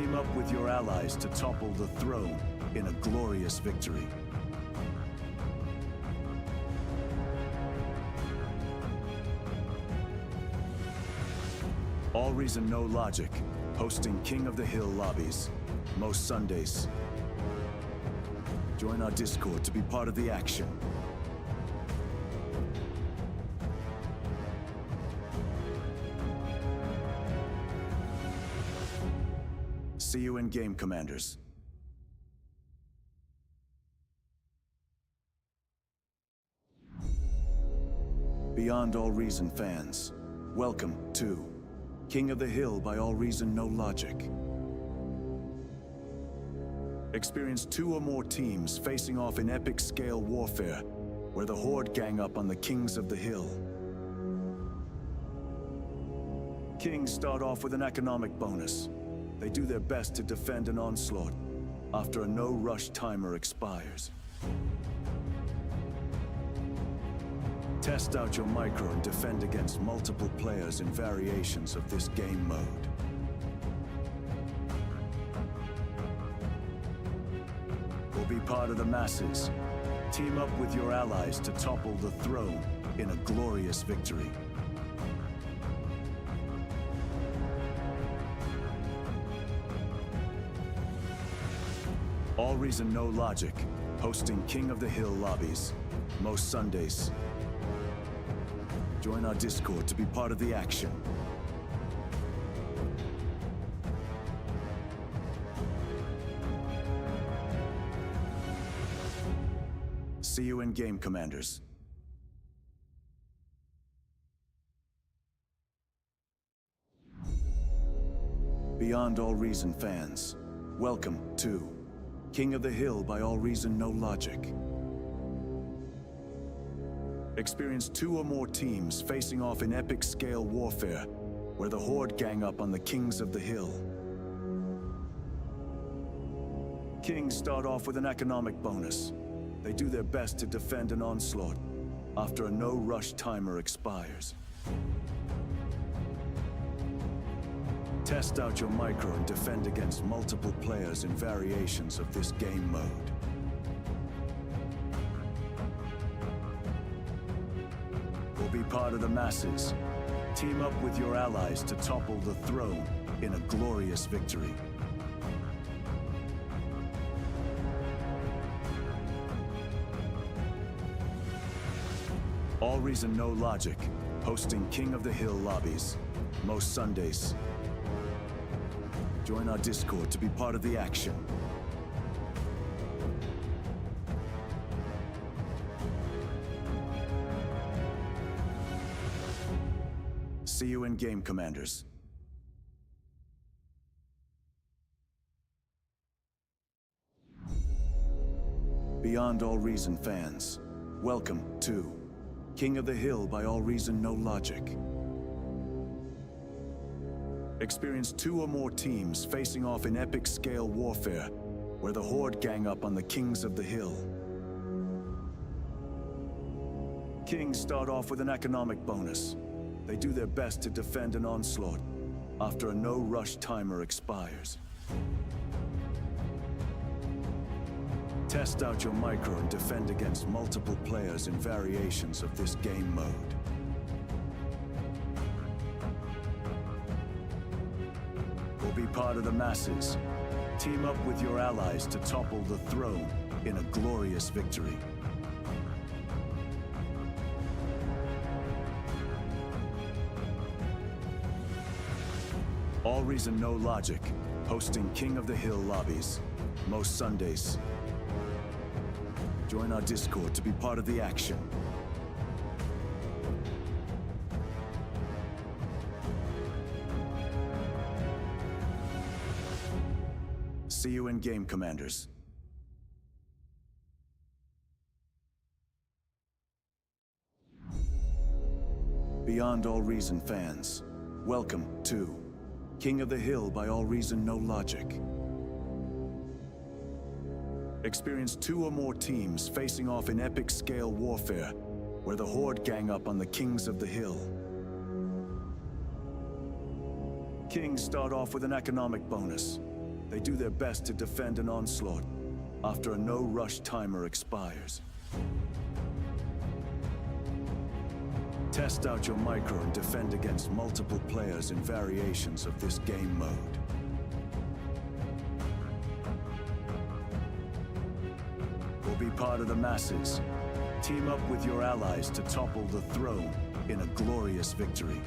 Team up with your allies to topple the throne in a glorious victory. AllReasonNoLogic, hosting King of the Hill lobbies, most Sundays. Join our Discord to be part of the action. See you in game, Commanders. Beyond All Reason fans, welcome to King of the Hill by AllReasonNoLogic. Experience 2 or more teams facing off in epic scale warfare, where the Horde gang up on the Kings of the Hill. Kings start off with an economic bonus. They do their best to defend an onslaught after a no-rush timer expires. Test out your micro and defend against multiple players in variations of this game mode. We'll be part of the masses. Team up with your allies to topple the throne in a glorious victory. AllReasonNoLogic, hosting King of the Hill lobbies, most Sundays. Join our Discord to be part of the action. See you in game, Commanders. Beyond All Reason fans, welcome to King of the Hill by AllReasonNoLogic. Experience 2 or more teams facing off in epic scale warfare, where the Horde gang up on the Kings of the Hill. Kings start off with an economic bonus. They do their best to defend an onslaught after a no-rush timer expires. Test out your micro and defend against multiple players in variations of this game mode. We'll be part of the masses. Team up with your allies to topple the throne in a glorious victory. AllReasonNoLogic, hosting King of the Hill lobbies, most Sundays. Join our Discord to be part of the action. See you in game, Commanders. Beyond All Reason fans, welcome to King of the Hill by AllReasonNoLogic. Experience 2 or more teams facing off in epic scale warfare, where the Horde gang up on the Kings of the Hill. Kings start off with an economic bonus. They do their best to defend an onslaught after a no-rush timer expires. Test out your micro and defend against multiple players in variations of this game mode. We'll be part of the masses. Team up with your allies to topple the throne in a glorious victory. AllReasonNoLogic, hosting King of the Hill lobbies, most Sundays. Join our Discord to be part of the action. See you in game, Commanders. Beyond All Reason fans, welcome to King of the Hill by AllReasonNoLogic. Experience 2 or more teams facing off in epic scale warfare, where the Horde gang up on the Kings of the Hill. Kings start off with an economic bonus. They do their best to defend an onslaught after a no-rush timer expires. Test out your micro and defend against multiple players in variations of this game mode. Will be part of the masses. Team up with your allies to topple the throne in a glorious victory.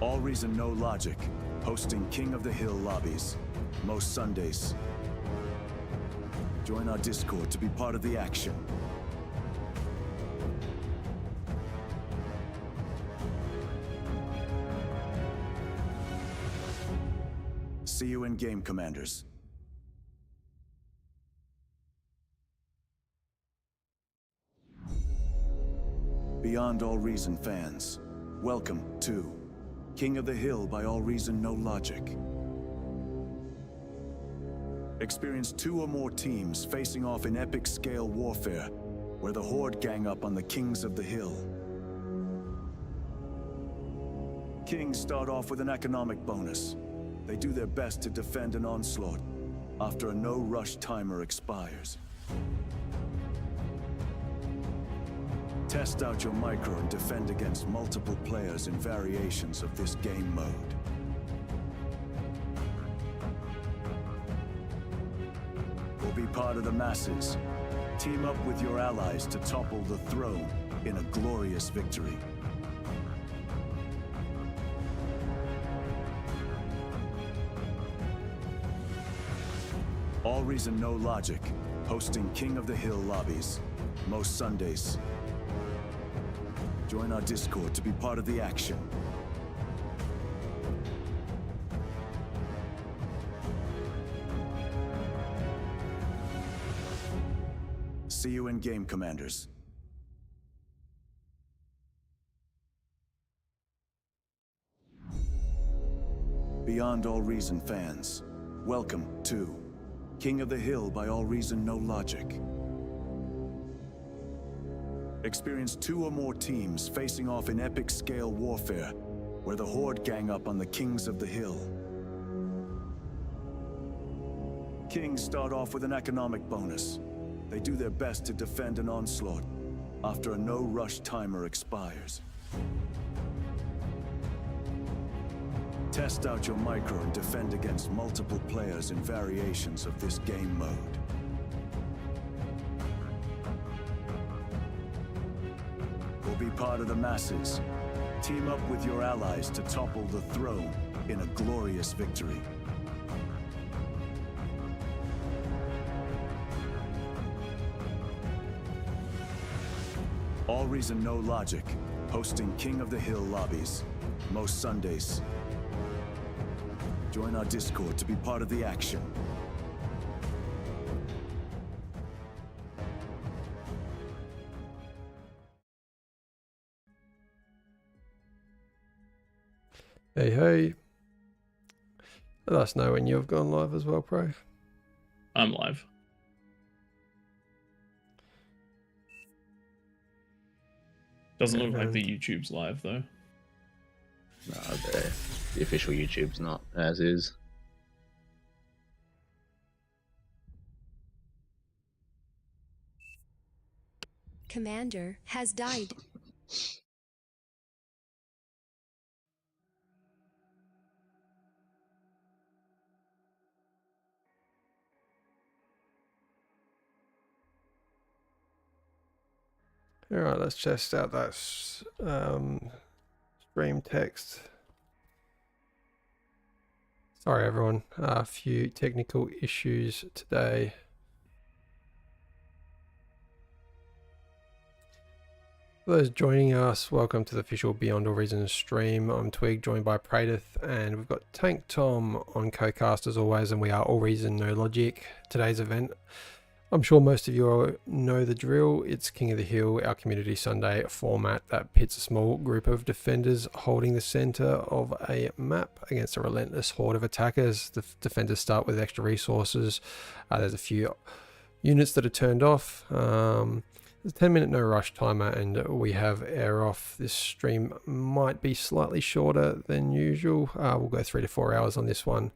AllReasonNoLogic, hosting King of the Hill lobbies, most Sundays. Join our Discord to be part of the action. See you in game, Commanders. Beyond All Reason fans, welcome to King of the Hill by AllReasonNoLogic. Experience 2 or more teams facing off in epic scale warfare, where the Horde gang up on the Kings of the Hill. Kings start off with an economic bonus. They do their best to defend an onslaught after a no-rush timer expires. Test out your micro and defend against multiple players in variations of this game mode. Will be part of the masses. Team up with your allies to topple the throne in a glorious victory. AllReasonNoLogic, hosting King of the Hill lobbies, most Sundays. Join our Discord to be part of the action. See you in game, Commanders. Beyond All Reason fans, welcome to King of the Hill by AllReasonNoLogic. Experience 2 or more teams facing off in epic scale warfare, where the Horde gang up on the Kings of the Hill. Kings start off with an economic bonus. They do their best to defend an onslaught after a no-rush timer expires. Test out your micro and defend against multiple players in variations of this game mode. Will be part of the masses. Team up with your allies to topple the throne in a glorious victory. AllReasonNoLogic, hosting King of the Hill lobbies, most Sundays. Join our Discord to be part of the action. Hey, hey. Let us know when you've gone live as well, Pro. I'm live. Doesn't look like the YouTube's live, though. No, the official YouTube's not as is. Commander has died. Alright, let's test out that stream text. Sorry everyone, a few technical issues today. For those joining us, welcome to the official Beyond All Reason stream. I'm Twig, joined by Pradith, and we've got Tank Tom on co-cast as always, and we are All Reason No Logic. Today's event, I'm sure most of you all know the drill. It's King of the Hill, our Community Sunday format that pits a small group of defenders holding the center of a map against a relentless horde of attackers. The defenders start with extra resources. There's a few units that are turned off. There's a 10-minute no rush timer and we have air off. This stream might be slightly shorter than usual. We'll go 3 to 4 hours on this one.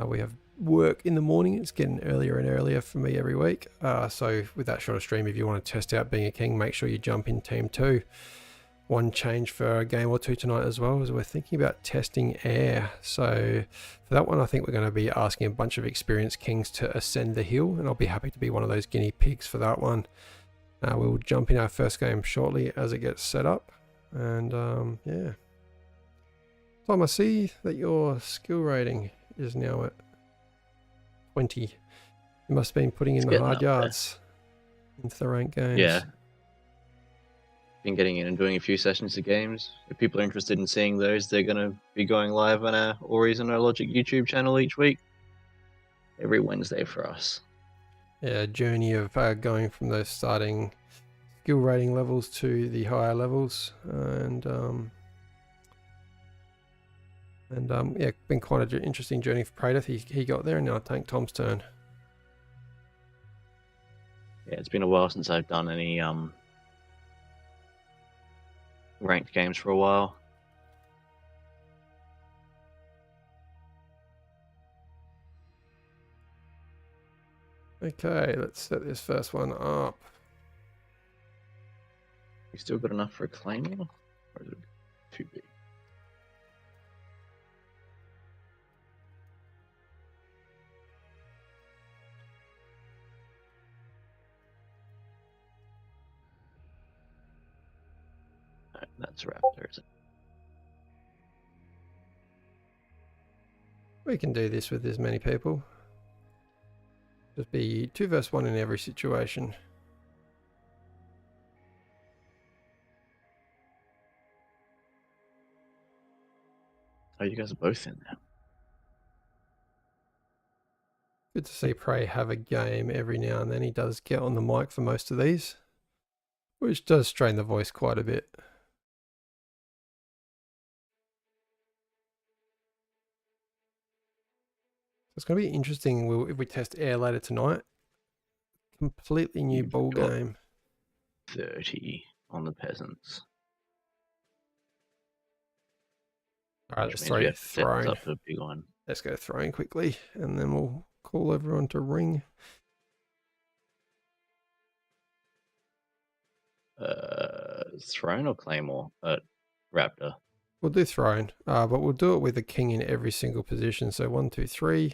We have work in the morning. It's getting earlier and earlier for me every week. So with that shorter stream, if you want to test out being a king, make sure you jump in team 2. One change for a game or two tonight as well is we're thinking about testing air. So for that one, I think we're going to be asking a bunch of experienced kings to ascend the hill, and I'll be happy to be one of those guinea pigs for that one. We'll jump in our first game shortly as it gets set up. And yeah. Tom, I see that your skill rating is now at 20. You must have been putting in the hard yards into the ranked games. Yeah. Been getting in and doing a few sessions of games. If people are interested in seeing those, they're going to be going live on our AllReasonNoLogic YouTube channel each week. Every Wednesday for us. Yeah, journey of going from those starting skill rating levels to the higher levels, and yeah, been quite an interesting journey for Praetor. He got there, and now Tank Tom's turn. Yeah, it's been a while since I've done any ranked games for a while. Okay, let's set this first one up. You still got enough for a claymore? Or is it too big? No, that's Raptor, is it? We can do this with as many people. Just be 2 versus 1 in every situation. Oh, you guys are both in there. Good to see Prey have a game every now and then. He does get on the mic for most of these, which does strain the voice quite a bit. It's going to be interesting if we test air later tonight. Completely new You've ball got game. 30 on the peasants. All right, Which let's means we throw have to set this throne. up for a big one. Let's go throwing quickly, and then we'll call everyone to ring. Throne or claymore? Raptor. We'll do throne, but we'll do it with a king in every single position. So 1, 2, 3,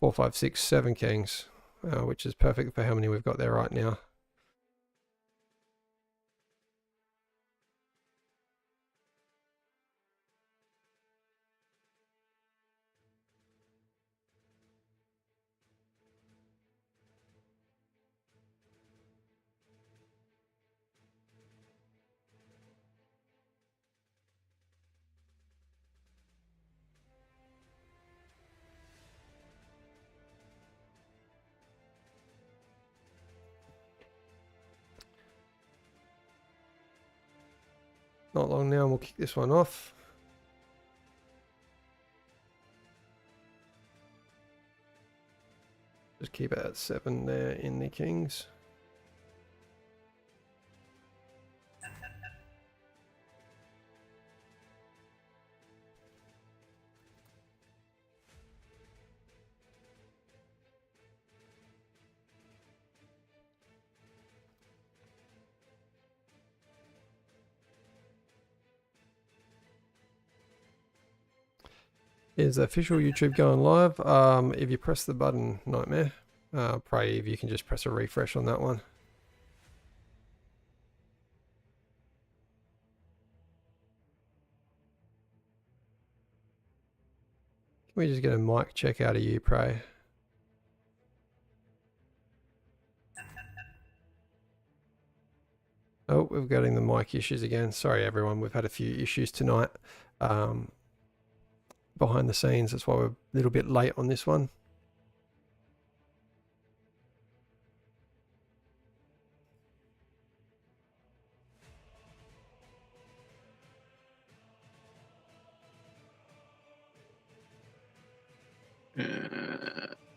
4, 5, 6, 7 kings, which is perfect for how many we've got there right now. Not long now, and we'll kick this one off. Just keep it at 7 there in the kings. Is official YouTube going live? If you press the button, Nightmare, pray if you can just press a refresh on that one. Can we just get a mic check out of you, Pray? Oh, we're getting the mic issues again. Sorry, everyone. We've had a few issues tonight behind the scenes. That's why we're a little bit late on this one.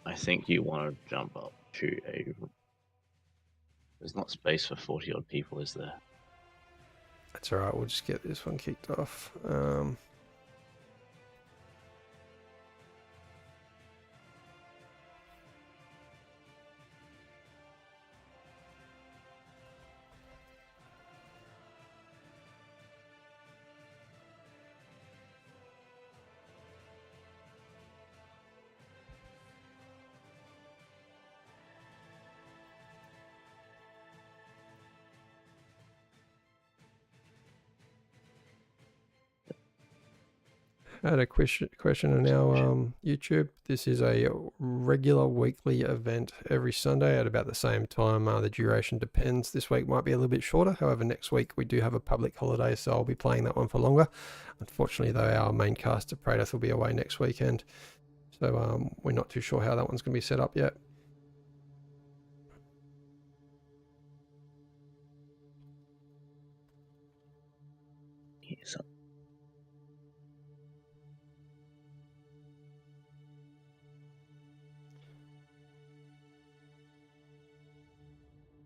I think you want to jump up to a There's not space for 40 odd people, is there? That's alright, we'll just get this one kicked off. I had a question on our YouTube. This is a regular weekly event every Sunday at about the same time. The duration depends. This week might be a little bit shorter. However, next week we do have a public holiday, so I'll be playing that one for longer. Unfortunately, though, our main caster, Praedyth, will be away next weekend. So we're not too sure how that one's going to be set up yet. Yes.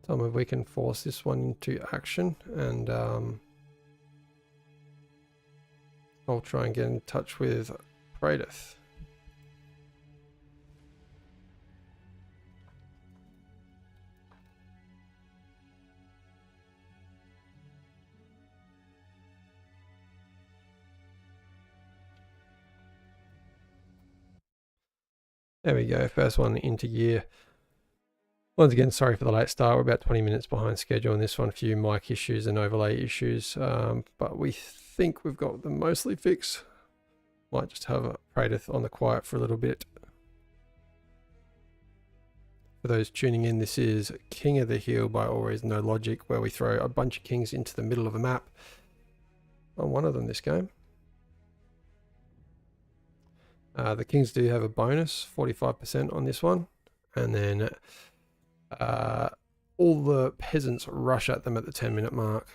Tom, if we can force this one into action, and I'll try and get in touch with Praedyth. There we go, first one into gear. Once again, sorry for the late start. We're about 20 minutes behind schedule on this one. A few mic issues and overlay issues, but we think we've got them mostly fixed. Might just have a Praedyth on the quiet for a little bit. For those tuning in, this is King of the Hill by AllReasonNoLogic, where we throw a bunch of kings into the middle of a map. On one of them this game. The kings do have a bonus, 45% on this one. And then all the peasants rush at them at the 10-minute mark.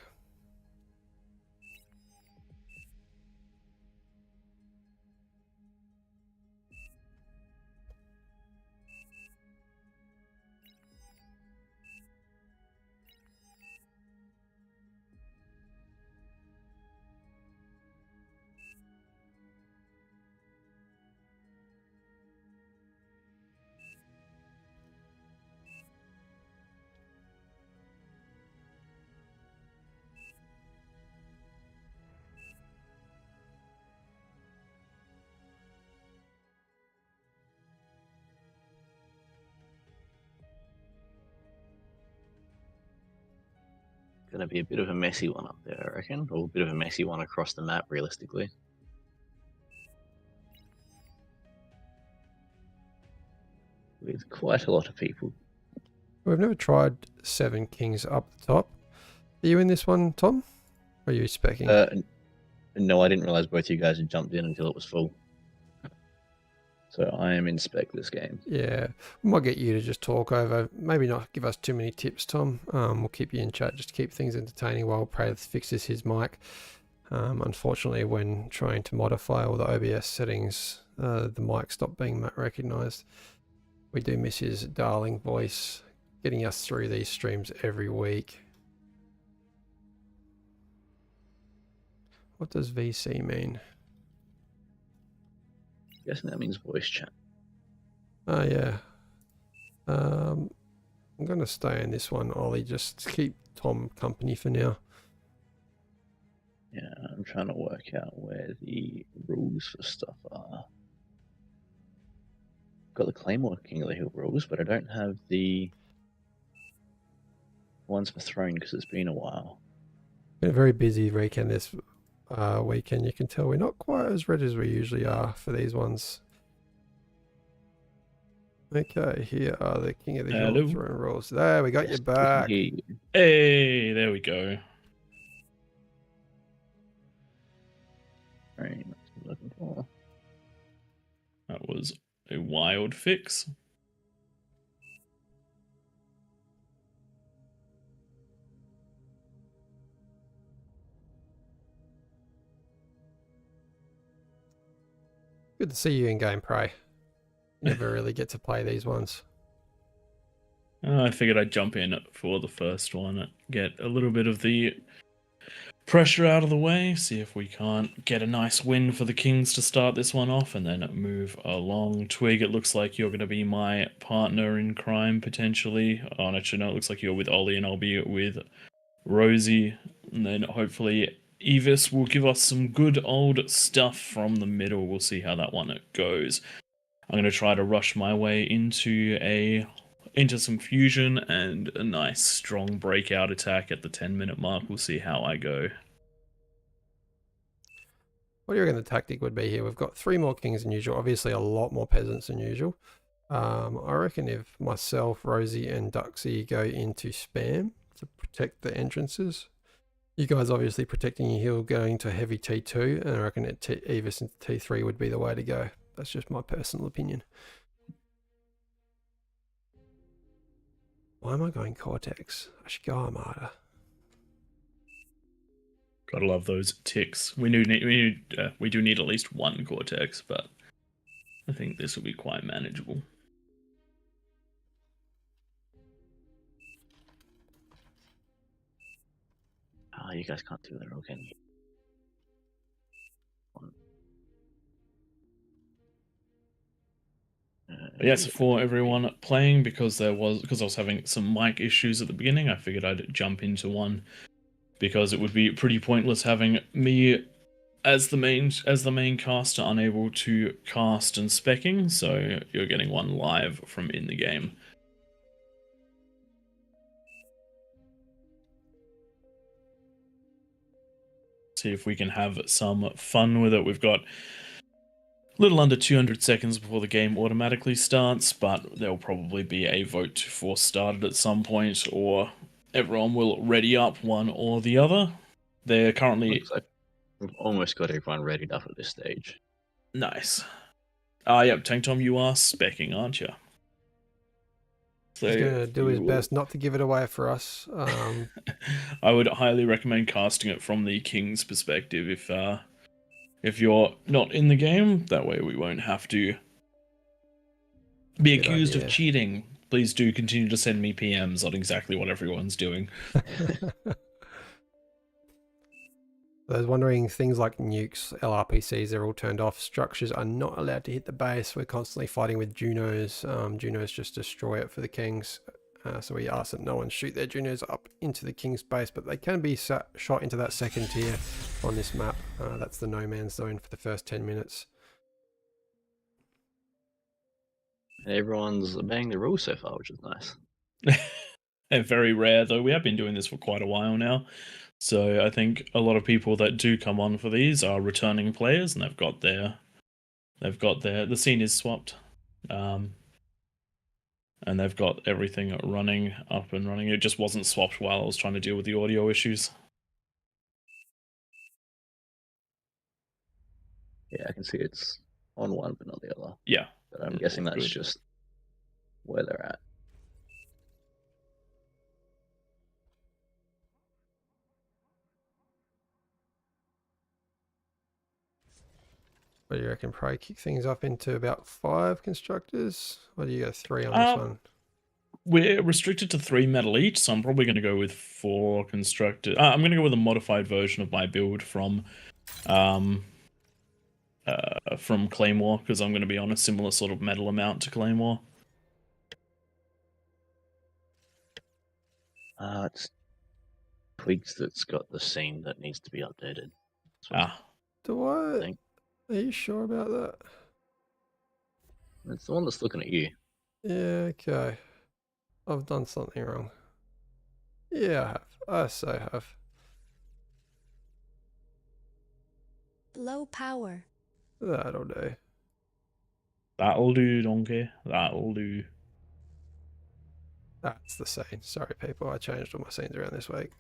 Going to be a bit of a messy one up there, I reckon, or a bit of a messy one across the map, realistically. With quite a lot of people. We've never tried 7 kings up the top. Are you in this one, Tom? Or are you speccing? No, I didn't realize both you guys had jumped in until it was full. So I am in spec this game. Yeah, we might get you to just talk over. Maybe not give us too many tips, Tom. We'll keep you in chat just to keep things entertaining while Praedyth fixes his mic. Unfortunately, when trying to modify all the OBS settings, the mic stopped being recognized. We do miss his darling voice, getting us through these streams every week. What does VC mean? I'm guessing that means voice chat. Oh yeah. I'm gonna stay in this one, Ollie, just to keep Tom company for now. Yeah, I'm trying to work out where the rules for stuff are. Got the Claymore King of the Hill rules, but I don't have the ones for Throne because it's been a while. Been a very busy weekend this weekend. You can tell we're not quite as ready as we usually are for these ones. Okay, here are the King of the Hill throne rules. There, we got you back. Hey, there we go. Right, that's what I'm looking for. That was a wild fix. Good to see you in game, Prey. Never really get to play these ones. I figured I'd jump in for the first one, get a little bit of the pressure out of the way, see if we can't get a nice win for the Kings to start this one off, and then move along. Twig, it looks like you're going to be my partner in crime, potentially. Oh, actually, no, it looks like you're with Ollie, and I'll be with Rosie. And then hopefully Evis will give us some good old stuff from the middle. We'll see how that one goes. I'm going to try to rush my way into some fusion and a nice strong breakout attack at the 10-minute mark. We'll see how I go. What do you reckon the tactic would be here? We've got 3 more kings than usual, obviously a lot more peasants than usual. I reckon if myself, Rosie and Duxie go into spam to protect the entrances, you guys obviously protecting your hill going to heavy T2, and I reckon Evis into T3 would be the way to go. That's just my personal opinion. Why am I going Cortex? I should go Armada. Gotta love those ticks. We do need at least one Cortex, but I think this will be quite manageable. Oh, you guys can't do that, can you? Yes, for everyone playing, because I was having some mic issues at the beginning, I figured I'd jump into one, because it would be pretty pointless having me as the main caster unable to cast and specking, so you're getting one live from in the game. See if we can have some fun with it. We've got a little under 200 seconds before the game automatically starts, but there'll probably be a vote to force started at some point, or everyone will ready up one or the other. They're currently... Looks like we've almost got everyone readied up at this stage. Nice. Yep, Tank Tom, you are specking, aren't you? So He's going to do his best not to give it away for us. I would highly recommend casting it from the King's perspective if you're not in the game. That way we won't have to be accused of cheating. Please do continue to send me PMs on exactly what everyone's doing. I was wondering, things like nukes, LRPCs, they're all turned off. Structures are not allowed to hit the base. We're constantly fighting with Junos. Junos just destroy it for the Kings. So we ask that no one shoot their Junos up into the King's base, but they can be shot into that second tier on this map. That's the no man's zone for the first 10 minutes. Everyone's obeying the rules so far, which is nice. They're very rare, though. We have been doing this for quite a while now. So I think a lot of people that do come on for these are returning players, and the scene is swapped. And they've got everything running up and running. It just wasn't swapped while I was trying to deal with the audio issues. Yeah, I can see it's on one but not the other. Yeah. But I'm guessing that's just where they're at. What do you reckon? Probably kick things up into about 5 constructors? Or do you go 3 on this one? We're restricted to 3 metal each, so I'm probably going to go with 4 constructors. I'm going to go with a modified version of my build from Claymore, because I'm going to be on a similar sort of metal amount to Claymore. It's Twigs that's got the scene that needs to be updated. Do I think? Are you sure about that? It's the one that's looking at you. Yeah, okay. I've done something wrong. Yeah, I have. I so have. Low power. That'll do. That'll do, donkey. That'll do. That's the scene. Sorry, people. I changed all my scenes around this week.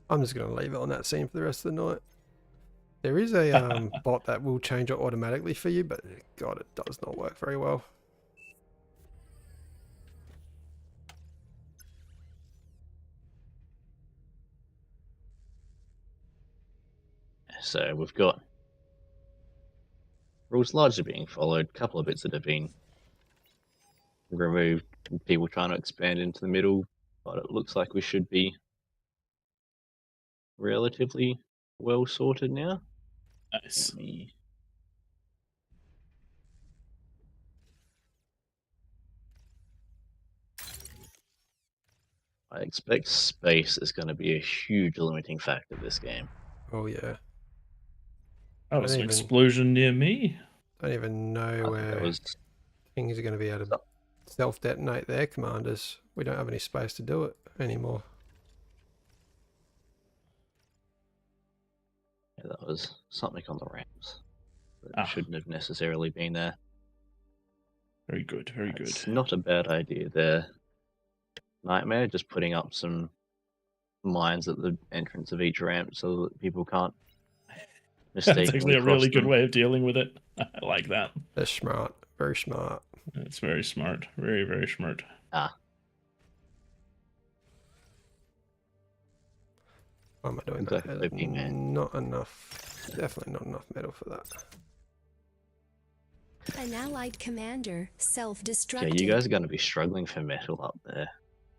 I'm just going to leave it on that scene for the rest of the night. There is a bot that will change it automatically for you, but God, it does not work very well. so we've got rules largely being followed, a couple of bits that have been removed, people trying to expand into the middle, but it looks like we should be relatively well sorted now. Nice. Let me... I expect space is going to be a huge limiting factor this game. Oh yeah. That was an even- explosion near me. Don't even know I think where that was things are going to be able to self-detonate their commanders. We don't have any space to do it anymore. yeah, that was something on the ramps. But Ah. it shouldn't have necessarily been there. Very good, very good. It's not a bad idea there. Nightmare, just putting up some mines at the entrance of each ramp so that people can't mistakenly That's actually a really cross good them. way of dealing with it. I like that. That's smart. Very smart. It's very smart. Very, very smart. Ah, Why am I doing Exactly, that? 15 man. Not enough. Definitely not enough metal for that. An allied commander yeah, self-destructed. you guys are going to be struggling for metal up there,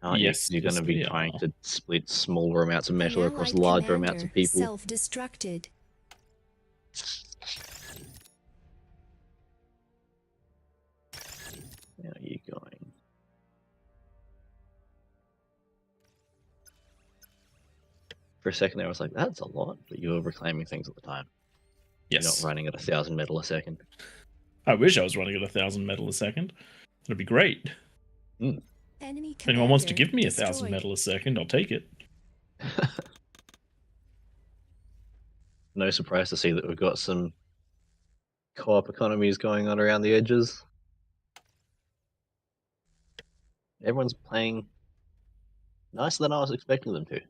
aren't Yes, you? You're going to yes, be we trying are. to split smaller amounts of An metal across allied larger amounts of commander people. self-destructed. How are you going? For a second there, I was like, that's a lot, but you were reclaiming things at the time. You're Yes. not running at 1,000 metal a second. I wish I was running at 1,000 metal a second. That'd be great. Enemy If anyone wants to commander give me 1,000 destroyed. metal a second, I'll take it. No surprise to see that we've got some co-op economies going on around the edges. Everyone's playing nicer than I was expecting them to.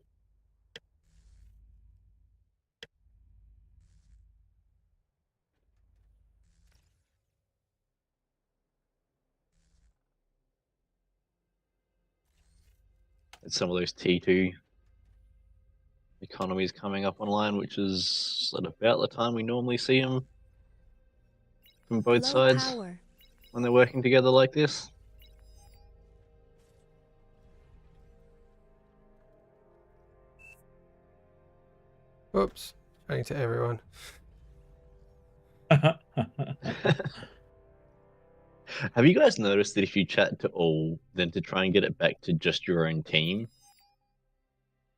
It's some of those T2 economies coming up online, which is at about the time we normally see them from both Low sides power. when they're working together like this. Whoops. Chatting to everyone. Have you guys noticed that if you chat to all, then to try and get it back to just your own team?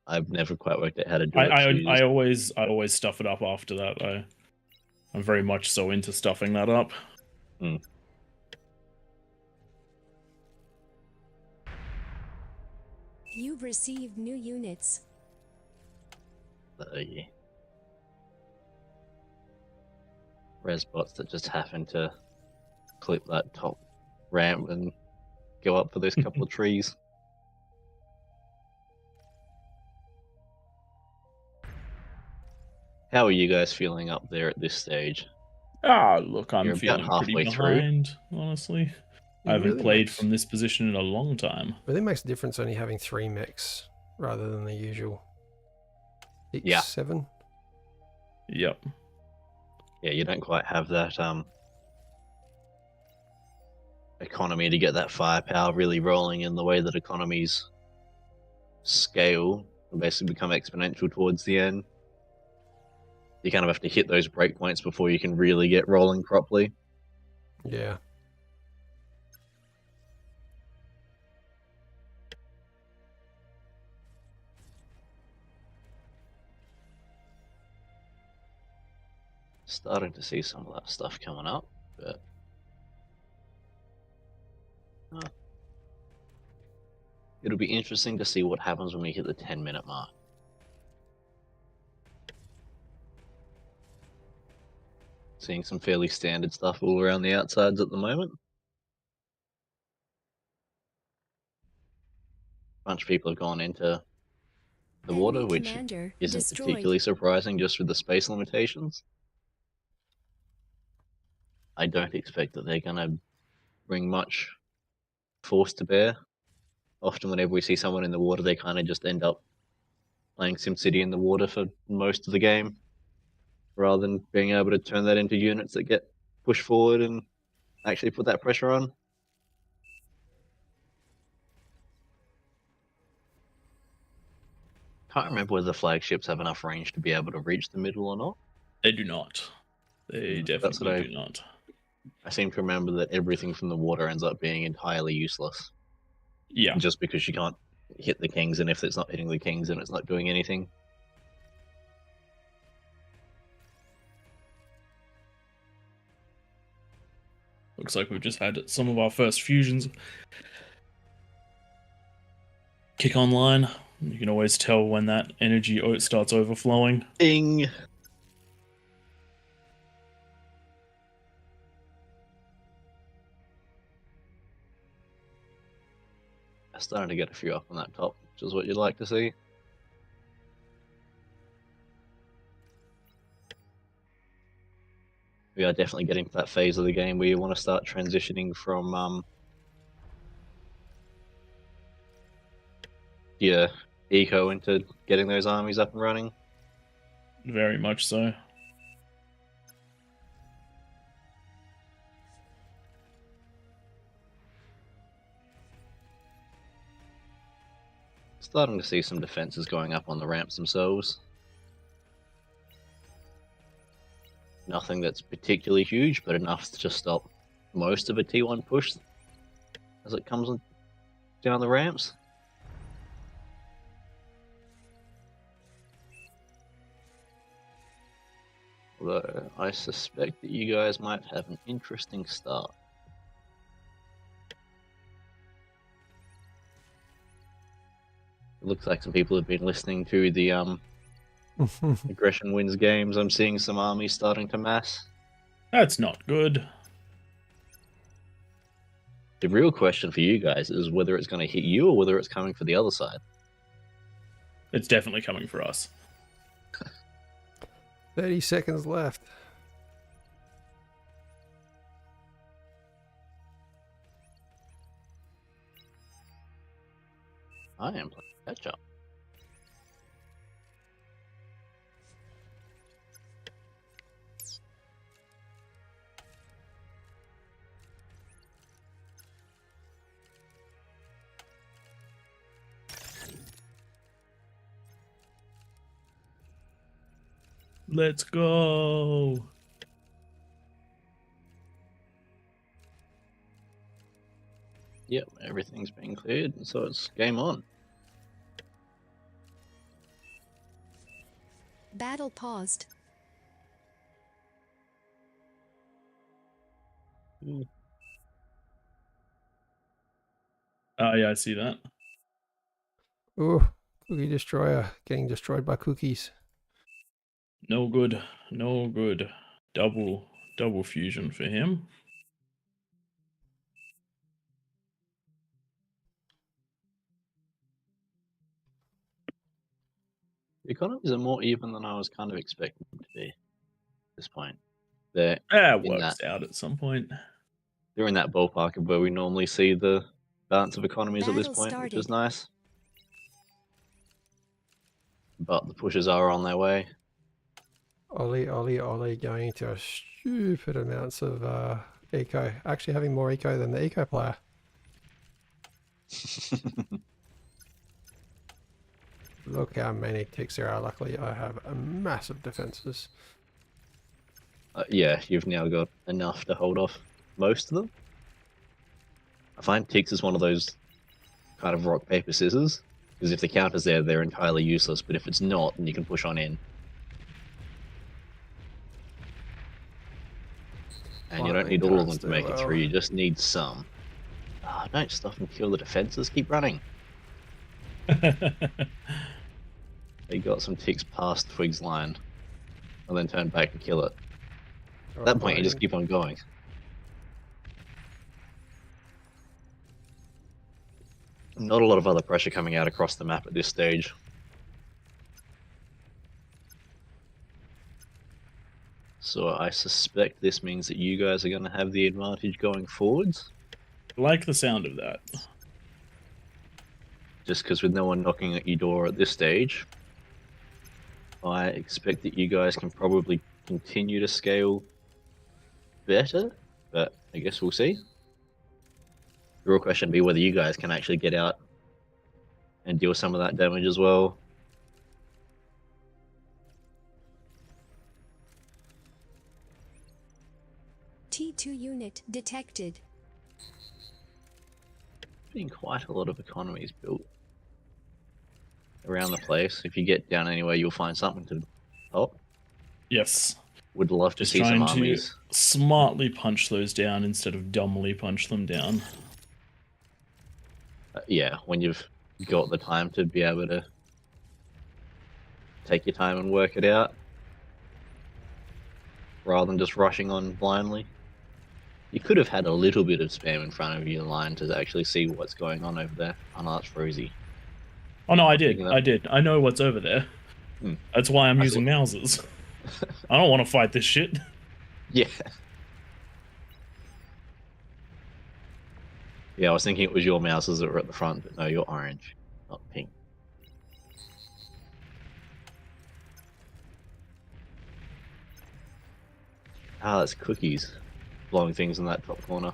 I've never quite worked out how to do it. I always stuff it up after that. I'm very much so into stuffing that up. You've received new units. Yeah. Res bots that just happen to clip that top ramp and go up for those couple of trees. How are you guys feeling up there at this stage? Look, I'm You're about feeling pretty halfway through. behind, honestly. I It haven't really played makes- from this position in a long time. Really makes a difference only having 3 mechs rather than the usual 6, Yeah. 7. Yep. Yeah, you don't quite have that economy to get that firepower really rolling in the way that economies scale and basically become exponential towards the end. You kind of have to hit those breakpoints before you can really get rolling properly. Yeah. Starting to see some of that stuff coming up, but it'll be interesting to see what happens when we hit the 10-minute mark. Seeing some fairly standard stuff all around the outsides at the moment. A bunch of people have gone into the water, Enemy which commander isn't destroyed. particularly surprising just with the space limitations. I don't expect that they're going to bring much force to bear. Often whenever we see someone in the water, they kind of just end up playing SimCity in the water for most of the game, rather than being able to turn that into units that get pushed forward and actually put that pressure on. Can't remember whether the flagships have enough range to be able to reach the middle or not. They do not. They definitely do not. I seem to remember that everything from the water ends up being entirely useless. Yeah. Just because you can't hit the kings, and if it's not hitting the kings, then it's not doing anything. Looks like we've just had some of our first fusions kick online. You can always tell when that energy starts overflowing. Bing! I'm starting to get a few up on that top, which is what you'd like to see. We are definitely getting to that phase of the game where you want to start transitioning from your eco into getting those armies up and running. Very much so. Starting to see some defenses going up on the ramps themselves. Nothing that's particularly huge, but enough to stop most of a T1 push as it comes down the ramps. Although I suspect that you guys might have an interesting start. It looks like some people have been listening to the aggression wins games. I'm seeing some armies starting to mass. That's not good. The real question for you guys is whether it's going to hit you or whether it's coming for the other side. It's definitely coming for us. 30 seconds left. I am playing catch up. Let's go. Yep, everything's been cleared, and so it's game on. Battle paused. Oh, yeah, I see that. Ooh, Cookie Destroyer getting destroyed by cookies. No good. No good. Double fusion for him. The economies are more even than I was kind of expecting them to be at this point. They're That in works out at some point. they're in that ballpark of where we normally see the balance of economies at this Battle point, which is started. nice. But the pushes are on their way. Ollie going into a stupid amounts of eco. Actually having more eco than the eco player. Look how many ticks there are. Luckily I have a massive defenses. Yeah, you've now got enough to hold off most of them. I find ticks is one of those kind of rock, paper, scissors. Because if the counter's there, they're entirely useless. But if it's not, then you can push on in. And you don't need all of them to make it through, you just need some. Ah, don't stop and kill the defenses, keep running. They got some ticks past Twig's line, and then turn back and kill it. At that point, you just keep on going. Not a lot of other pressure coming out across the map at this stage. So I suspect this means that you guys are going to have the advantage going forwards. I like the sound of that. Just because with no one knocking at your door at this stage, I expect that you guys can probably continue to scale better, but I guess we'll see. The real question would be whether you guys can actually get out and deal some of that damage as well. T2 unit detected. Been quite a lot of economies built around the place. If you get down anywhere, you'll find something to top. Yes. Would love to Just see some trying to armies. smartly punch those down instead of dumbly punch them down. Yeah, when you've got the time to be able to take your time and work it out, rather than just rushing on blindly. You could have had a little bit of spam in front of your line to actually see what's going on over there. Oh no, that's Frozy. Oh no, I did. Picking up- I did. I know what's over there. Hmm. That's why I'm I using Mausers. I don't want to fight this shit. Yeah. Yeah, I was thinking it was your mouses that were at the front, but no, you're orange, not pink. Ah, that's cookies. Blowing things in that top corner.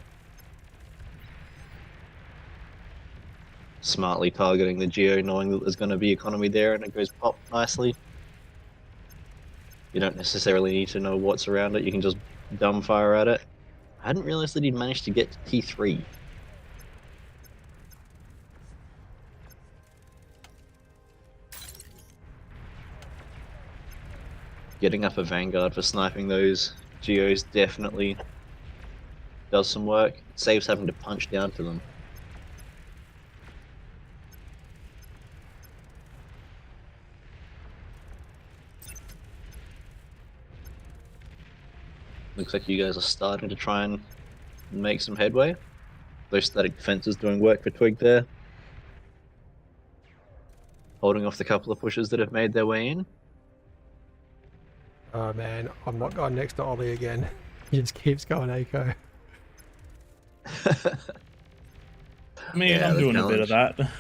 Smartly targeting the geo, knowing that there's going to be economy there and it goes pop nicely. You don't necessarily need to know what's around it, you can just dumbfire at it. I hadn't realized that he'd managed to get to T3. Getting up a Vanguard for sniping those geos definitely does some work. It saves having to punch down to them. Looks like you guys are starting to try and make some headway. Those static defenses doing work for Twig there. Holding off the couple of pushes that have made their way in. Oh man, I'm not going next to Ollie again. He just keeps going Eco. I mean, Yeah, I'm the doing a bit of that.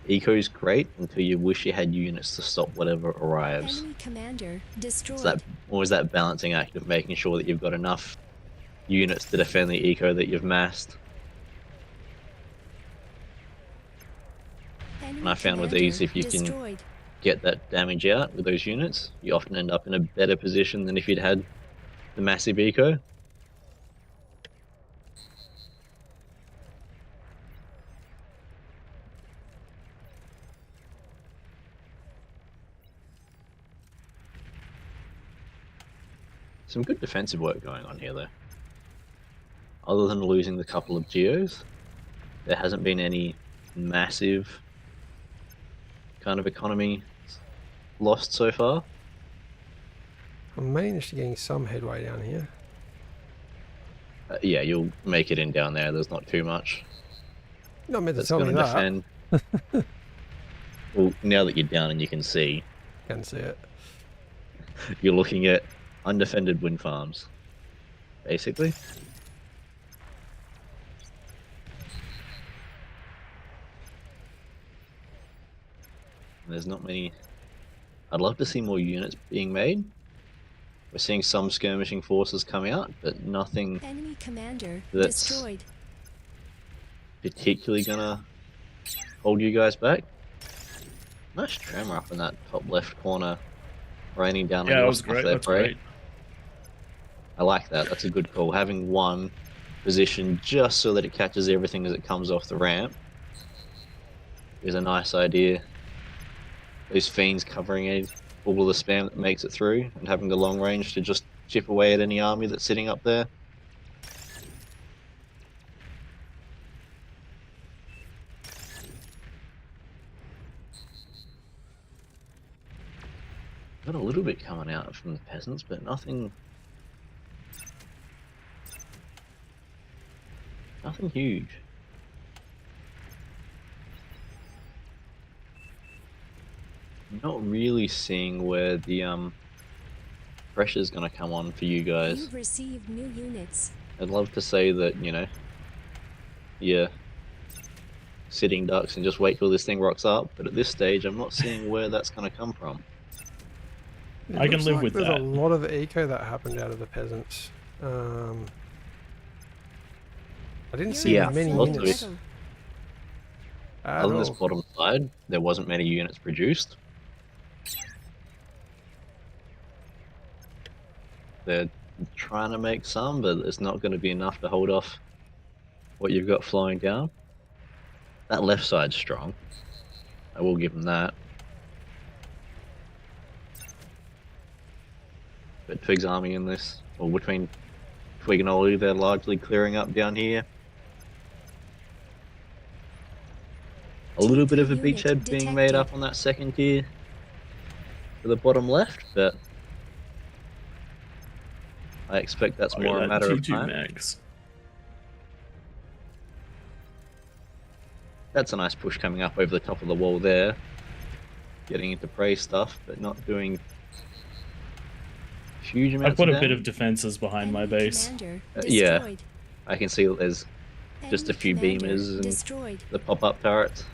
Eco's great until you wish you had units to stop whatever arrives. Enemy commander destroyed. It's that always that balancing act of making sure that you've got enough units to defend the eco that you've massed. Enemy And I found with these, if you can destroyed. get that damage out with those units, you often end up in a better position than if you'd had the massive eco. Some good defensive work going on here though. Other than losing the couple of geos, there hasn't been any massive kind of economy lost so far. I'm managed to getting some headway down here. Yeah, you'll make it in down there. There's not too much Not meant to that's tell me going to that. defend. Well, now that you're down and you can see, Can see it. you're looking at undefended wind farms, basically. There's not many. I'd love to see more units being made. We're seeing some skirmishing forces come out, but nothing Enemy commander That's- destroyed. particularly gonna hold you guys back. Nice tremor up in that top left corner, raining down on Yeah, your that was stuff great. there, That's Prey. great. I like that. That's a good call. Having one position just so that it catches everything as it comes off the ramp is a nice idea. Those fiends covering all of the spam that makes it through and having the long range to just chip away at any army that's sitting up there. Got a little bit coming out from the peasants, but nothing huge. I'm not really seeing where the pressure's gonna come on for you guys. You've received new units. I'd love to say that, you know, you're sitting ducks and just wait till this thing rocks up, but at this stage I'm not seeing where that's gonna come from. It I can looks live like with there's that. a lot of eco that happened out of the peasants. I didn't see Yeah, many lots of units it. at On this all. bottom side, there wasn't many units produced. They're trying to make some, but it's not going to be enough to hold off what you've got flying down. That left side's strong. I will give them that. But Twig's army in this, or between Twig and Ollie, they're largely clearing up down here. A little bit of a T3 beachhead unit being made up detected. on that second tier to the bottom left, but I expect that's Oh, more a that matter of T2 time. max. That's a nice push coming up over the top of the wall there. Getting into prey stuff, but not doing huge I amounts put of a bit damage. of defenses behind my Enemy base. commander Yeah, destroyed. I can see that there's just a Enemy few commander beamers and destroyed. the pop-up turrets.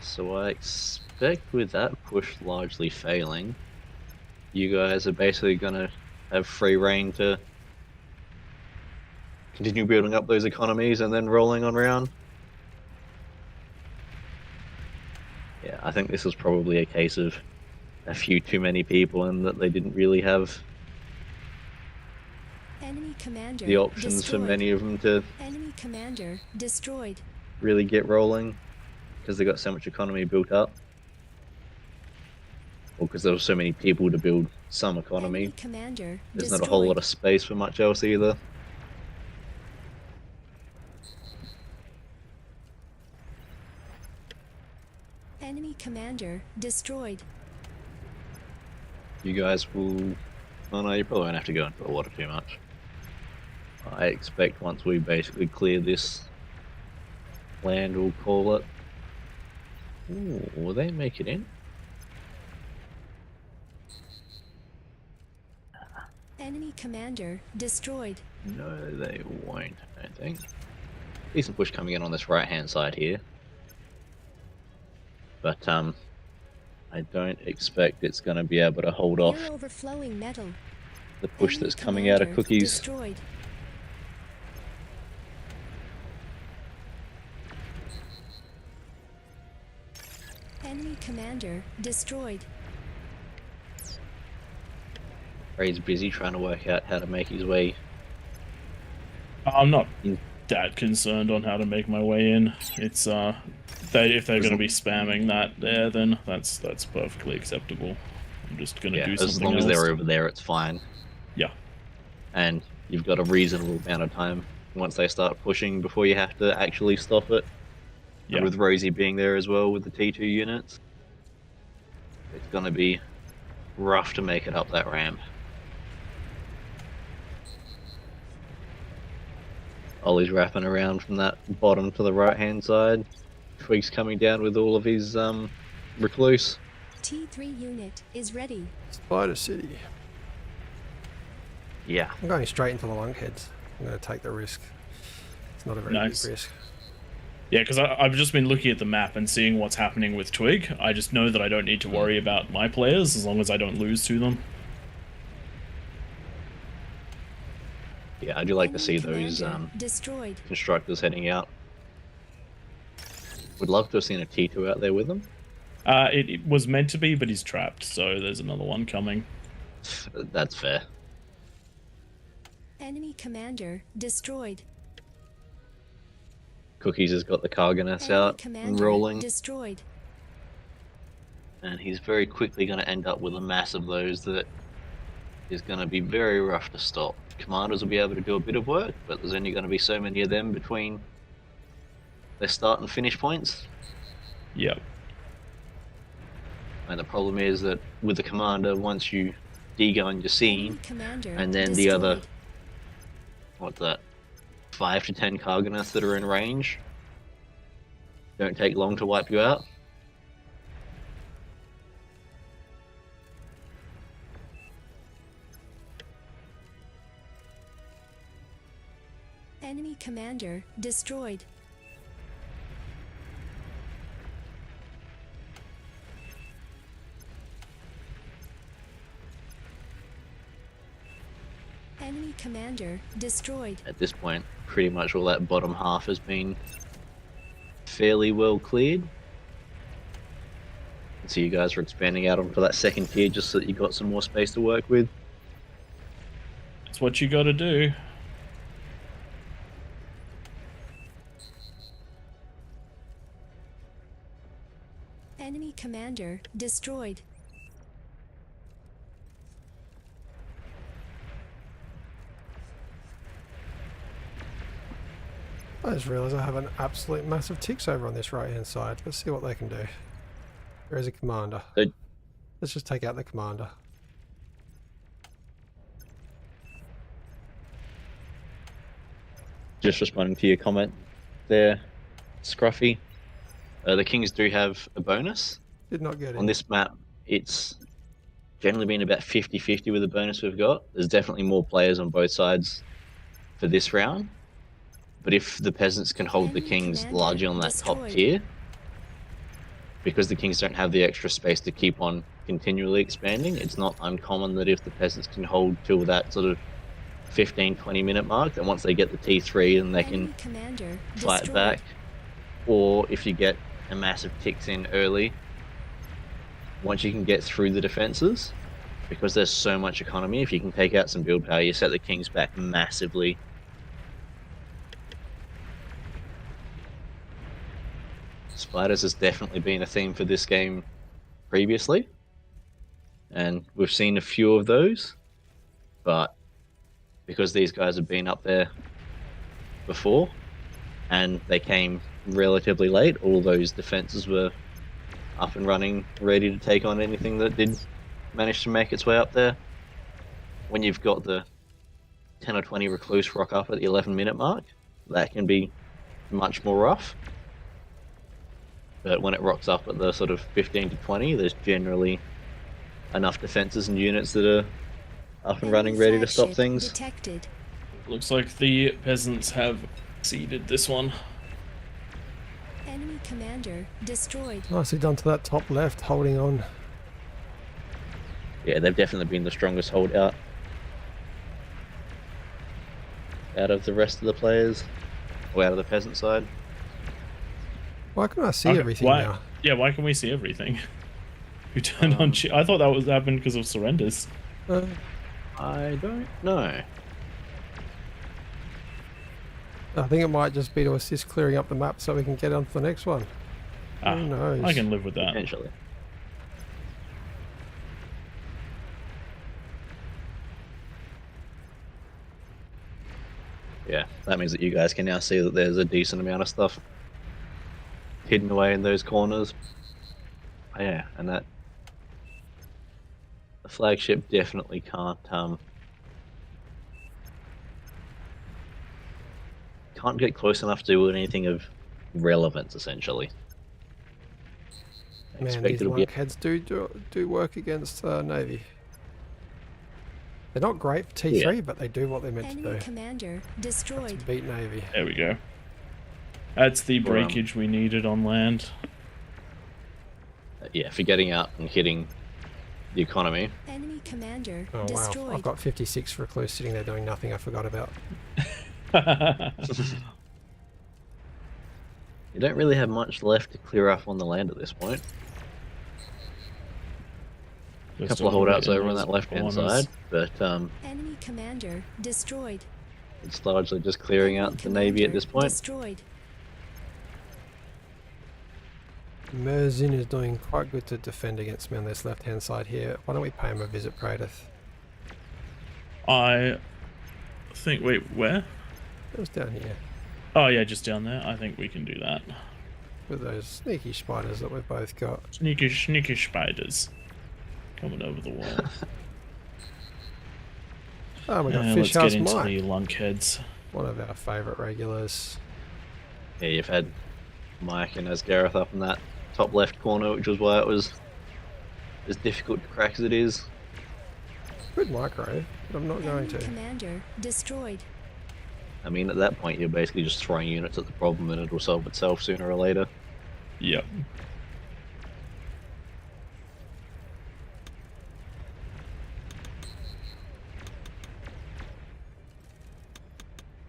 So I expect with that push largely failing, you guys are basically gonna have free reign to continue building up those economies and then rolling on round. Yeah, I think this was probably a case of a few too many people and that they didn't really have Enemy commander the options for destroyed. many of them to Enemy commander destroyed. really get rolling because they got so much economy built up. Or because there were so many people to build some economy. Enemy commander There's destroyed. not a whole lot of space for much else either. Enemy commander destroyed. You guys will... Oh no, you probably won't have to go into the water too much. I expect once we basically clear this land, we'll call it. Ooh, will they make it in? Enemy commander destroyed. No, they won't, I don't think. Decent push coming in on this right-hand side here. But, I don't expect it's going to be able to hold off Near overflowing metal. the push Enemy that's coming out of commander Cookies. Destroyed. Enemy commander destroyed. Ray's busy trying to work out how to make his way. I'm not Mm. that concerned on how to make my way in. It's if they're going to be spamming that there, then that's perfectly acceptable. I'm just going to do something as long else. as they're over there, it's fine. Yeah. And you've got a reasonable amount of time once they start pushing before you have to actually stop it. Yeah. And with Rosie being there as well with the T2 units, it's going to be rough to make it up that ramp. Ollie's wrapping around from that bottom to the right-hand side. Twig's coming down with all of his recluse. T3 unit is ready. Spider City. Yeah. I'm going straight into the lunkheads. I'm going to take the risk. It's not a very Nice. big risk. Yeah, because I've just been looking at the map and seeing what's happening with Twig. I just know that I don't need to worry about my players as long as I don't lose to them. Yeah, I do like to Enemy see those commander destroyed. constructors heading out. Would love to have seen a T2 out there with them. It was meant to be, but he's trapped, so there's another one coming. That's fair. Enemy commander destroyed. Cookies has got the Carganas Enemy out and commander rolling, destroyed. and he's very quickly going to end up with a mass of those that is going to be very rough to stop. Commanders will be able to do a bit of work, but there's only going to be so many of them between their start and finish points. Yep. And the problem is that with the commander, once you de-gun your scene, Enemy commander and then the other, destroyed. what's that, 5 to 10 Carganas that are in range, don't take long to wipe you out. Enemy commander destroyed. Enemy commander destroyed. At this point, pretty much all that bottom half has been fairly well cleared. So you guys are expanding out onto that second tier just so that you got some more space to work with. That's what you got to do. Enemy commander destroyed. I just realised I have an absolute massive ticks over on this right hand side. Let's see what they can do. There is a commander. Good. Let's just take out the commander. Just responding to your comment there, Scruffy. The Kings do have a bonus. Did not get On it. this map, it's generally been about 50-50 with the bonus we've got. There's definitely more players on both sides for this round. But if the peasants can hold the Enemy Kings commander largely on that top destroyed. tier, because the Kings don't have the extra space to keep on continually expanding, it's not uncommon that if the peasants can hold till that sort of 15-20 minute mark, then once they get the T3 then they Enemy can commander fight destroyed. back. Or if you get a massive ticks in early, once you can get through the defenses, because there's so much economy, if you can take out some build power, you set the Kings back massively. Spiders has definitely been a theme for this game previously, and we've seen a few of those, but because these guys have been up there before and they came relatively late, all those defenses were up and running, ready to take on anything that did manage to make its way up there. When you've got the 10 or 20 recluse rock up at the 11-minute mark, that can be much more rough. But when it rocks up at the sort of 15 to 20, there's generally enough defenses and units that are up and running, Enemy ready to stop flagship things. detected. Looks like the peasants have exceeded this one. Enemy commander destroyed. Nicely done to that top left, holding on. Yeah, they've definitely been the strongest holdout out of the rest of the players, or out of the peasant side. Why can I see Okay, everything why, now? Yeah, why can we see everything? Who turned on? I thought that was happened because of surrenders. I don't know. I think it might just be to assist clearing up the map so we can get on to the next one. Ah, Who knows? I can live with that. Potentially. Yeah, that means that you guys can now see that there's a decent amount of stuff hidden away in those corners. Oh, yeah, and that the flagship definitely can't get close enough to do anything of relevance, essentially. I Man, expect these it'll be lunkheads do work against Navy. They're not great for T3, but they do what they're meant to Enemy do. commander To destroyed. beat Navy. There we go. That's the Or, breakage we needed on land. yeah, for getting out and hitting the economy. Enemy commander Oh wow, destroyed. I've got 56 recluse sitting there doing nothing I forgot about. You don't really have much left to clear up on the land at this point. A Just couple of little bit holdouts in over on those that left-hand corners. side, but Enemy commander destroyed. it's largely just clearing Enemy out the Navy at commander this point. Destroyed. Merzin is doing quite good to defend against me on this left hand side here. Why don't we pay him a visit, Pradith? I think. Wait, where? It was down here. Oh yeah, just down there. I think we can do that. With those sneaky spiders that we've both got. Sneaky spiders coming over the wall. Oh, we got Let's Fish get House into Mike. the lunkheads. One of our favourite regulars. Yeah, you've had Mike and Asgareth up in that top left corner, which was why it was as difficult to crack as it is. Good micro, but I'm not going Enemy to. commander destroyed. I mean, at that point, you're basically just throwing units at the problem and it'll solve itself sooner or later. Yep.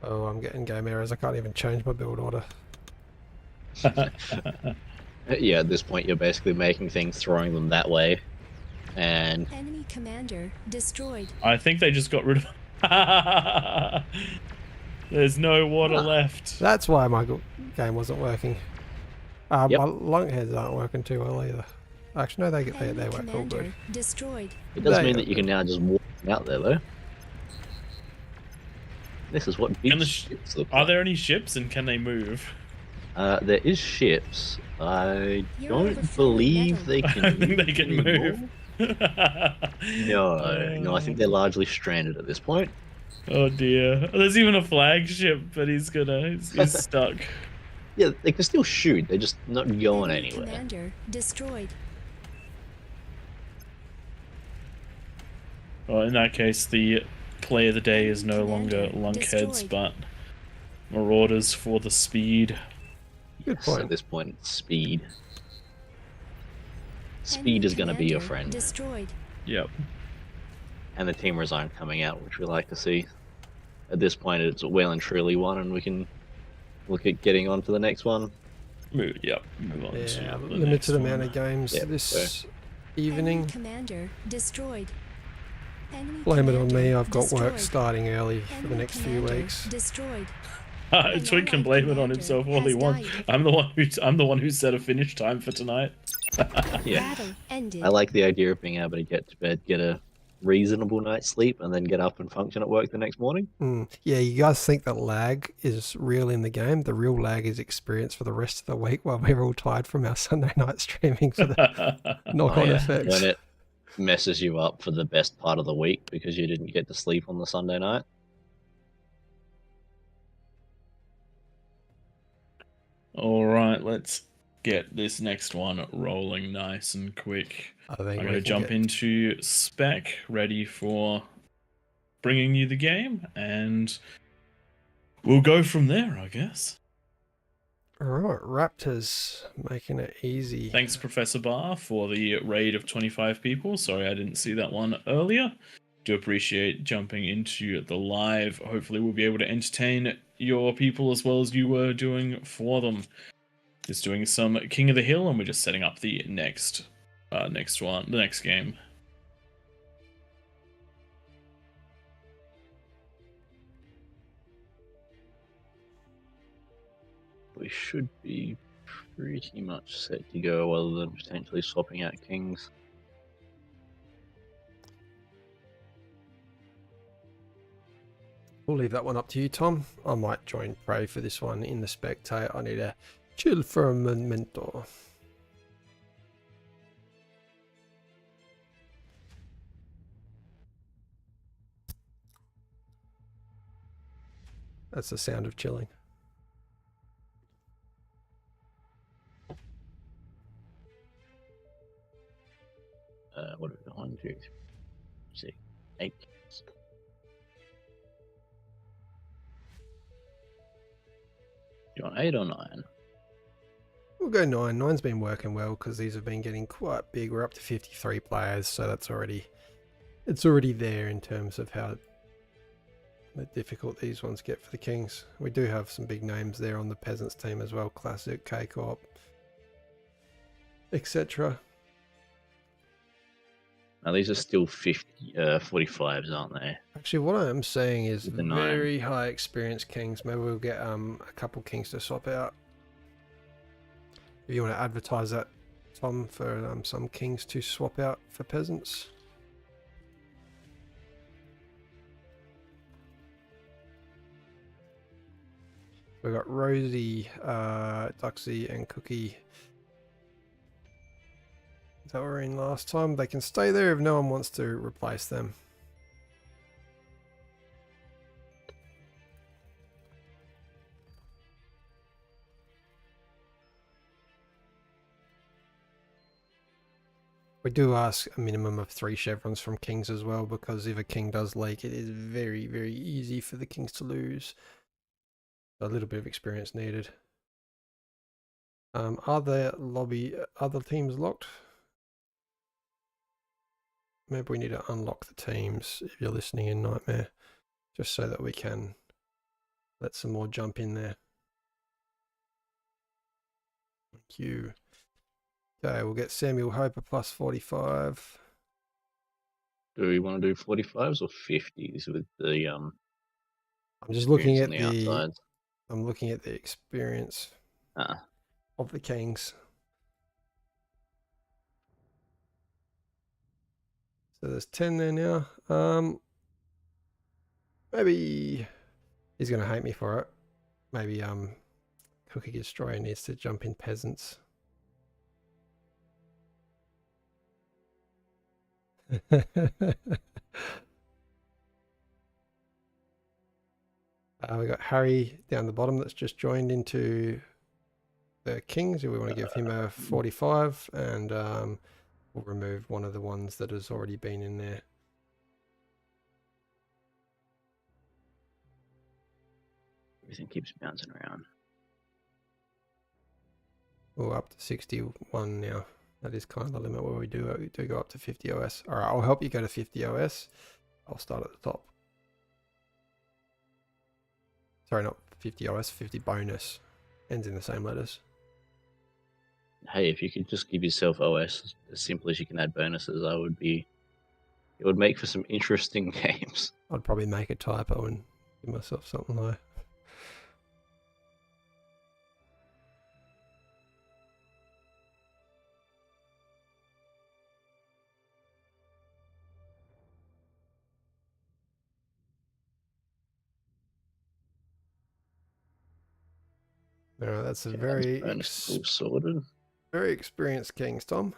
Oh, I'm getting game errors. I can't even change my build order. Yeah, at this point, you're basically making things, throwing them that way, and Enemy commander destroyed. I think they just got rid of. There's no water Ah. left. That's why my game wasn't working. Yep. My lunkheads aren't working too well either. Actually, no, they Enemy work all good. commander destroyed. it does They mean are that you can now just walk out there, though. This is what big Can the ships look Are like. there any ships and can they move? There is ships. I You're don't overflowing believe metal. they I can think move they can anymore. move. No, I think they're largely stranded at this point. Oh dear. There's even a flagship, but he's stuck. Yeah, they can still shoot. They're just not going Enemy anywhere. commander destroyed. Well, in that case, the play of the day is no longer Commander lunkheads, destroyed. but marauders for the speed. Good Yes, point. at this point, it's speed. Speed Enemy is going to be your commander friend. Destroyed. Yep. And the team resign coming out, which we like to see. At this point, it's well and truly won, and we can look at getting on to the next one. Move on Yeah, to the next limited amount one. of games Yeah, this Enemy evening. commander destroyed. Enemy Blame it on me. commander I've got work destroyed. starting early for the Enemy next few commander weeks. Destroyed. Twig can blame it on himself all he wants. I'm the one who set a finish time for tonight. Yeah. Battle ended. I like the idea of being able to get to bed, get a reasonable night's sleep, and then get up and function at work the next morning. Yeah, you guys think that lag is real in the game? The real lag is experienced for the rest of the week while we're all tired from our Sunday night streaming for the knock-on effects. When it messes you up for the best part of the week because you didn't get to sleep on the Sunday night. All right, let's get this next one rolling nice and quick. I think I'm we going to can jump get- into spec, ready for bringing you the game, and we'll go from there, I guess. All right, Raptors making it easy. Thanks, Professor Barr, for the raid of 25 people. Sorry I didn't see that one earlier. Do appreciate jumping into the live. Hopefully we'll be able to entertain your people as well as you were doing for them. Just doing some King of the Hill, and we're just setting up the next game. We should be pretty much set to go, other than potentially swapping out kings. We'll leave that one up to you, Tom. I might join Prey for this one in the spectate. I need to chill for a momento. That's the sound of chilling. What have we got? 1, 2, 3, 6, 8 kings. You want 8 or 9? We'll go 9. 9's been working well because these have been getting quite big. We're up to 53 players, so that's already there in terms of how difficult these ones get for the Kings. We do have some big names there on the Peasants team as well. Classic, K-Corp, etc. Now these are still 45s, aren't they? Actually, what I'm saying is With the 9. very high experienced Kings. Maybe we'll get a couple Kings to swap out. If you want to advertise that, Tom, for some Kings to swap out for Peasants. We've got Rosie, Duxie, and Cookie. That were in last time. They can stay there if no one wants to replace them. We do ask a minimum of 3 chevrons from Kings as well, because if a King does leak, it is very, very easy for the Kings to lose. A little bit of experience needed. Are the other teams locked? Maybe we need to unlock the teams if you're listening in Nightmare, just so that we can let some more jump in there. Thank you. Okay, we'll get Samuel Hopper plus 45. Do we want to do 45s or 50s with the I'm just looking experience at on the the outsides? I'm looking at the experience Ah, of the Kings. So there's 10 there now. Maybe he's gonna hate me for it. Maybe Cookie Destroyer needs to jump in peasants. We got Harry down the bottom that's just joined into the Kings. We want to give him a 45, and we'll remove one of the ones that has already been in there. everything keeps bouncing around. We're up to 61 now. That is kind of the limit where we do go up to 50 OS. All right, I'll help you go to 50 OS. I'll start at the top. Sorry, not 50 OS, 50 bonus. Ends in the same letters. Hey, if you could just give yourself OS as simple as you can add bonuses, it would make for some interesting games. I'd probably make a typo and give myself something low. All right, that's a Okay, very bonus all sorted. very experienced Kings, Tom.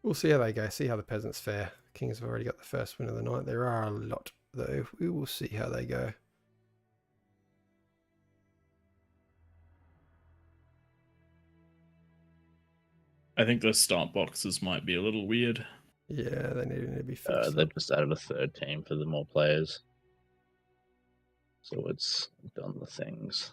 We'll see how they go. See how the peasants fare. Kings have already got the first win of the night. There are a lot, though. We will see how they go. I think the start boxes might be a little weird. Yeah, they need to be fixed They've up. just added a third team for the more players. So it's done the things.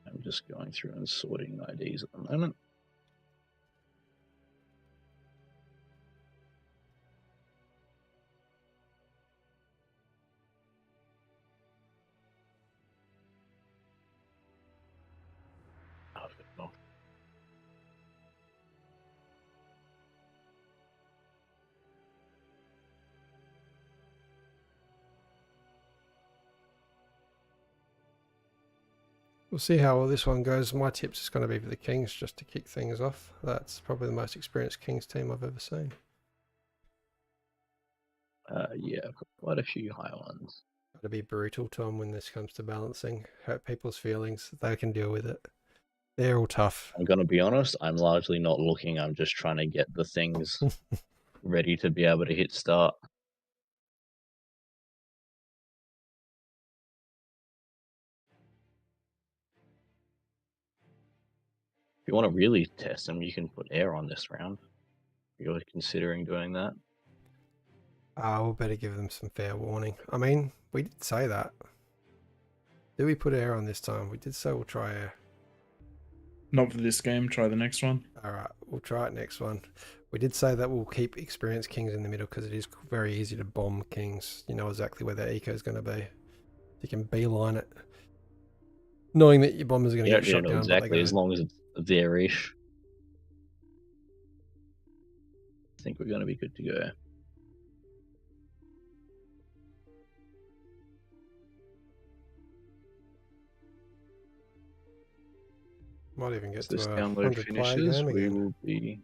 I'm just going through and sorting IDs at the moment. Oh, I've got it off. We'll see how well this one goes. My tips is going to be for the Kings just to kick things off. That's probably the most experienced Kings team I've ever seen. Yeah, I've got quite a few high ones. Got to be brutal, Tom, when this comes to balancing. Hurt people's feelings. They can deal with it. They're all tough. I'm going to be honest, I'm largely not looking. I'm just trying to get the things ready to be able to hit start. If you want to really test them, you can put air on this round. You're considering doing that. We'll better give them some fair warning. I mean, we did say that. Did we put air on this time? We did say we'll try air. Not for this game, try the next one. All right, we'll try it next one. We did say that we'll keep experienced Kings in the middle because it is very easy to bomb Kings. You know exactly where their eco is going to be. You can beeline it, knowing that your bombers are going to You get don't shot know down. exactly, as long as it's there-ish. I think we're going to be good to go. Might even get As to this a download 100 player finishes, game we again. will be...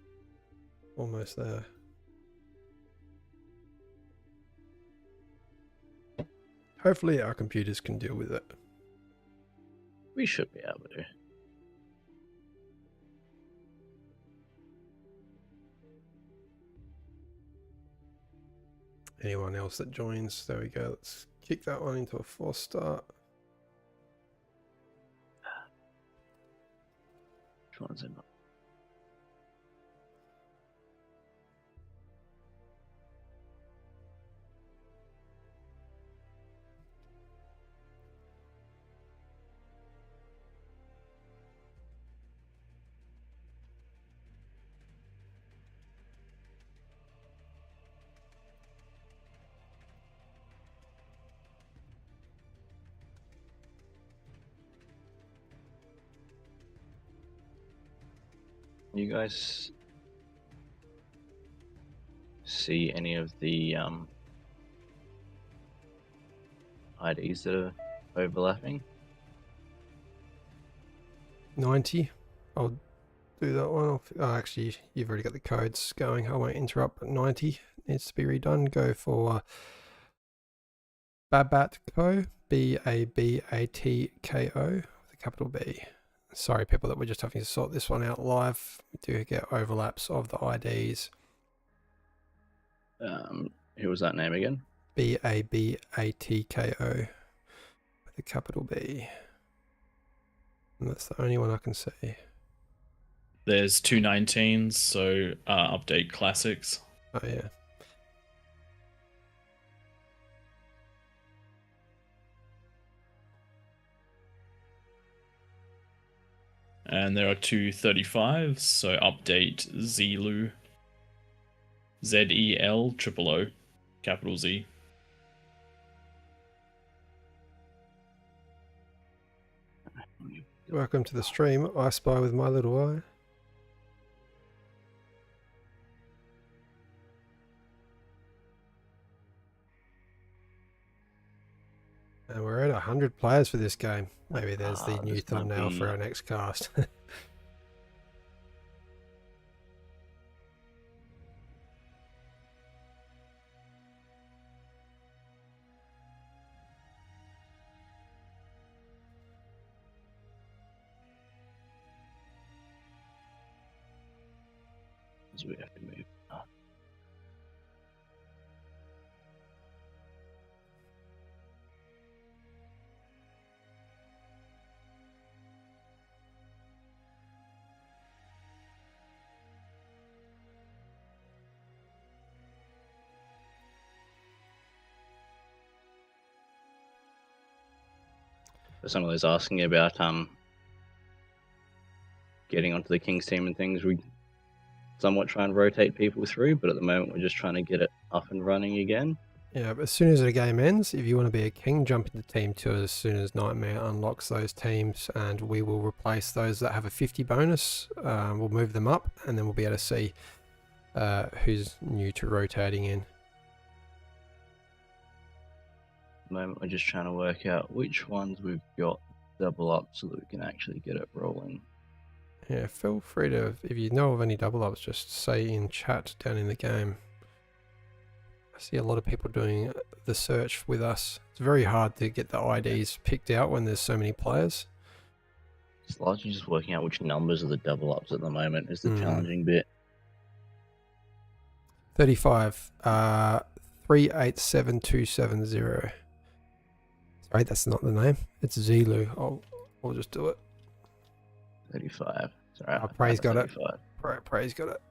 Almost there. Hopefully our computers can deal with it. We should be able to. Anyone else that joins, there we go. Let's kick that one into a 4-star. Which one's in? you guys see any of the IDs that are overlapping? 90. I'll do that one. Oh, actually, you've already got the codes going. I won't interrupt, but 90 needs to be redone. Go for Babatko, Babatko, with a capital B. Sorry, people, that we're just having to sort this one out live. We do get overlaps of the IDs. Who was that name again? Babatko with a capital B. And that's the only one I can see. There's 219s, so update classics. Oh, yeah. And there are 235s, so update Zelu. ZEL, capital Z. Welcome to the stream, I Spy with my little eye. And we're at 100 players for this game. Maybe there's the new This might thumbnail be- for our next cast. So we have to move. Someone was asking about getting onto the Kings team and things. We somewhat try and rotate people through, but at the moment we're just trying to get it up and running again. Yeah, but as soon as the game ends, if you want to be a king, jump into team 2 as soon as Nightmare unlocks those teams, and we will replace those that have a 50 bonus. We'll move them up, and then we'll be able to see who's new to rotating in. At the moment we're just trying to work out which ones we've got double up so that we can actually get it rolling. Yeah, feel free to, if you know of any double ups, just say in chat down in the game. I see a lot of people doing the search with us. It's very hard to get the IDs picked out when there's so many players. It's largely just working out which numbers are the double ups at the moment is the Mm. challenging bit. 35, 387270. Sorry, that's not the name. It's Zelu. I'll just do it. 35. Sorry, Oh, Prey's got it. 35. Prey's got it.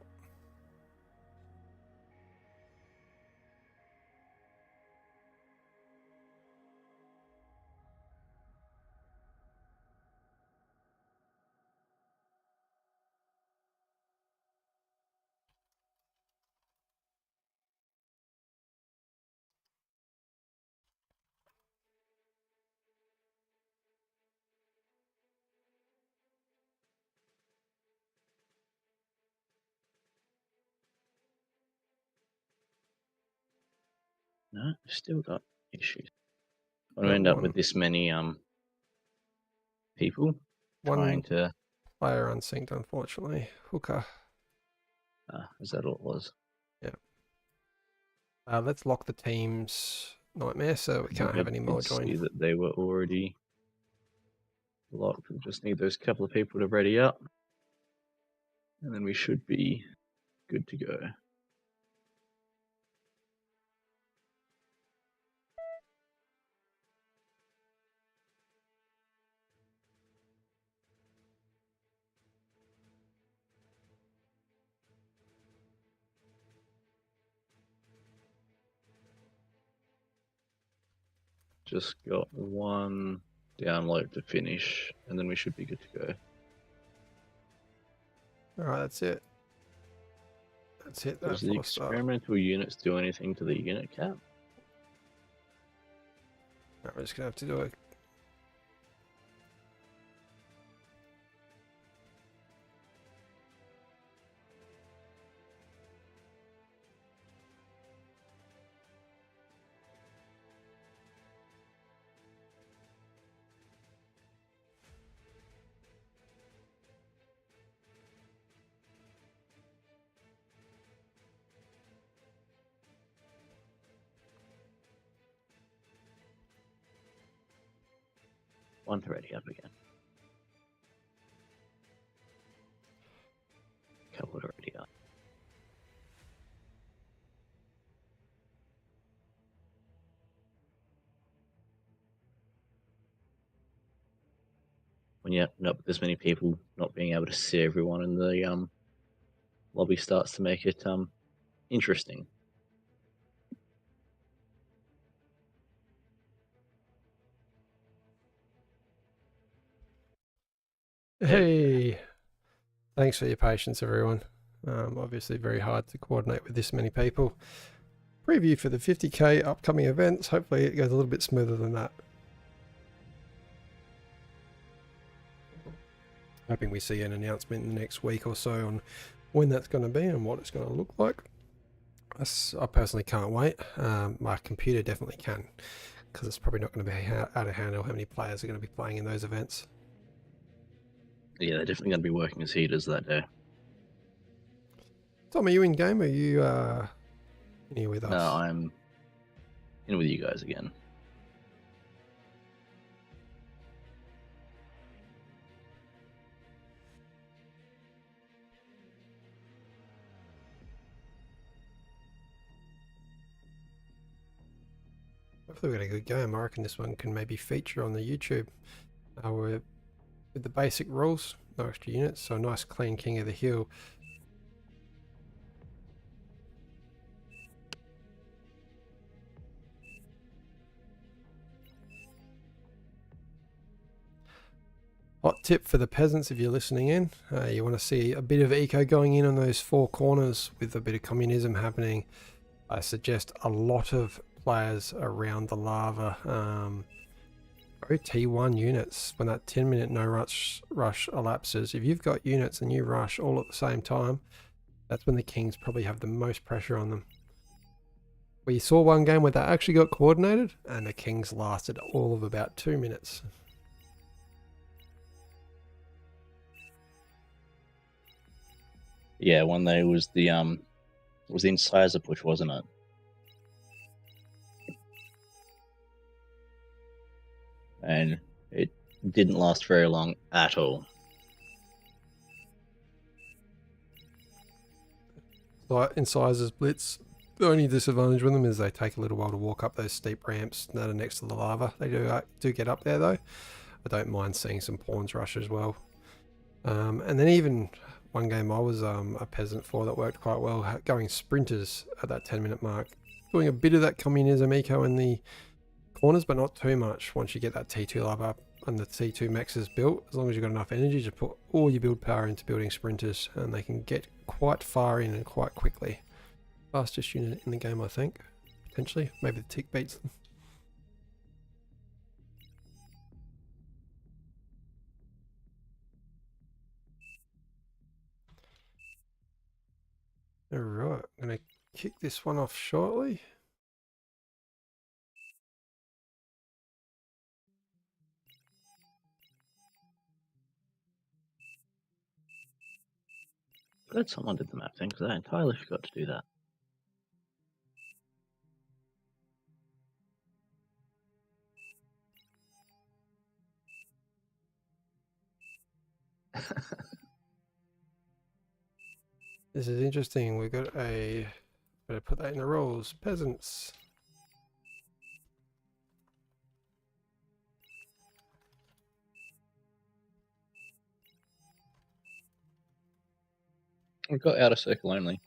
No, still got issues. I'm gonna end up with this many people trying One to. player unsynced, unfortunately. Hooker. Is that all it was? Let's lock the teams, Nightmare, so we can't have any more See join. that they were already locked. We just need those couple of people to ready up, and then we should be good to go. Just got one download to finish, and then we should be good to go. Alright, that's it. That's it. Does That's the lost up. experimental units do anything to the unit cap? No, we're just going to have to do it. One's already up again. Couple already up. When you're not with this many people, not being able to see everyone in the lobby starts to make it interesting. Hey, thanks for your patience, everyone. Obviously very hard to coordinate with this many people. Preview for the 50k upcoming events. Hopefully it goes a little bit smoother than that. Hoping we see an announcement in the next week or so on when that's going to be and what it's going to look like. I personally can't wait. My computer definitely can, because it's probably not going to be out of handle how many players are going to be playing in those events. Yeah, they're definitely going to be working as heaters that day. Tom, are you in game? Or are you in here with us? No, I'm in with you guys again. Hopefully we got a good game. I reckon this one can maybe feature on the YouTube. We're with the basic rules, no extra units, so a nice clean King of the Hill. Hot tip for the peasants if you're listening in, you want to see a bit of eco going in on those four corners with a bit of communism happening. I suggest a lot of players around the lava go T1 units when that 10-minute no rush elapses. If you've got units and you rush all at the same time, that's when the Kings probably have the most pressure on them. We saw one game where they actually got coordinated and the Kings lasted all of about 2 minutes. Yeah, when they was the incisor push, wasn't it? And it didn't last very long at all. Like incisors blitz, the only disadvantage with them is they take a little while to walk up those steep ramps that are next to the lava. They do get up there though. I don't mind seeing some pawns rush as well. And then even one game I was a peasant for that worked quite well, going sprinters at that 10-minute mark, doing a bit of that communism eco in the corners, but not too much. Once you get that T2 lava up and the T2 max is built, as long as you've got enough energy to put all your build power into building sprinters, and they can get quite far in and quite quickly. Fastest unit in the game, I think, potentially. Maybe the tick beats them. Alright, I'm going to kick this one off shortly. Glad someone did the map thing, because I entirely forgot to do that. This is interesting. We've got a... better put that in the rules. Peasants. We've got outer circle only.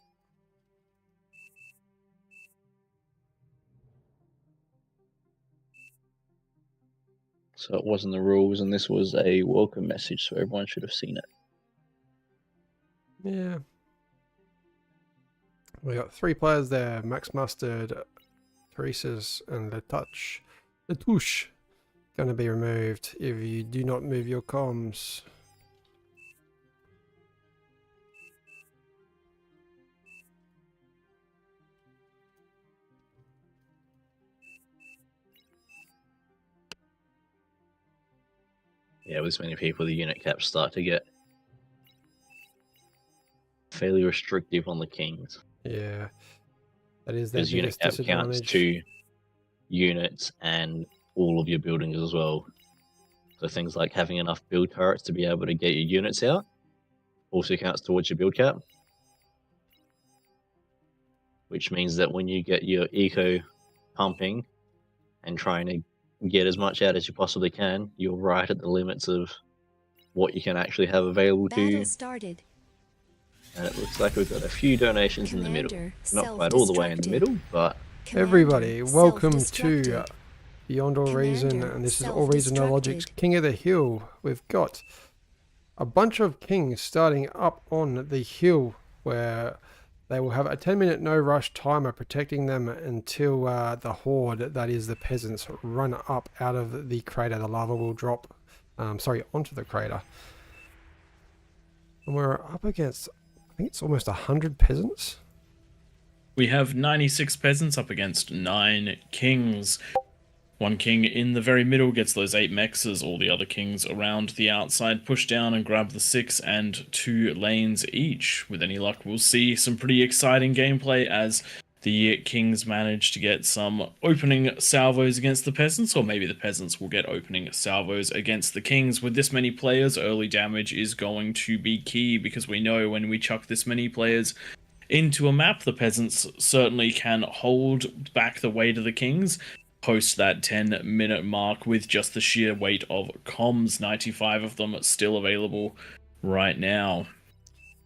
So it wasn't the rules, and this was a welcome message, so everyone should have seen it. Yeah. We got 3 players there. Max Mustard, Teresa's, and Latouche. Going to be removed if you do not move your comms. Yeah, with this many people, the unit caps start to get fairly restrictive on the Kings. Yeah. That is their Because unit biggest cap counts disadvantage. 2 units and all of your buildings as well. So things like having enough build turrets to be able to get your units out also counts towards your build cap. Which means that when you get your eco pumping and trying to get as much out as you possibly can, you're right at the limits of what you can actually have available to Battle you. started. And it looks like we've got a few donations in the middle. Commander Not quite all the way in the self-destructed. middle, but Commander Everybody, welcome to self-destructed. Beyond All Reason, Commander and this is All Reason No Logic's self-destructed. King of the Hill. We've got a bunch of kings starting up on the hill where they will have a 10-minute no rush timer protecting them until the horde, that is the peasants, run up out of the crater. The lava will drop, onto the crater. And we're up against, I think it's almost 100 peasants. We have 96 peasants up against 9 kings. One king in the very middle gets those 8 mechs as all the other kings around the outside push down and grab the 6 and 2 lanes each. With any luck, we'll see some pretty exciting gameplay as the kings manage to get some opening salvos against the peasants, or maybe the peasants will get opening salvos against the kings. With this many players, early damage is going to be key, because we know when we chuck this many players into a map, the peasants certainly can hold back the weight of the kings post that 10-minute mark with just the sheer weight of comms. 95 of them still available right now.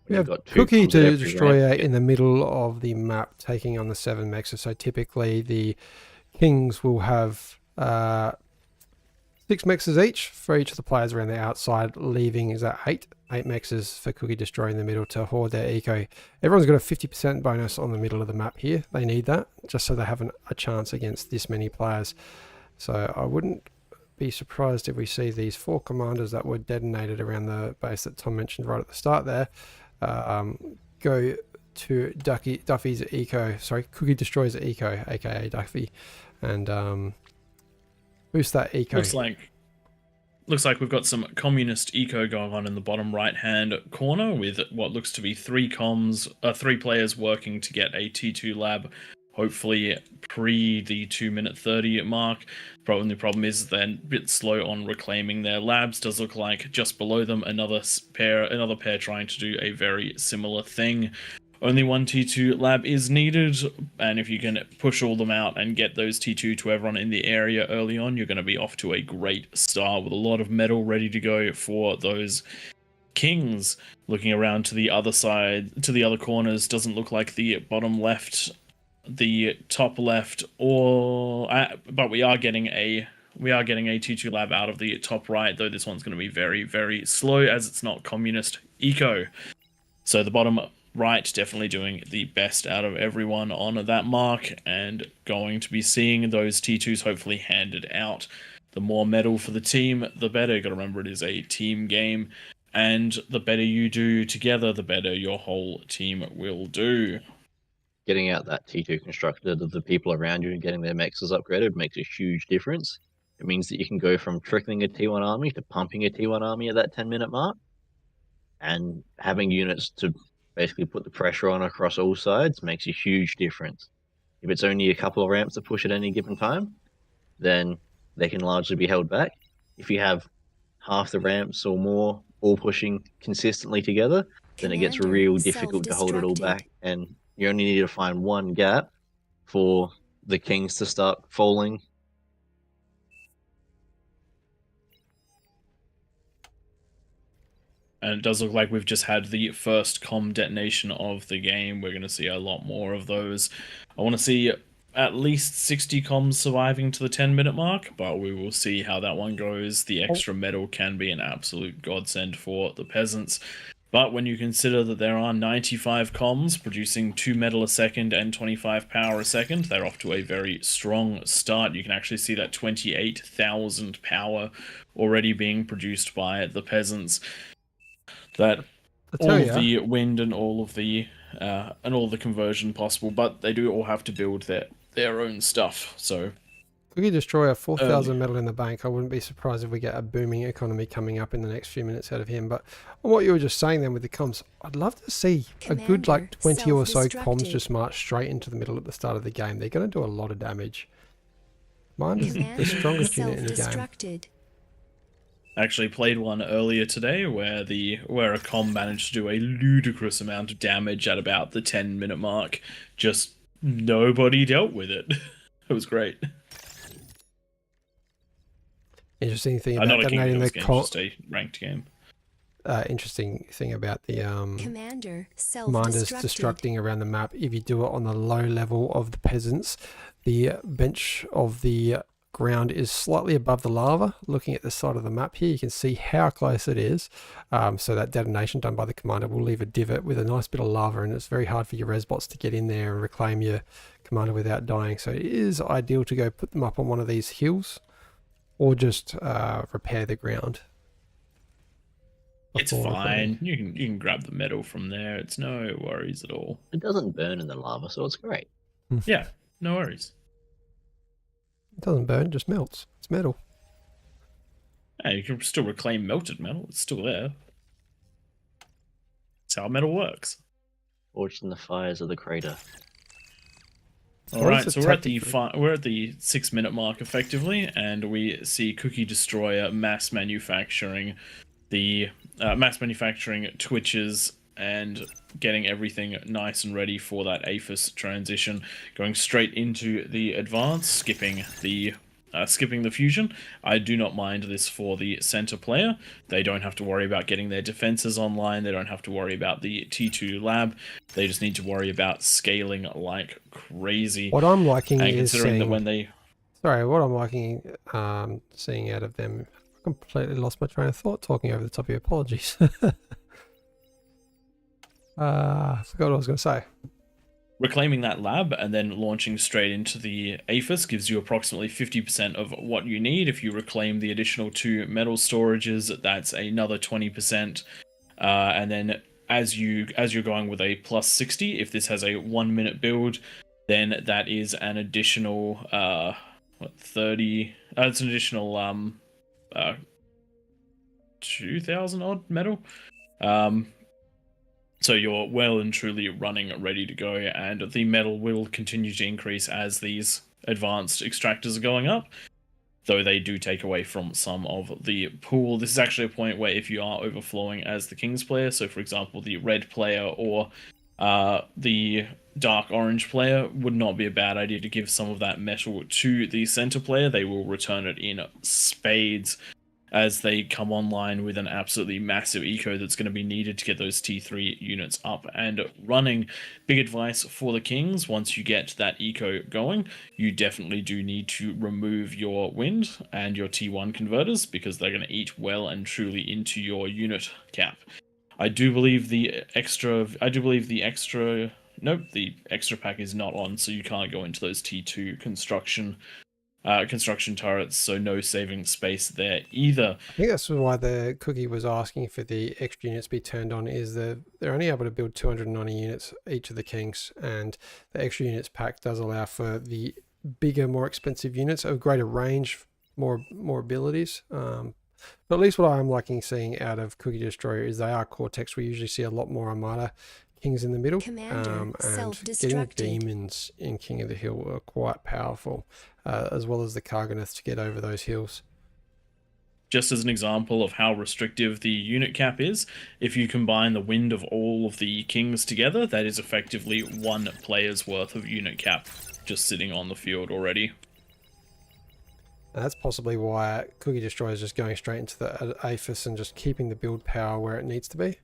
We We've have got 2 Cookie comms at to every Destroyer ramp. in the middle of the map, taking on the 7 mechs. So typically the kings will have 6 mechs each for each of the players around the outside, leaving is that 8 mechs for Cookie Destroyer in the middle to hoard their eco. Everyone's got a 50% bonus on the middle of the map here. They need that just so they have a chance against this many players. So I wouldn't be surprised if we see these 4 commanders that were detonated around the base that Tom mentioned right at the start there go to Duffy's eco, Cookie Destroyer's eco, aka Duffy, and boost that eco. Looks like we've got some communist eco going on in the bottom right hand corner with what looks to be 3 players working to get a T2 lab, hopefully pre the 2-minute 30 mark. The problem is they're a bit slow on reclaiming their labs. Does look like just below them another pair trying to do a very similar thing. Only 1 T2 lab is needed, and if you can push all them out and get those T2 to everyone in the area early on, you're going to be off to a great start with a lot of metal ready to go for those kings. Looking around to the other side, to the other corners, doesn't look like the bottom left, the top left, but we are getting a T2 lab out of the top right, though this one's going to be very, very slow as it's not communist eco. So the bottom right definitely doing the best out of everyone on that mark, and going to be seeing those T2s hopefully handed out. The more metal for the team, the better. You got to remember, it is a team game, and the better you do together, the better your whole team will do. Getting out that T2 constructed of the people around you and getting their mechs upgraded makes a huge difference. It means that you can go from trickling a T1 army to pumping a T1 army at that 10-minute mark, and having units to basically put the pressure on across all sides makes a huge difference. If it's only a couple of ramps to push at any given time, then they can largely be held back. If you have half the ramps or more all pushing consistently together, then it gets Commander real difficult to hold it all self-destructed. back, and you only need to find one gap for the kings to start falling. And it does look like we've just had the first comm detonation of the game. We're going to see a lot more of those. I want to see at least 60 comms surviving to the 10-minute mark, but we will see how that one goes. The extra metal can be an absolute godsend for the peasants. But when you consider that there are 95 comms producing 2 metal a second and 25 power a second, they're off to a very strong start. You can actually see that 28,000 power already being produced by the peasants. That all of the wind and all of the conversion possible, but they do all have to build their own stuff. So Cookie Destroyer, 4,000 metal in the bank. I wouldn't be surprised if we get a booming economy coming up in the next few minutes out of him. But on what you were just saying then with the comms, I'd love to see a good like 20 or so comms just march straight into the middle at the start of the game. They're going to do a lot of damage. Mine is the strongest unit in the game. Actually played one earlier today where a comm managed to do a ludicrous amount of damage at about the 10-minute mark. Just nobody dealt with it. It was great. Interesting thing about Not a King of detonating the Hills game, just a ranked game. interesting thing about the Commander commanders self-destructed. destructing around the map. If you do it on the low level of the peasants, the bench of the ground is slightly above the lava. Looking at the side of the map here, you can see how close it is. So that detonation done by the commander will leave a divot with a nice bit of lava, and it's very hard for your resbots to get in there and reclaim your commander without dying. So it is ideal to go put them up on one of these hills, or just repair the ground. It's before reclaiming. fine. You can grab the metal from there. It's no worries at all. It doesn't burn in the lava, so it's great. Yeah, no worries. It doesn't burn, it just melts. It's metal. Yeah, you can still reclaim melted metal. It's still there. That's how metal works. Forged in the fires of the crater. All What is right, the so we're at the tactic 6-minute mark effectively, and we see Cookie Destroyer mass manufacturing Twitches and getting everything nice and ready for that APHIS transition, going straight into the advance, skipping the fusion. I do not mind this for the center player. They don't have to worry about getting their defenses online. They don't have to worry about the T2 lab. They just need to worry about scaling like crazy. What I'm liking And is considering that seeing, when they what I'm liking seeing out of them, I completely lost my train of thought talking over the top of your apologies. I forgot what I was going to say. reclaiming that lab and then launching straight into the APHIS gives you approximately 50% of what you need. If you reclaim the additional 2 metal storages, that's another 20%. And then as you're going with a plus 60, if this has a 1-minute build, then that is an additional 30. It's an additional 2,000 odd metal. So you're well and truly running ready to go, and the metal will continue to increase as these advanced extractors are going up, though they do take away from some of the pool. This is actually a point where if you are overflowing as the Kings player, so for example the red player or the dark orange player, would not be a bad idea to give some of that metal to the center player. They will return it in spades as they come online with an absolutely massive eco that's going to be needed to get those T3 units up and running. Big advice for the Kings: once you get that eco going, you definitely do need to remove your wind and your T1 converters, because they're going to eat well and truly into your unit cap. I do believe the extra pack is not on, so you can't go into those T2 construction turrets, so no saving space there either. I think that's why the Cookie was asking for the extra units to be turned on, is that they're only able to build 290 units each of the Kings, and the extra units pack does allow for the bigger, more expensive units of greater range, more abilities. But at least what I'm liking seeing out of Cookie Destroyer is they are Cortex. We usually see a lot more Armada Kings in the middle, and getting demons in King of the Hill are quite powerful, as well as the Karganaths to get over those hills. Just as an example of how restrictive the unit cap is, if you combine the wind of all of the Kings together, that is effectively 1 player's worth of unit cap just sitting on the field already. And that's possibly why Cookie Destroyer is just going straight into the APHIS and just keeping the build power where it needs to be.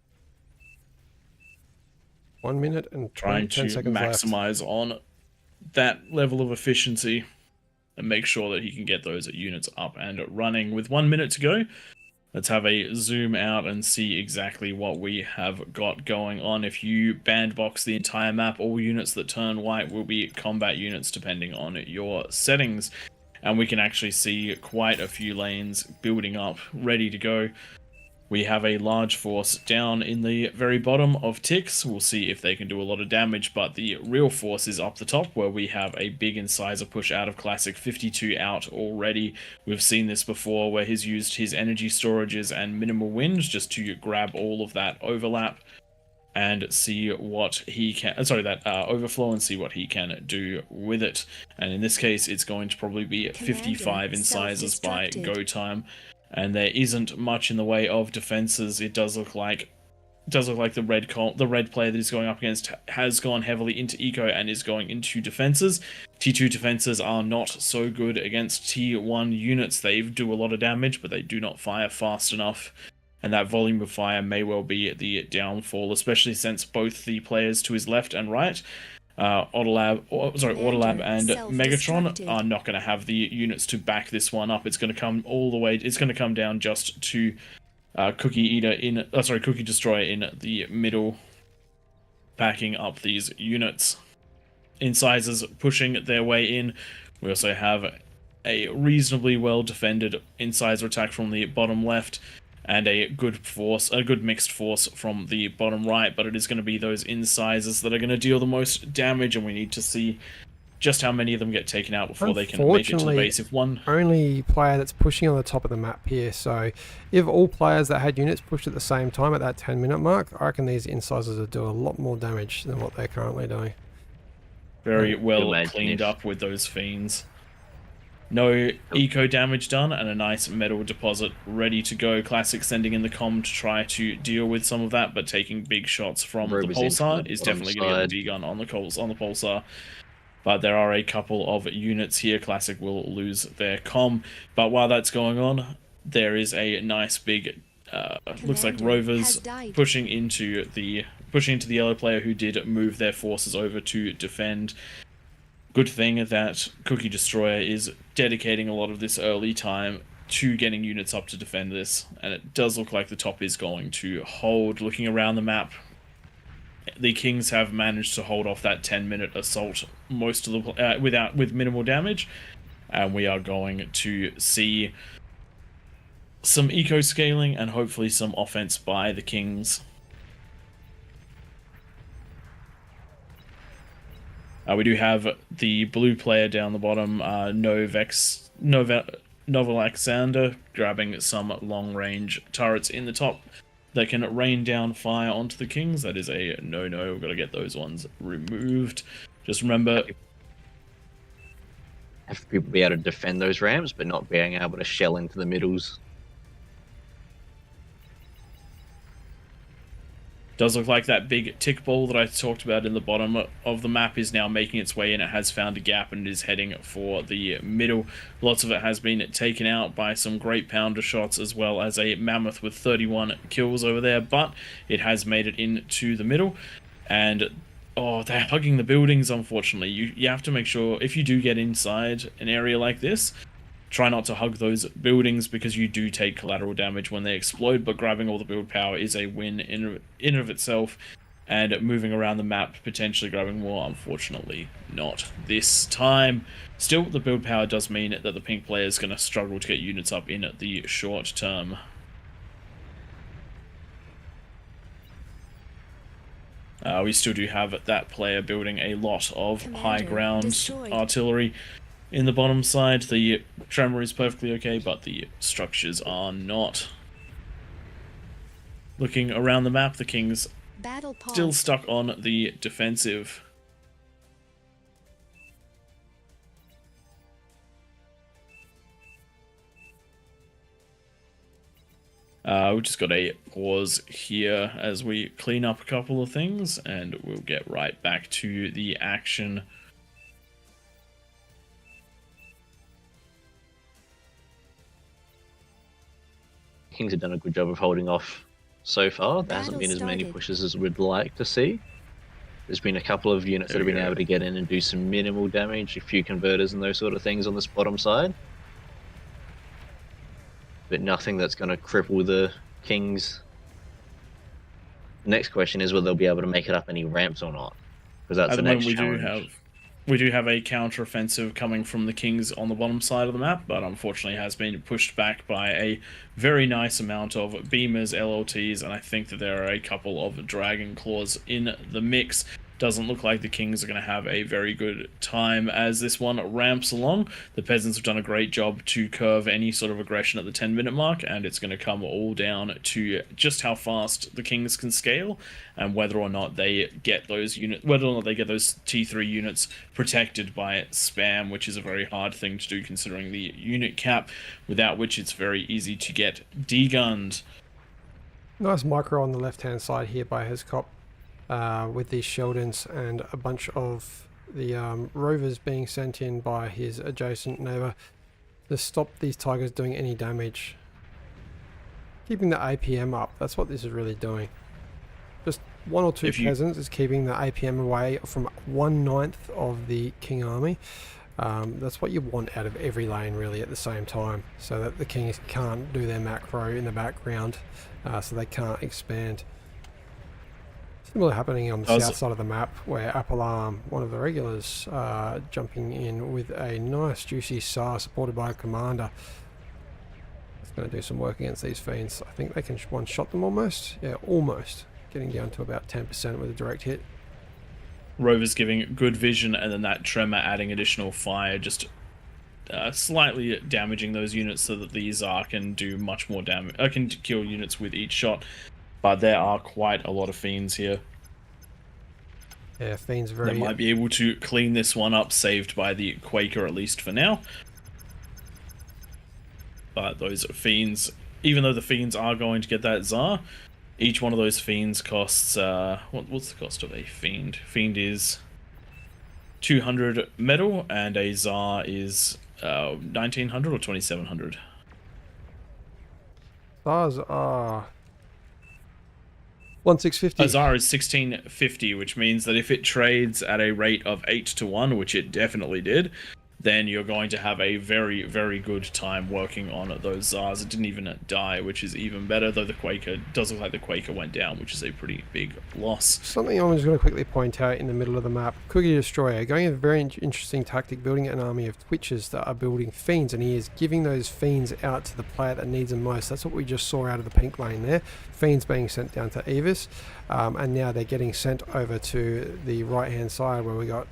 1 minute and trying 10 to seconds maximize left. on that level of efficiency and make sure that he can get those units up and running. With 1 minute to go, let's have a zoom out and see exactly what we have got going on. If you bandbox the entire map, all units that turn white will be combat units depending on your settings. And we can actually see quite a few lanes building up, ready to go. We have a large force down in the very bottom of ticks. We'll see if they can do a lot of damage, but the real force is up the top, where we have a big incisor push out of Classic, 52 out already. We've seen this before, where he's used his energy storages and minimal wind just to grab all of that overlap and see what he can, overflow, and see what he can do with it. And in this case, it's going to probably be 55 incisors by go time. and there isn't much in the way of defenses. It does look like the red player that is going up against has gone heavily into eco and is going into defenses. T2 defenses are not so good against T1 units. They do a lot of damage, but they do not fire fast enough. And that volume of fire may well be the downfall, especially since both the players to his left and right, Autolab and Megatron, are not going to have the units to back this one up. It's going to come all the way. It's going to come down just to Cookie Destroyer in the middle, backing up these units. Incisors pushing their way in. We also have a reasonably well defended incisor attack from the bottom left, and a good mixed force from the bottom right, but it is going to be those incisors that are going to deal the most damage, and we need to see just how many of them get taken out before they can make it to the base. If one only player that's pushing on the top of the map here, so if all players that had units pushed at the same time at that 10-minute mark, I reckon these incisors will do a lot more damage than what they're currently doing. Very well cleaned up with those fiends. No eco damage done, and a nice metal deposit ready to go. Classic sending in the comm to try to deal with some of that, but taking big shots from the pulsar is definitely going to get the D-gun on the pulsar. But there are a couple of units here. Classic will lose their comm, but while that's going on, there is a nice big looks like rovers pushing into the yellow player, who did move their forces over to defend. Good thing that Cookie Destroyer is dedicating a lot of this early time to getting units up to defend this, and it does look like the top is going to hold. Looking around the map, the Kings have managed to hold off that 10-minute assault most of the with minimal damage, and we are going to see some eco scaling and hopefully some offense by the Kings. We do have the blue player down the bottom, Novalexander, grabbing some long-range turrets in the top that can rain down fire onto the Kings. That is a no-no. We've got to get those ones removed. Just remember, have people be able to defend those ramps, but not being able to shell into the middles. Does look like that big tick ball that I talked about in the bottom of the map is now making its way in. It has found a gap and it is heading for the middle. Lots of it has been taken out by some great pounder shots, as well as a mammoth with 31 kills over there, but it has made it into the middle. And they're hugging the buildings, unfortunately. You have to make sure, if you do get inside an area like this, try not to hug those buildings, because you do take collateral damage when they explode, but grabbing all the build power is a win in and of itself, and moving around the map, potentially grabbing more, unfortunately not this time. Still, the build power does mean that the pink player is going to struggle to get units up in the short term. We still do have that player building a lot of high ground artillery. In the bottom side, the tremor is perfectly okay, but the structures are not. Looking around the map, the Kings still stuck on the defensive. We've just got a pause here as we clean up a couple of things, and we'll get right back to the action. Kings have done a good job of holding off so far. There hasn't been as many pushes as we'd like to see. There's been a couple of units that have been able to get in and do some minimal damage, a few converters and those sort of things on this bottom side. But nothing that's going to cripple the Kings. The next question is whether they'll be able to make it up any ramps or not, because that's the next challenge. We do have a counter-offensive coming from the Kings on the bottom side of the map, but unfortunately has been pushed back by a very nice amount of Beamers, LLTs, and I think that there are a couple of Dragon Claws in the mix. Doesn't look like the Kings are going to have a very good time as this one ramps along. The Peasants have done a great job to curve any sort of aggression at the 10-minute mark, and it's going to come all down to just how fast the Kings can scale and whether or not they get those T3 units protected by spam, which is a very hard thing to do considering the unit cap, without which it's very easy to get degunned. Nice micro on the left-hand side here by Hescop. With these Sheldons and a bunch of the rovers being sent in by his adjacent neighbour to stop these tigers doing any damage. Keeping the APM up, that's what this is really doing. Just one or two peasants is keeping the APM away from 1/9 of the King army. That's what you want out of every lane really at the same time, so that the Kings can't do their macro in the background, so they can't expand. Similar happening on the south side of the map, where Apple one of the regulars, jumping in with a nice juicy SAR supported by a commander. It's going to do some work against these fiends. I think they can one-shot them almost. Yeah, almost. Getting down to about 10% with a direct hit. Rover's giving good vision, and then that Tremor adding additional fire, just slightly damaging those units so that the Tsar can do much more damage. Can kill units with each shot. But there are quite a lot of fiends here. Yeah, fiends very... They might be able to clean this one up, saved by the Quaker at least for now. But those fiends, even though the fiends are going to get that Tsar, each one of those fiends costs... what's the cost of a fiend? Fiend is 200 metal, and a Tsar is 1900 or 2700. Tsars are... 1650. Azar is 1650, which means that if it trades at a rate of 8-1, which it definitely did, then you're going to have a very, very good time working on those Zars. It didn't even die, which is even better, though the Quaker does look like the Quaker went down, which is a pretty big loss. Something I'm just going to quickly point out in the middle of the map. Cookie Destroyer, going a very interesting tactic, building an army of Twitches that are building Fiends, and he is giving those Fiends out to the player that needs them most. That's what we just saw out of the pink lane there. Fiends being sent down to Evis, and now they're getting sent over to the right-hand side where we got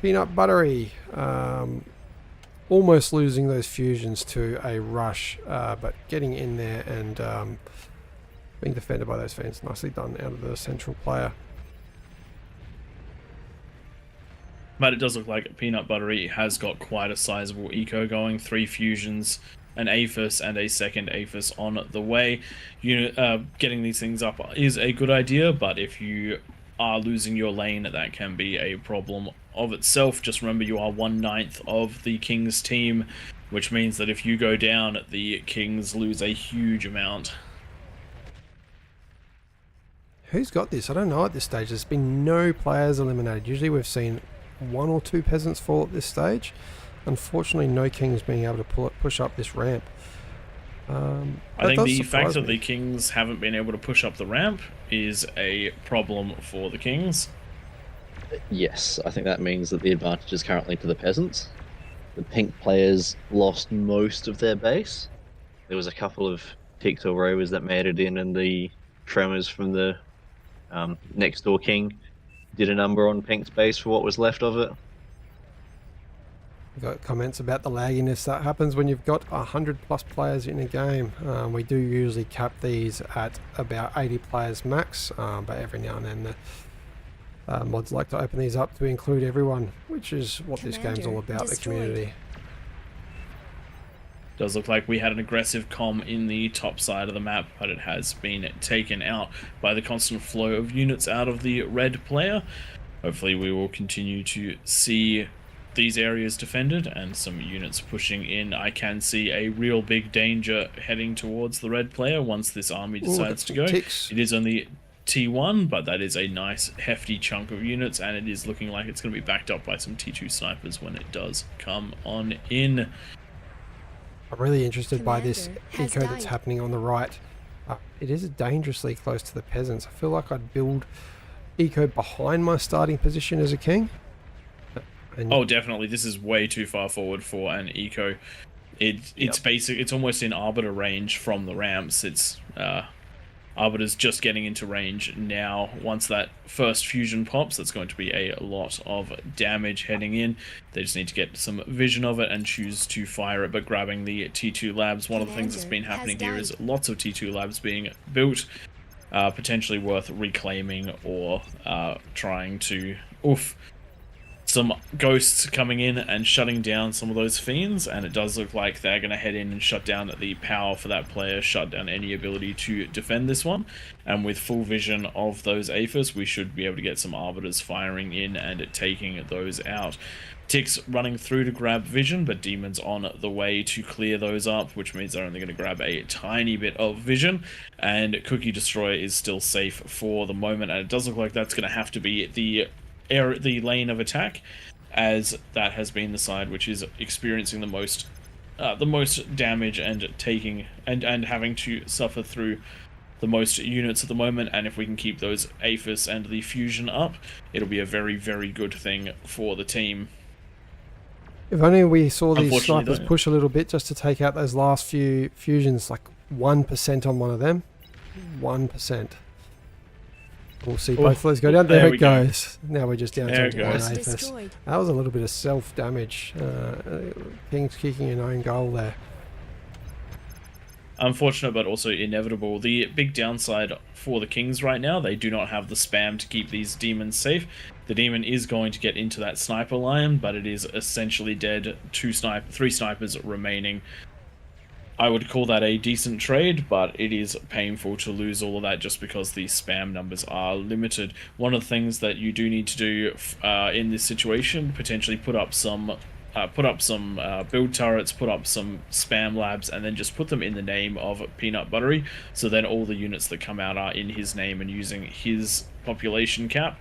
Peanut Buttery, almost losing those fusions to a rush, but getting in there and being defended by those fans. Nicely done out of the central player. But it does look like Peanut Buttery has got quite a sizable eco going. 3 fusions, an Aphis and a second Aphis on the way. Getting these things up is a good idea, but if you are losing your lane, that can be a problem of itself. Just remember, you are 1/9 of the King's team, which means that if you go down, the Kings lose a huge amount. Who's got this? I don't know at this stage. There's been no players eliminated. Usually we've seen 1 or 2 peasants fall at this stage. Unfortunately, no Kings being able to push up this ramp. I think the fact that the Kings haven't been able to push up the ramp is a problem for the Kings. Yes, I think that means that the advantage is currently to the peasants. The pink players lost most of their base. There was a couple of Pixel Rovers that made it in, and the Tremors from the next door King did a number on Pink's base for what was left of it. We've got comments about the lagginess that happens when you've got 100+ players in a game. We do usually cap these at about 80 players max, but every now and then the mods like to open these up to include everyone, which is what this game's all about, the community. Does look like we had an aggressive comm in the top side of the map, but it has been taken out by the constant flow of units out of the red player. Hopefully we will continue to see these areas defended and some units pushing in. I can see a real big danger heading towards the red player once this army decides to go. It is only T1, but that is a nice hefty chunk of units, and it is looking like it's going to be backed up by some T2 snipers when it does come on in. I'm really interested by this eco that's happening on the right. It is dangerously close to the peasants. I feel like I'd build eco behind my starting position as a king. Oh, definitely. This is way too far forward for an eco. It's basic. It's almost in arbiter range from the ramps. It's Arbiter's just getting into range now. Once that first fusion pops, that's going to be a lot of damage heading in. They just need to get some vision of it and choose to fire it, but grabbing the T2 labs. One of the things that's been happening here is lots of T2 labs being built, potentially worth reclaiming or trying to... some ghosts coming in and shutting down some of those fiends, and it does look like they're going to head in and shut down the power for that player, shut down any ability to defend this one. And with full vision of those Aphis, we should be able to get some Arbiters firing in and taking those out. Ticks running through to grab vision, but Demons on the way to clear those up, which means they're only going to grab a tiny bit of vision, and Cookie Destroyer is still safe for the moment, and it does look like that's going to have to be the lane of attack, as that has been the side which is experiencing the most damage and taking and having to suffer through the most units at the moment. And if we can keep those Aphis and the fusion up, it'll be a very, very good thing for the team. If only we saw these snipers push a little bit just to take out those last few fusions, like 1% on one of them. 1%. We'll see both of those go down. There it goes. Now we're just down to one Aphis. That was a little bit of self-damage. King's kicking an own goal there. Unfortunate, but also inevitable. The big downside for the Kings right now, they do not have the spam to keep these demons safe. The demon is going to get into that sniper line, but it is essentially dead. 3 snipers remaining. I would call that a decent trade, but it is painful to lose all of that just because the spam numbers are limited. One of the things that you do need to do in this situation, potentially put up some build turrets, put up some spam labs, and then just put them in the name of Peanut Buttery, so then all the units that come out are in his name and using his population cap.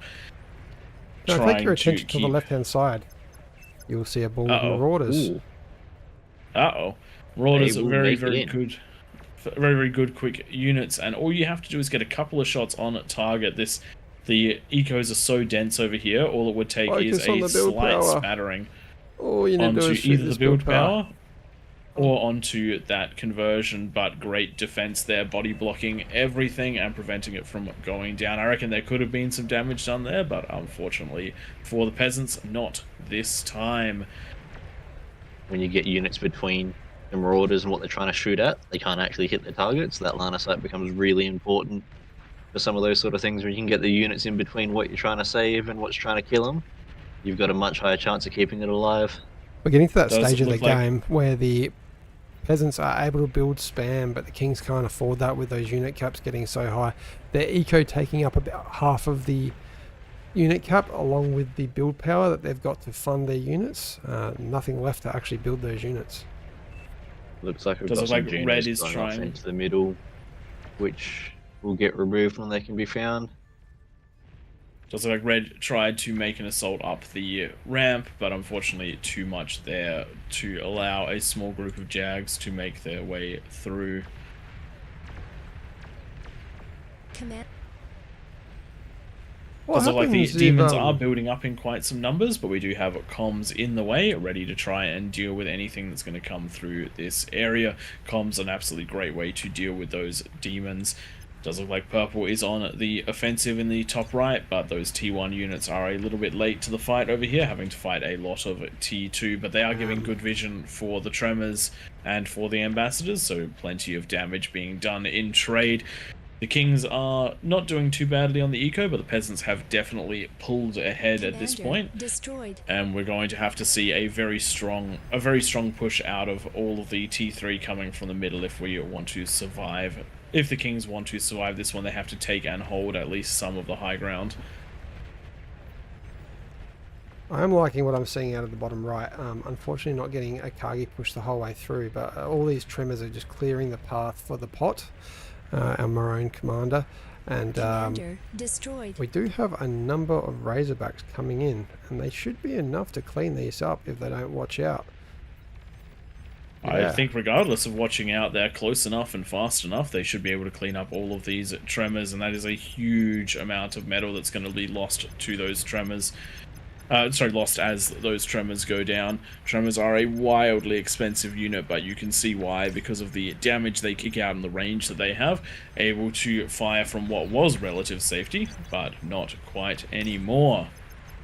Now, take your attention to the left-hand side. You'll see a ball of Marauders. Marauders are very, very good. Very, very good quick units, and all you have to do is get a couple of shots on target. The ecos are so dense over here, all it would take is a slight spattering onto either the build power or onto that conversion, but great defense there, body blocking everything and preventing it from going down. I reckon there could have been some damage done there, but unfortunately for the peasants, not this time. When you get units between the Marauders and what they're trying to shoot at, they can't actually hit their targets, so that line of sight becomes really important for some of those sort of things. When you can get the units in between what you're trying to save and what's trying to kill them, you've got a much higher chance of keeping it alive. We're getting to that stage of the game where the peasants are able to build spam, but the Kings can't afford that with those unit caps getting so high. Their eco taking up about half of the unit cap, along with the build power that they've got to fund their units. Nothing left to actually build those units. Looks like we've got some Red is trying into the middle, which will get removed when they can be found. Does look like Red tried to make an assault up the ramp, but unfortunately too much there to allow a small group of Jags to make their way through. Also, like the demons are building up in quite some numbers, but we do have comms in the way, ready to try and deal with anything that's going to come through this area. Comms are an absolutely great way to deal with those demons. Does look like purple is on the offensive in the top right, but those T1 units are a little bit late to the fight over here, having to fight a lot of T2, but they are giving good vision for the Tremors and for the Ambassadors, so plenty of damage being done in trade. The Kings are not doing too badly on the eco, but the peasants have definitely pulled ahead at this point. And we're going to have to see a very strong push out of all of the T3 coming from the middle if we want to survive. If the Kings want to survive this one, they have to take and hold at least some of the high ground. I am liking what I'm seeing out of the bottom right. Unfortunately not getting a Kagi push the whole way through, but all these Tremors are just clearing the path for the pot. Our Maroon commander, and we do have a number of Razorbacks coming in, and they should be enough to clean these up if they don't watch out. I think regardless of watching out, they're close enough and fast enough, they should be able to clean up all of these Tremors, and that is a huge amount of metal that's going to be lost to those Tremors. lost as those tremors go down. Tremors are a wildly expensive unit, but you can see why, because of the damage they kick out and the range that they have, able to fire from what was relative safety, but not quite anymore.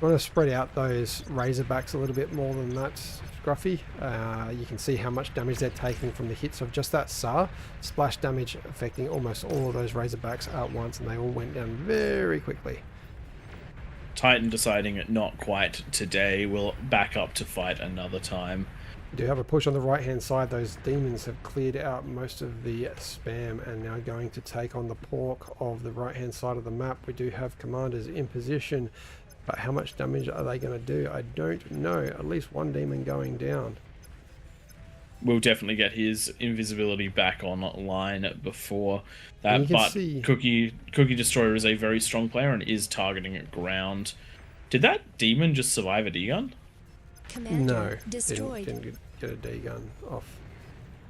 I want to spread out those Razorbacks a little bit more than that, Scruffy. You can see how much damage they're taking from the hits of just that SAR. Splash damage affecting almost all of those Razorbacks at once, and they all went down very quickly. Titan deciding not quite today, will back up to fight another time. We do have a push on the right hand side. Those demons have cleared out most of the spam and now going to take on the pork of the right hand side of the map. We do have commanders in position, but how much damage are they going to do? I don't know. At least one demon going down. We'll definitely get his invisibility back online before that, but see... Cookie Destroyer is a very strong player and is targeting at ground. Did that demon just survive a D-gun? Commander No, destroyed. didn't get a D-gun off.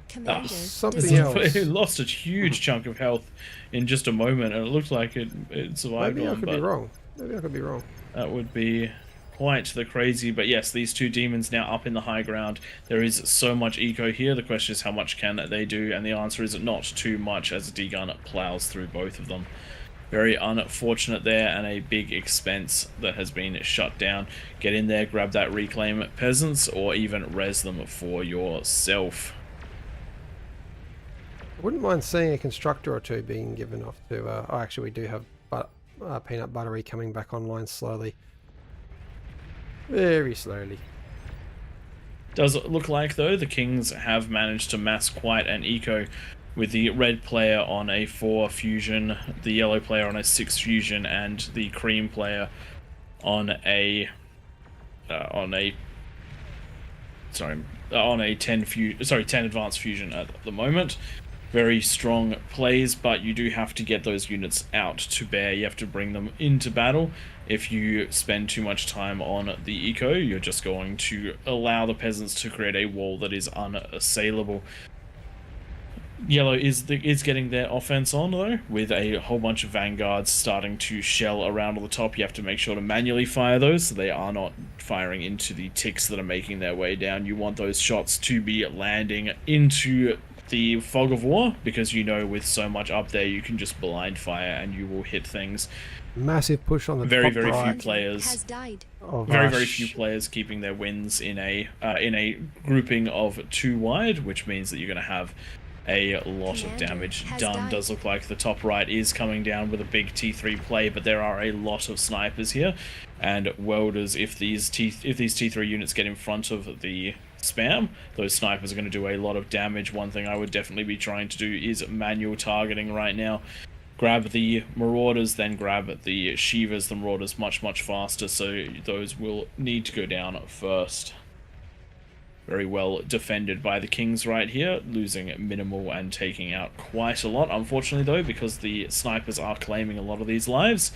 Commander something destroyed. else. It lost a huge chunk of health in just a moment, and it looked like it survived. Maybe I one, could but be wrong. Maybe I could be wrong. that would be quite the crazy. But yes, these two demons now up in the high ground. There is so much eco here. The question is how much can they do, and the answer is not too much, as a D-gun plows through both of them. Very unfortunate there, and a big expense that has been shut down. Get in there, grab that reclaim peasants, or even res them for yourself. I wouldn't mind seeing a constructor or two being given off to... oh, actually, we do have peanut buttery coming back online slowly. Very slowly. Does it look like, though, the Kings have managed to mass quite an eco, with the red player on a 4 fusion, the yellow player on a 6 fusion, and the cream player on a 10 advanced fusion at the moment. Very strong plays, but you do have to get those units out to bear. You have to bring them into battle. If you spend too much time on the eco, you're just going to allow the peasants to create a wall that is unassailable. Yellow is getting their offense on, though, with a whole bunch of vanguards starting to shell around on the top. You have to make sure to manually fire those so they are not firing into the ticks that are making their way down. You want those shots to be landing into the fog of war, because you know with so much up there you can just blind fire and you will hit things. Massive push on the very top very right few players Has died. of very few players keeping their wins in a grouping of 2 wide, which means that you're going to have a lot of damage done. Does look like the top right is coming down with a big T3 play, but there are a lot of snipers here and welders. If these T3 units get in front of the spam, those snipers are going to do a lot of damage. One thing I would definitely be trying to do is manual targeting right now. Grab the Marauders, then grab the Shivas. The Marauders much faster, so those will need to go down first. Very well defended by the Kings right here, losing minimal and taking out quite a lot. Unfortunately, though, because the snipers are claiming a lot of these lives,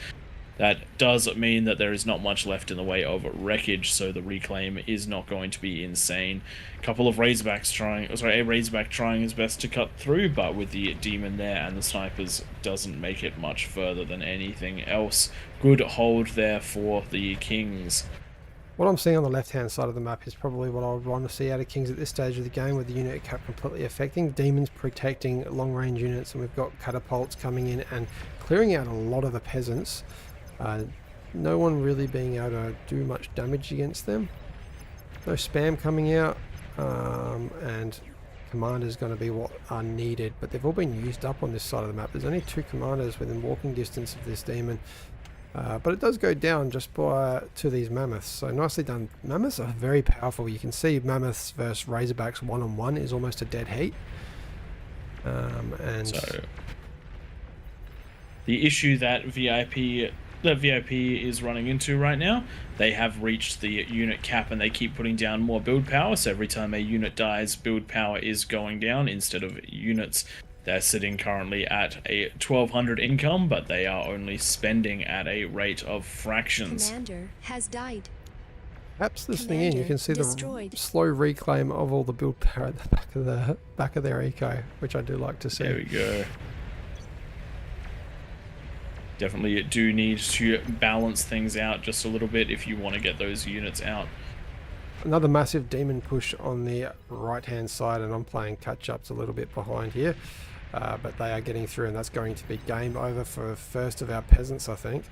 that does mean that there is not much left in the way of wreckage, so the reclaim is not going to be insane. A couple of Razorbacks a Razorback trying his best to cut through, but with the demon there and the snipers, doesn't make it much further than anything else. Good hold there for the Kings. What I'm seeing on the left-hand side of the map is probably what I would want to see out of Kings at this stage of the game, with the unit cap completely affecting. Demons protecting long-range units, and we've got catapults coming in and clearing out a lot of the peasants. No one really being able to do much damage against them. No spam coming out, and commanders going to be what are needed, but they've all been used up on this side of the map. There's only 2 commanders within walking distance of this demon. But it does go down just to these mammoths, so nicely done. Mammoths are very powerful. You can see mammoths versus Razorbacks 1-on-1 is almost a dead heat. And so the issue that VIP is running into right now, they have reached the unit cap and they keep putting down more build power, so every time a unit dies, build power is going down instead of units. They're sitting currently at a 1200 income, but they are only spending at a rate of fractions. Commander has died. Perhaps listening in, you can see destroyed. the slow reclaim of all the build power at the back of their eco, which I do like to see. There we go. definitely do need to balance things out just a little bit if you want to get those units out. Another massive demon push on the right hand side, and I'm playing catch ups a little bit behind here, but they are getting through, and that's going to be game over for first of our peasants, I think.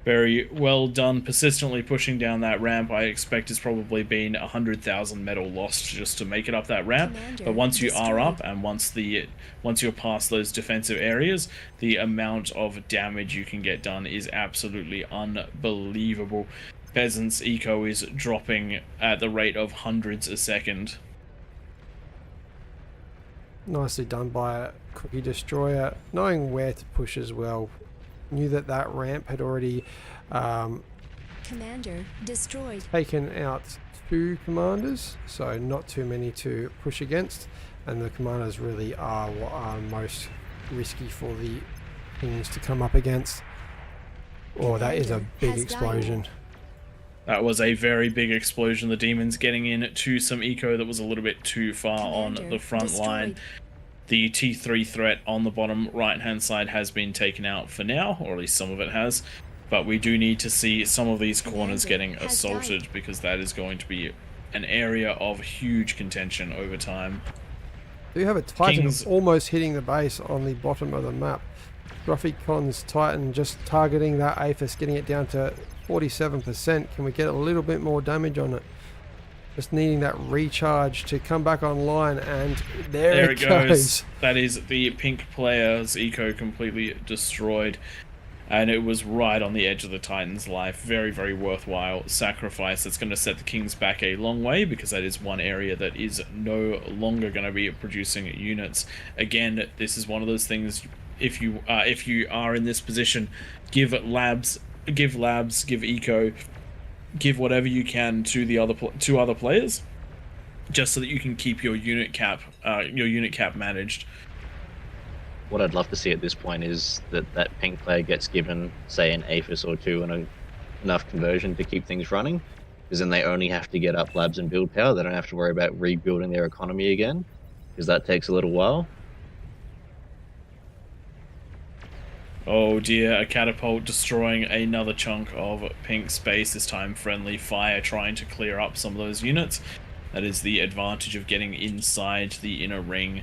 Very well done, persistently pushing down that ramp. I expect it's probably been 100,000 metal lost just to make it up that ramp. Commander But once you are destroyed. up and once you're past those defensive areas, the amount of damage you can get done is absolutely unbelievable. Peasants' eco is dropping at the rate of hundreds a second. Nicely done by a Cookie Destroyer, knowing where to push as well. Knew that that ramp had already Commander destroyed. taken out 2 commanders, so not too many to push against, and the commanders really are what are most risky for the Kings to come up against. Oh, that is a Commander big has explosion. died. That was a very big explosion. The demons getting in to some eco that was a little bit too far on Commander the front destroyed. line. The T3 threat on the bottom right hand side has been taken out for now, or at least some of it has. But we do need to see some of these corners Commander getting has assaulted, died. because that is going to be an area of huge contention over time. Do you have a Titan Kings- almost hitting the base on the bottom of the map? Ruffy Con's Titan just targeting that APHIS, getting it down to 47%. Can we get a little bit more damage on it? Just needing that recharge to come back online, and there it goes. That is the pink player's eco completely destroyed. And it was right on the edge of the Titan's life. Very, very worthwhile sacrifice. That's going to set the Kings back a long way, because that is one area that is no longer going to be producing units. Again, this is one of those things, if you are in this position, give labs, give eco, give whatever you can to the other players, just so that you can keep your unit cap managed. What I'd love to see at this point is that pink player gets given, say, an APHIS or 2 and enough conversion to keep things running, because then they only have to get up labs and build power. They don't have to worry about rebuilding their economy again, because that takes a little while. Oh dear, a catapult destroying another chunk of pink space, this time friendly fire trying to clear up some of those units. That is the advantage of getting inside the inner ring.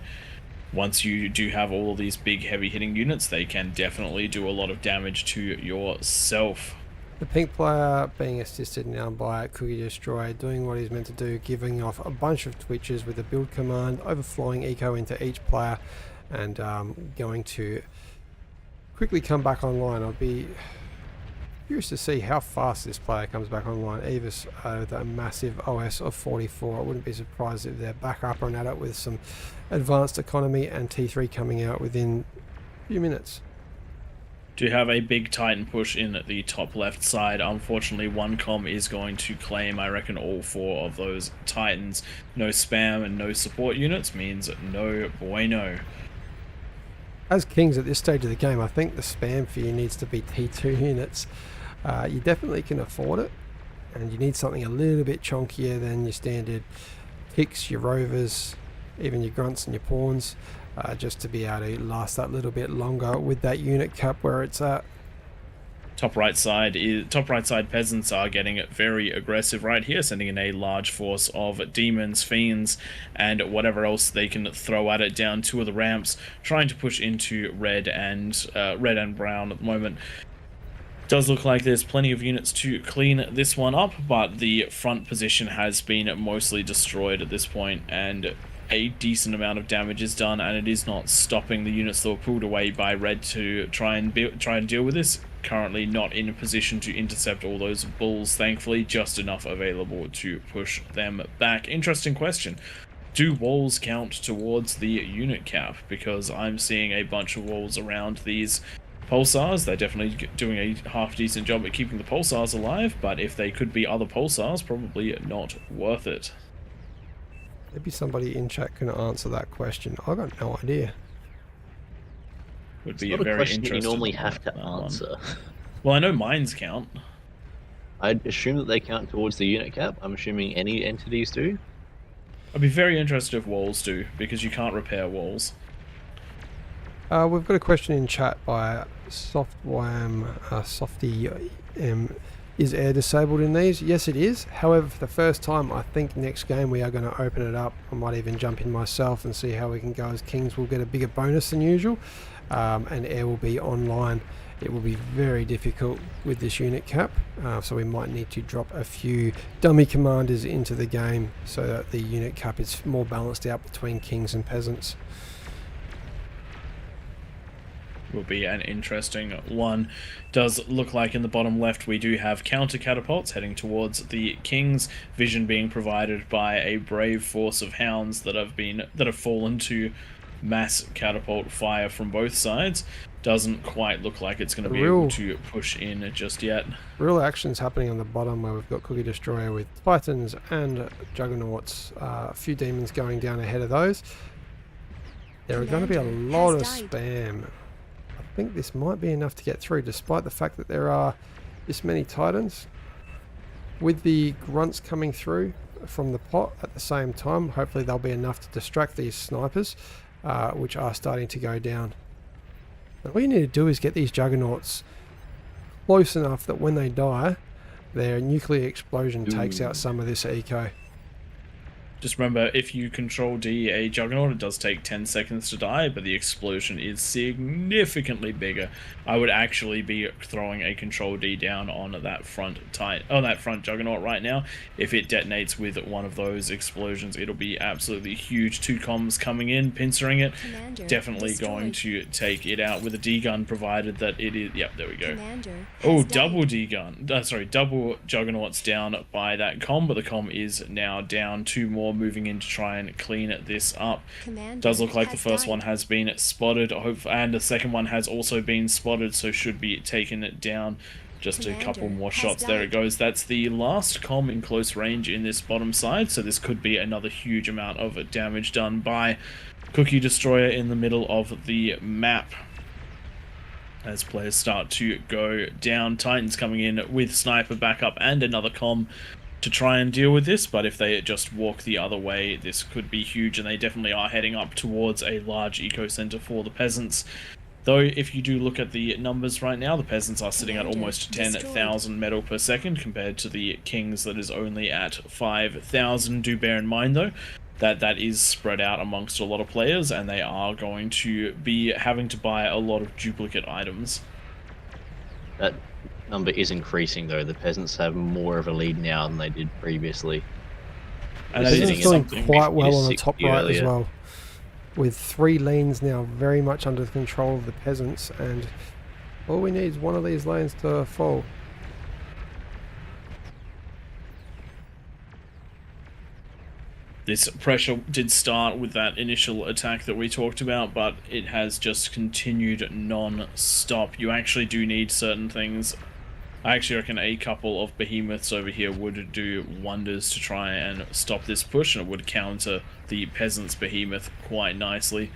Once you do have all of these big heavy hitting units, they can definitely do a lot of damage to yourself. The pink player being assisted now by Cookie Destroyer, doing what he's meant to do, giving off a bunch of twitches with the build command, overflowing eco into each player, and going to quickly come back online. I'll be curious to see how fast this player comes back online. Evis with a massive OS of 44. I wouldn't be surprised if they're back up and at it with some advanced economy, and T3 coming out within a few minutes. Do have a big Titan push in the top left side. Unfortunately, one com is going to claim, I reckon, all 4 of those Titans. No spam and no support units means no bueno. As Kings at this stage of the game, I think the spam for you needs to be T2 units. You definitely can afford it, and you need something a little bit chunkier than your standard Hicks, your Rovers, even your Grunts and your Pawns, just to be able to last that little bit longer with that unit cap where it's at. Top right side peasants are getting very aggressive right here, sending in a large force of demons, fiends, and whatever else they can throw at it down 2 of the ramps, trying to push into red and brown at the moment. Does look like there's plenty of units to clean this one up, but the front position has been mostly destroyed at this point, and a decent amount of damage is done, and it is not stopping the units that were pulled away by red to try and deal with this. Currently not in a position to intercept all those bulls, thankfully, just enough available to push them back. Interesting question. Do walls count towards the unit cap? Because I'm seeing a bunch of walls around these pulsars. They're definitely doing a half decent job at keeping the pulsars alive, but if they could be other pulsars, probably not worth it. Maybe somebody in chat can answer that question. I got no idea. Would It's be not a a very question that you interesting normally one, have to that one. answer. Well, I know mines count. I'd assume that they count towards the unit cap. I'm assuming any entities do. I'd be very interested if walls do, because you can't repair walls. We've got a question in chat by Softy. Is air disabled in these? Yes, it is. However, for the first time, I think next game we are going to open it up. I might even jump in myself and see how we can go, as Kings will get a bigger bonus than usual, and air will be online. It will be very difficult with this unit cap, so we might need to drop a few dummy commanders into the game so that the unit cap is more balanced out between Kings and Peasants. Will be an interesting one. Does look like in the bottom left we do have counter catapults heading towards the Kings. Vision being provided by a brave force of hounds that have fallen to mass catapult fire from both sides. Doesn't quite look like it's going to be able to push in just yet. Real action's happening on the bottom where we've got Cookie Destroyer with Titans and Juggernauts. A few demons going down ahead of those. There are going to be a lot of spam. I think this might be enough to get through, despite the fact that there are this many Titans. With the grunts coming through from the pot at the same time, hopefully they'll be enough to distract these snipers, which are starting to go down. And all you need to do is get these Juggernauts close enough that when they die, their nuclear explosion takes out some of this eco. Just remember, if you control D a Juggernaut, it does take 10 seconds to die, but the explosion is significantly bigger. I would actually be throwing a control D down on that front Juggernaut right now. If it detonates with one of those explosions, it'll be absolutely huge. 2 comms coming in, pincering it. Commander Definitely destroyed. going to take it out with a D gun, provided that it is. Yep, there we go. Commander Oh, has double died. D gun. Double Juggernauts down by that comm, but the comm is now down. 2 more moving in to try and clean this up. Commander Does look like the has first died. one has been spotted, and the second one has also been spotted, so should be taken down. Just a couple Commander more has shots. There it died. goes. That's the last comm in close range in this bottom side, so this could be another huge amount of damage done by Cookie Destroyer in the middle of the map. As players start to go down, Titans coming in with sniper backup and another comm to try and deal with this, but if they just walk the other way, this could be huge, and they definitely are heading up towards a large eco center for the Peasants. Though, if you do look at the numbers right now, the Peasants are sitting at Commander almost destroyed. 10,000 metal per second, compared to the Kings that is only at 5,000. Do bear in mind, though, that is spread out amongst a lot of players, and they are going to be having to buy a lot of duplicate items. That number is increasing though. The Peasants have more of a lead now than they did previously. And They're that Peasants is doing something quite well on the 60 top right as earlier. well, with 3 lanes now very much under the control of the Peasants, and all we need is one of these lanes to fall. This pressure did start with that initial attack that we talked about, but it has just continued non-stop. You actually do need certain things. I actually reckon a couple of behemoths over here would do wonders to try and stop this push, and it would counter the Peasants' behemoth quite nicely.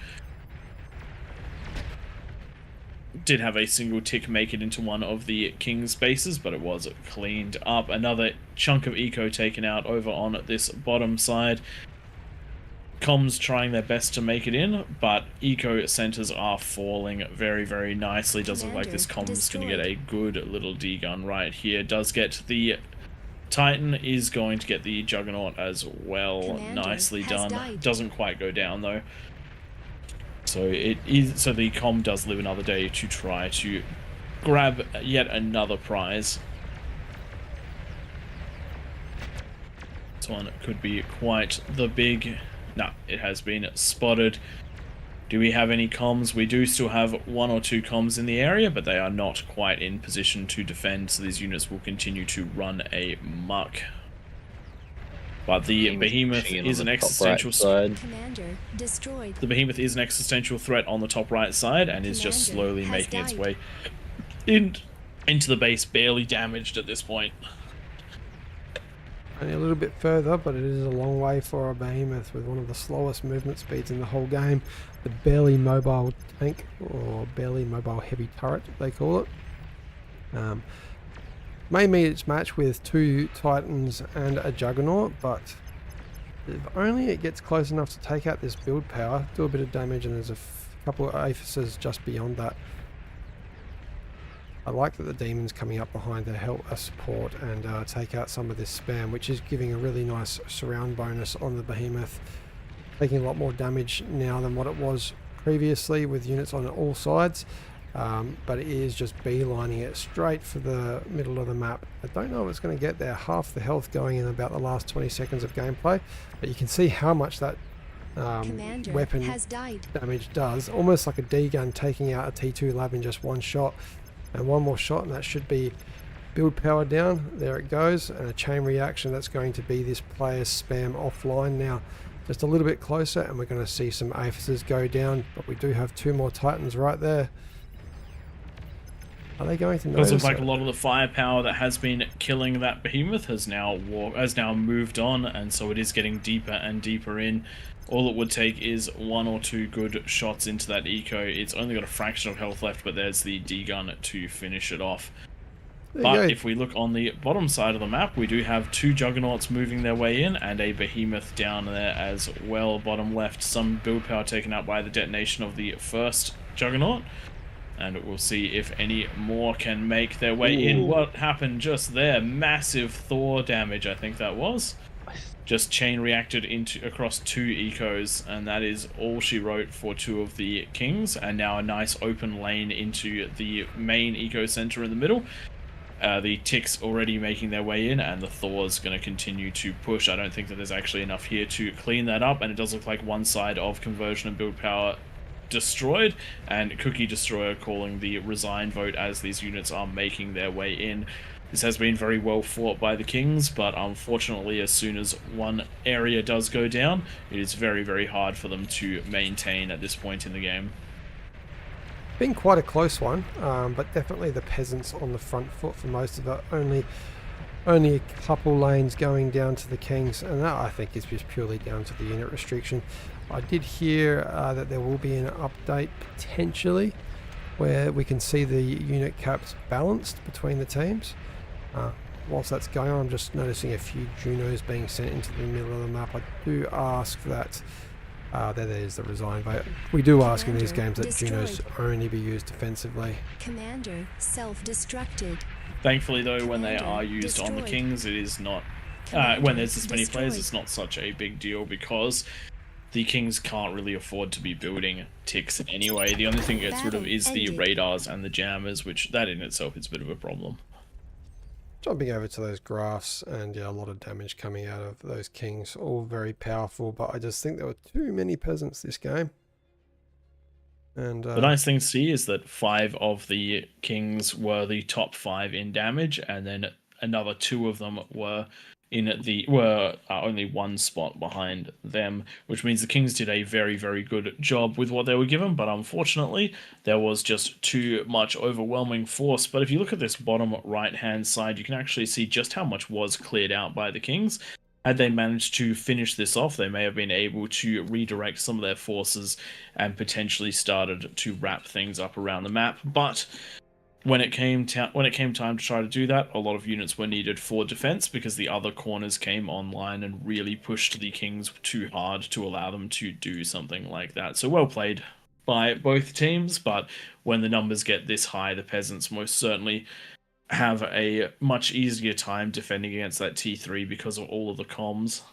Did have a single tick make it into one of the King's bases, but it was cleaned up. Another chunk of eco taken out over on this bottom side. Comms trying their best to make it in, but eco centers are falling very, very nicely. Does look like this Commander comm's going to get a destroyed. good little D-gun right here. Does get the Titan, is going to get the Juggernaut as well. Commander Nicely has done. died. Doesn't quite go down though. So the comm does live another day to try to grab yet another prize. This one could be quite the big... No, it has been spotted. Do we have any comms? We do still have 1 or 2 comms in the area, but they are not quite in position to defend, so these units will continue to run a muck. But the behemoth is an existential side. Commander destroyed. The behemoth is an existential threat on the top right side, and is just Commander slowly has making its died. way into the base, barely damaged at this point. Only a little bit further, but it is a long way for a behemoth with one of the slowest movement speeds in the whole game. The barely mobile tank, or barely mobile heavy turret, they call it. May meet its match with 2 Titans and a Juggernaut, but if only it gets close enough to take out this build power, do a bit of damage, and there's a couple of Aphises just beyond that. I like that the Demon's coming up behind to help us support and take out some of this spam, which is giving a really nice surround bonus on the Behemoth. Taking a lot more damage now than what it was previously with units on all sides. But it is just beelining it straight for the middle of the map. I don't know if it's going to get there. Half the health going in about the last 20 seconds of gameplay. But you can see how much that weapon has died. damage does. Almost like a D-gun taking out a T2 lab in just one shot. And one more shot and that should be build power down. There it goes. And a chain reaction that's going to be this player's spam offline now. Just a little bit closer and we're going to see some Aphises go down. But we do have 2 more Titans right there. Are they going to notice? It does look like a lot of the firepower that has been killing that Behemoth has now moved on, and so it is getting deeper and deeper in. All it would take is 1 or 2 good shots into that eco. It's only got a fraction of health left, but there's the D-gun to finish it off. But if we look on the bottom side of the map, we do have 2 Juggernauts moving their way in and a Behemoth down there as well, bottom left. Some build power taken out by the detonation of the first Juggernaut. And we'll see if any more can make their way in. What happened just there? Massive Thor damage, I think that was. Just chain reacted across 2 ecos, and that is all she wrote for 2 of the Kings. And now a nice open lane into the main eco center in the middle. The Ticks already making their way in, and the Thor's going to continue to push. I don't think that there's actually enough here to clean that up, and it does look like one side of conversion and build power destroyed, and Cookie Destroyer calling the resign vote as these units are making their way in. This has been very well fought by the Kings, but unfortunately as soon as one area does go down, it is very, very hard for them to maintain at this point in the game. Been quite a close one, but definitely the Peasants on the front foot for most of it. Only a couple lanes going down to the Kings, and that I think is just purely down to the unit restriction. I did hear that there will be an update potentially where we can see the unit caps balanced between the teams. Whilst that's going on, I'm just noticing a few Junos being sent into the middle of the map. I do ask that there's the resign vote. We do ask in these games that Junos only be used defensively. Commander self-destructed. Thankfully though, when they are used on the Kings, it is not when there's this many players, it's not such a big deal because the Kings can't really afford to be building ticks anyway. The only thing it gets rid of is the radars and the jammers, which that in itself is a bit of a problem. Jumping over to those graphs, and yeah, a lot of damage coming out of those Kings, all very powerful, but I just think there were too many peasants this game. And the nice thing to see is that 5 of the Kings were the top 5 in damage, and then another 2 of them were only 1 spot behind them, which means the Kings did a very, very good job with what they were given, but unfortunately there was just too much overwhelming force. But if you look at this bottom right hand side, you can actually see just how much was cleared out by the Kings. Had they managed to finish this off, they may have been able to redirect some of their forces and potentially started to wrap things up around the map. But when it came time to try to do that, a lot of units were needed for defense because the other corners came online and really pushed the Kings too hard to allow them to do something like that. So well played by both teams, but when the numbers get this high, the Peasants most certainly have a much easier time defending against that T3 because of all of the comms.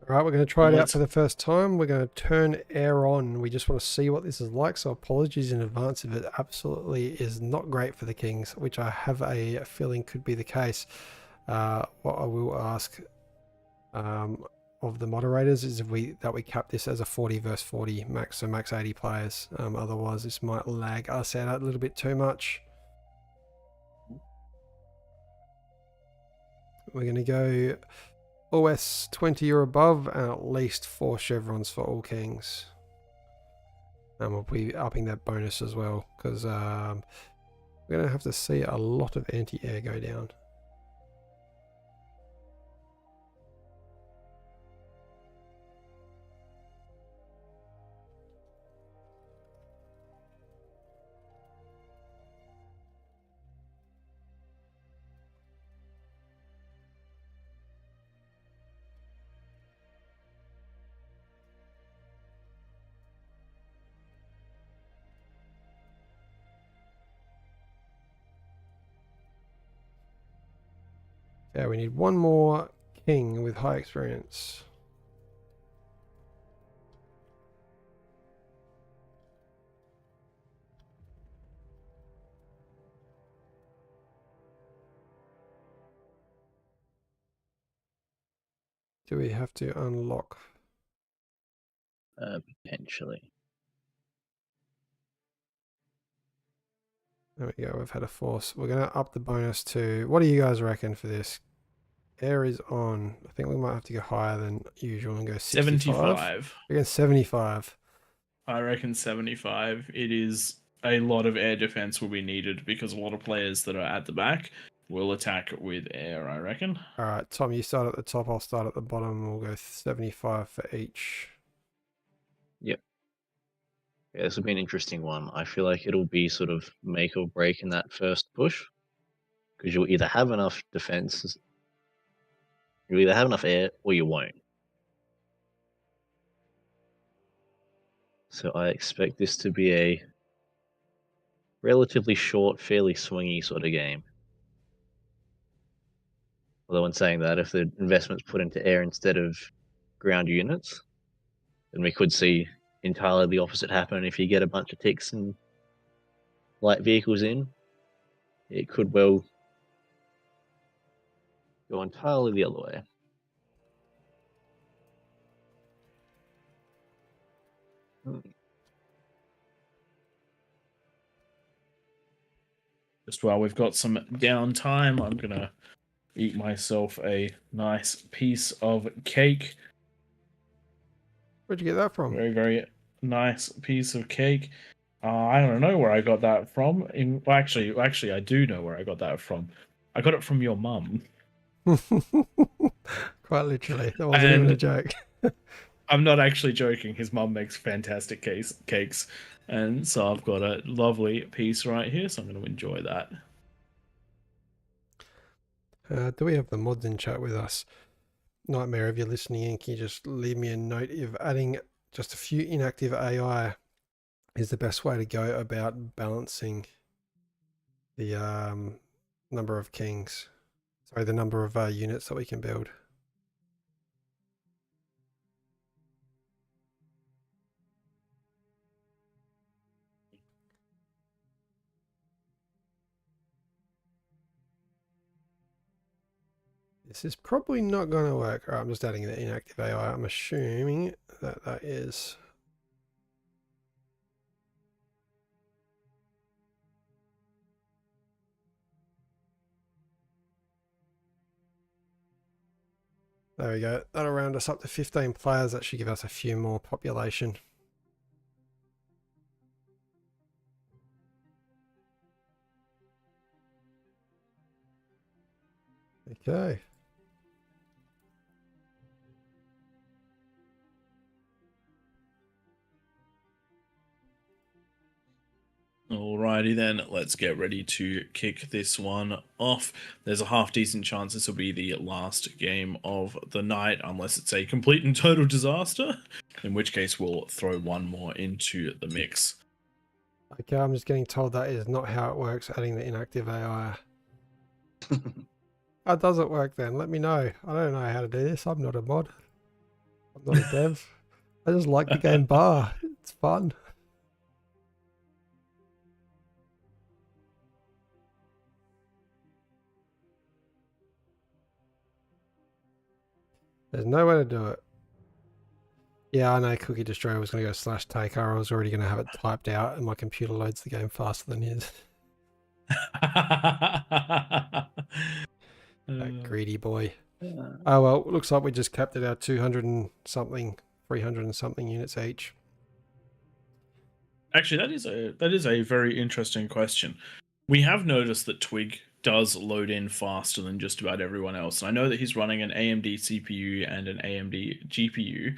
Alright, we're going to try it out for the first time. We're going to turn air on. We just want to see what this is like, so apologies in advance if it absolutely is not great for the Kings, which I have a feeling could be the case. What I will ask of the moderators is that we cap this as a 40 versus 40 max, so max 80 players. Otherwise this might lag us out a little bit too much. We're going to go OS 20 or above and at least 4 chevrons for all Kings. And we'll be upping that bonus as well because we're going to have to see a lot of anti-air go down. Okay, we need one more king with high experience. Do we have to unlock? Potentially. There we go, we've had a force. We're going to up the bonus to... What do you guys reckon for this? Air is on. I think we might have to go higher than usual and go 65. 75. We're going 75. I reckon 75. It is a lot of air defense will be needed because a lot of players that are at the back will attack with air, I reckon. All right, Tom, you start at the top. I'll start at the bottom. We'll go 75 for each. Yep. Yeah, this will be an interesting one. I feel like it'll be sort of make or break in that first push. Because you'll either have enough defense, you'll either have enough air, or you won't. So I expect this to be a relatively short, fairly swingy sort of game. Although in saying that, if the investment's put into air instead of ground units, then we could see entirely the opposite happen. If you get a bunch of ticks and light vehicles in, it could well go entirely the other way. Just while we've got some downtime, I'm going to eat myself a nice piece of cake. Where'd you get that from? Very, very nice piece of cake. I don't know where I got that from. Actually, I do know where I got that from. I got it from your mum. Quite literally. That wasn't even a joke. I'm not actually joking. His mum makes fantastic cakes. And so I've got a lovely piece right here, so I'm going to enjoy that. Do we have the mods in chat with us? Nightmare, if you're listening in, can you just leave me a note if adding just a few inactive AI is the best way to go about balancing the number of kings. Sorry, the number of units that we can build. This is probably not going to work. All right, I'm just adding the inactive AI. I'm assuming that that is... There we go. That'll round us up to 15 players. That should give us a few more population. Okay. Alrighty then, let's get ready to kick this one off. There's a half decent chance this will be the last game of the night, unless it's a complete and total disaster, in which case we'll throw one more into the mix. Okay, I'm just getting told that is not how it works, adding the inactive AI. How does it work then? Let me know. I don't know how to do this. I'm not a mod. I'm not a dev. I just like the game bar. It's fun. There's no way to do it. Yeah, I know Cookie Destroyer was going to go /taker. I was already going to have it typed out and my computer loads the game faster than his. That greedy boy. Oh well, looks like we just capped it out 200 and something, 300 and something units each. Actually, that is a very interesting question. We have noticed that Twig does load in faster than just about everyone else. And I know that he's running an AMD CPU and an AMD GPU.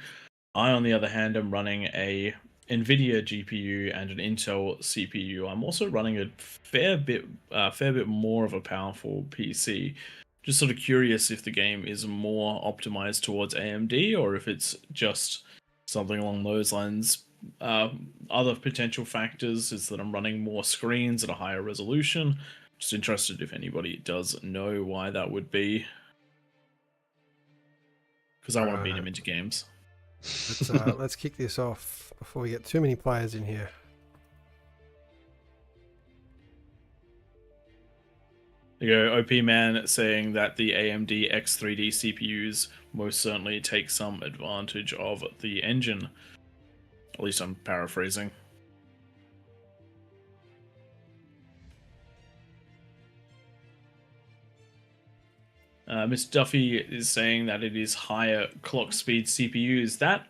I, on the other hand, am running a NVIDIA GPU and an Intel CPU. I'm also running a fair bit more of a powerful PC. Just sort of curious if the game is more optimized towards AMD or if it's just something along those lines. Other potential factors is that I'm running more screens at a higher resolution. Just interested if anybody does know why that would be. because I want to beat Right. him into games. Let's kick this off before we get too many players in here. There you go, OP Man saying that the AMD X3D CPUs most certainly take some advantage of the engine. At least I'm paraphrasing. Miss Duffy is saying that it is higher clock speed CPUs. That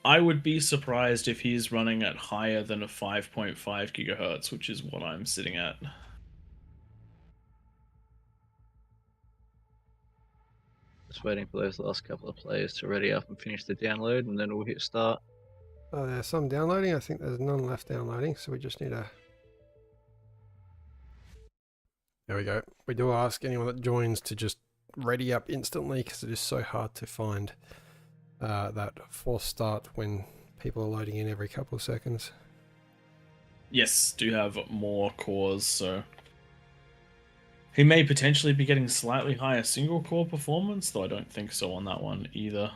I would be surprised if he's running at higher than a 5.5 gigahertz, which is what I'm sitting at. Just waiting for those last couple of players to ready up and finish the download, and then we'll hit start. Oh, there's some downloading. I think there's none left downloading, so we just need a... There we go. We do ask anyone that joins to just ready up instantly, because it is so hard to find that forced start when people are loading in every couple of seconds. Yes, do have more cores, so he may potentially be getting slightly higher single core performance, though I don't think so on that one either.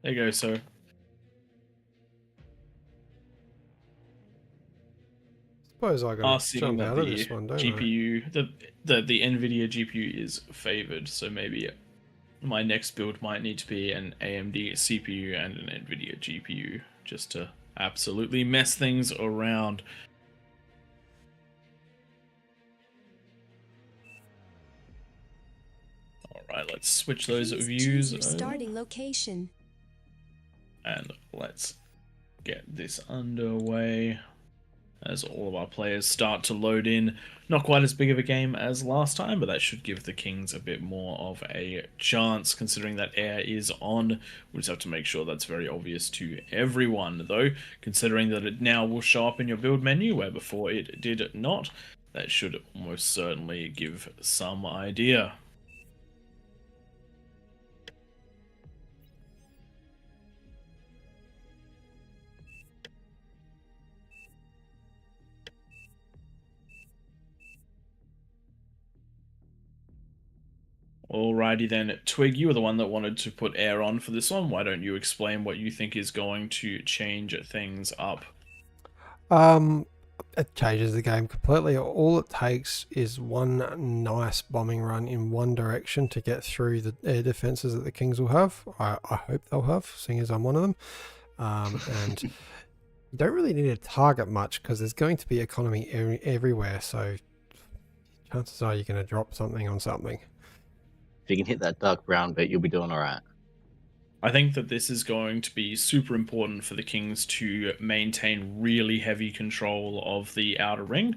There you go, so Suppose I are gotta seeing jump that out of the this one, don't GPU, the NVIDIA GPU is favored, so maybe my next build might need to be an AMD CPU and an NVIDIA GPU, just to absolutely mess things around. Alright, let's switch those Please views choose your over, starting location. and let's get this underway as all of our players start to load in. Not quite as big of a game as last time, but that should give the Kings a bit more of a chance, considering that air is on. We just have to make sure that's very obvious to everyone, though, considering that it now will show up in your build menu, where before it did not. That should most certainly give some idea. Alrighty then, Twig, you were the one that wanted to put air on for this one. Why don't you explain what you think is going to change things up? It changes the game completely. All it takes is one nice bombing run in one direction to get through the air defenses that the Kings will have. I hope they'll have, seeing as I'm one of them. And you don't really need to target much because there's going to be economy everywhere. So chances are you're going to drop something on something. If you can hit that dark brown bit, you'll be doing alright. I think that this is going to be super important for the Kings to maintain really heavy control of the outer ring,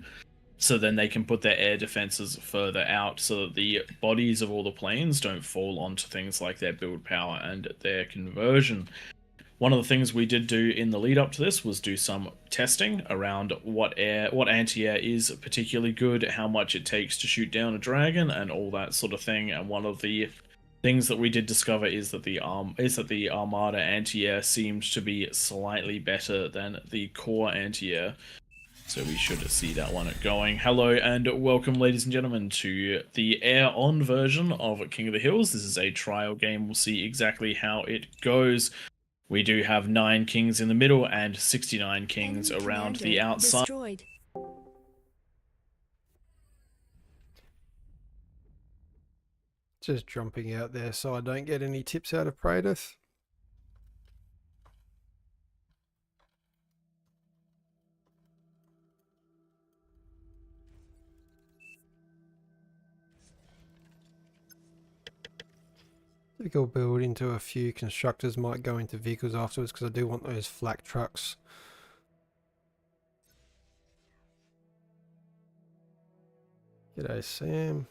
so then they can put their air defenses further out so that the bodies of all the planes don't fall onto things like their build power and their conversion. One of the things we did do in the lead up to this was do some testing around what anti-air is particularly good, how much it takes to shoot down a dragon, and all that sort of thing. And one of the things that we did discover is that the Armada anti-air seems to be slightly better than the core anti-air. So we should see that one going. Hello and welcome, ladies and gentlemen, to the air-on version of King of the Hills. This is a trial game. We'll see exactly how it goes. We do have 9 kings in the middle and 69 kings Enemy around the commander outside. Destroyed. Just jumping out there so I don't get any tips out of Praedyth. Typical build into a few constructors, might go into vehicles afterwards because I do want those flak trucks. G'day Sam.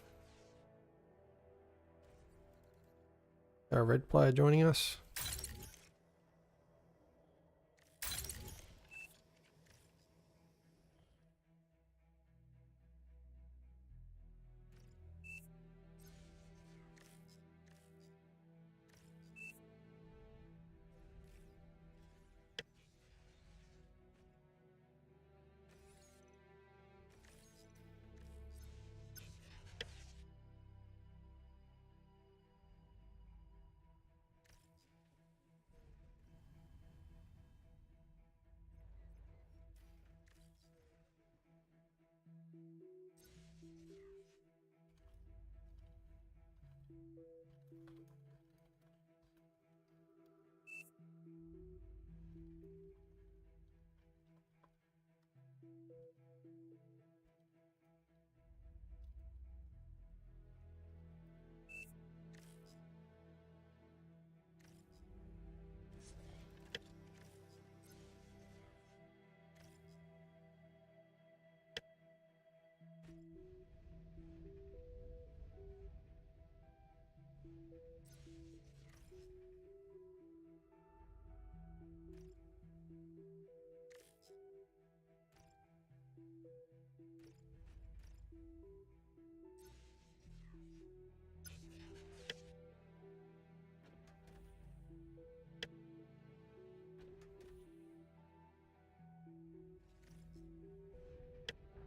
Our red player joining us.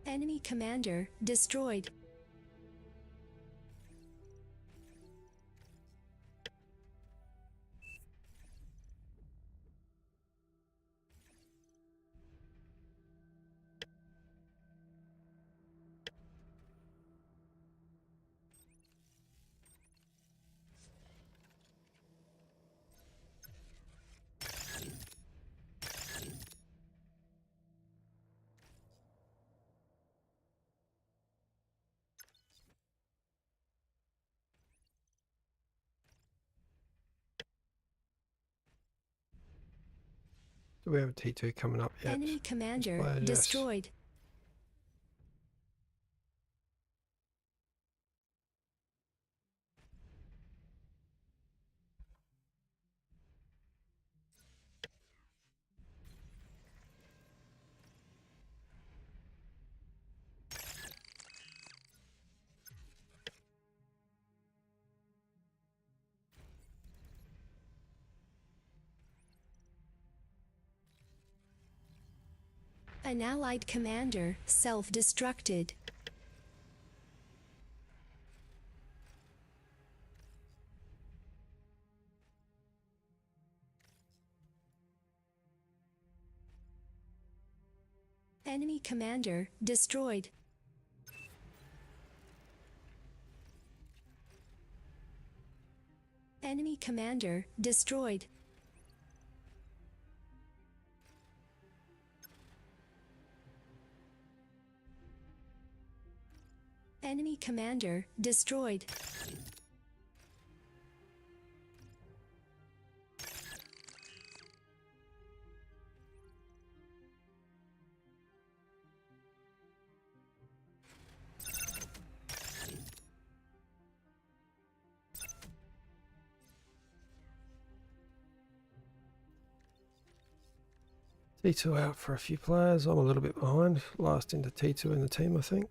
Enemy commander destroyed. Do we have a T2 coming up yet? Enemy commander Display address. destroyed. An allied commander self-destructed. Enemy commander destroyed. Enemy commander destroyed. Enemy commander destroyed. T2 out for a few players. I'm a little bit behind. Last into T2 in the team, I think.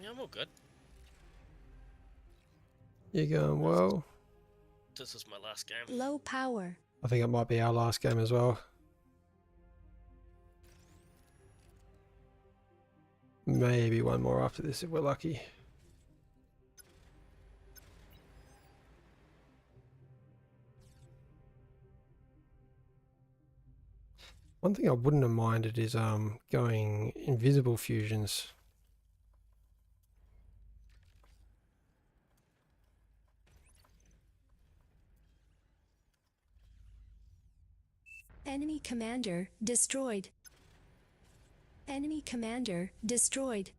Yeah, I'm all good. You're going well. This is my last game. Low power. I think it might be our last game as well. Maybe one more after this if we're lucky. One thing I wouldn't have minded is going invisible fusions. Enemy commander destroyed. Enemy commander destroyed.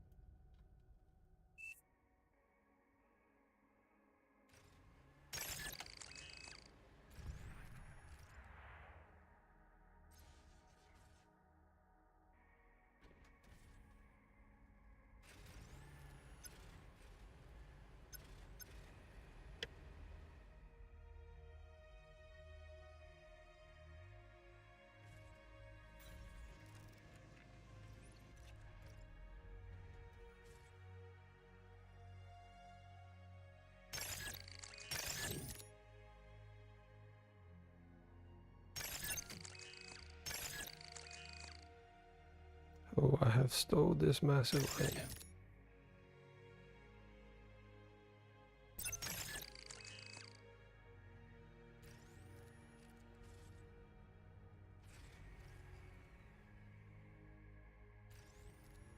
Oh, I have stalled this massively.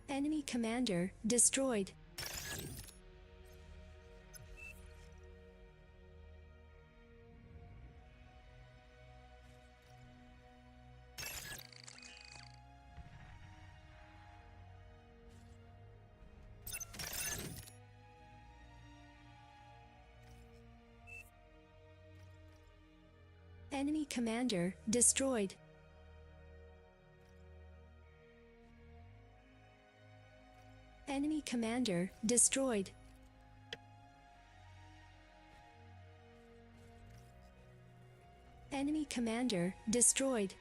Enemy commander destroyed. Enemy commander destroyed. Enemy commander destroyed. Enemy commander destroyed.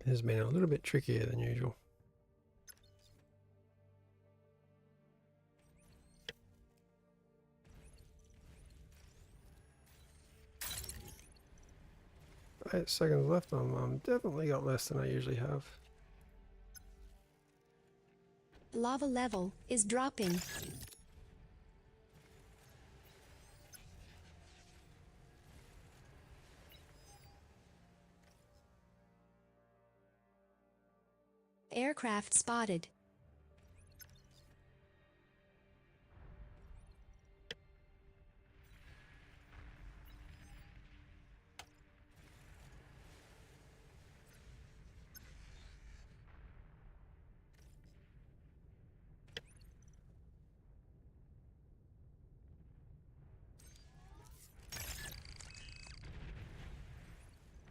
It has been a little bit trickier than usual. Eight seconds left. I'm definitely got less than I usually have. Lava level is dropping. Aircraft spotted.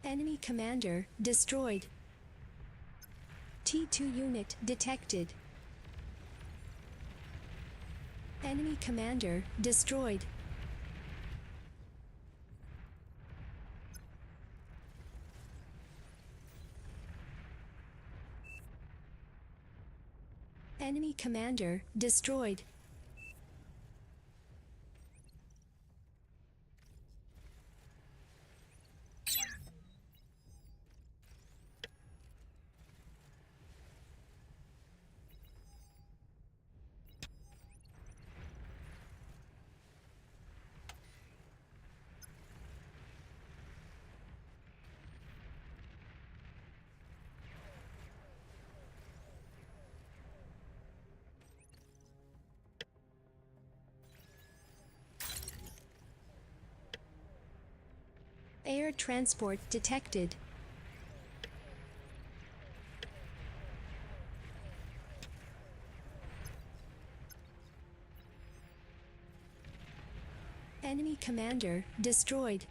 Enemy commander destroyed. T2 unit detected. Enemy commander destroyed. Enemy commander destroyed. Air transport detected. Enemy commander destroyed.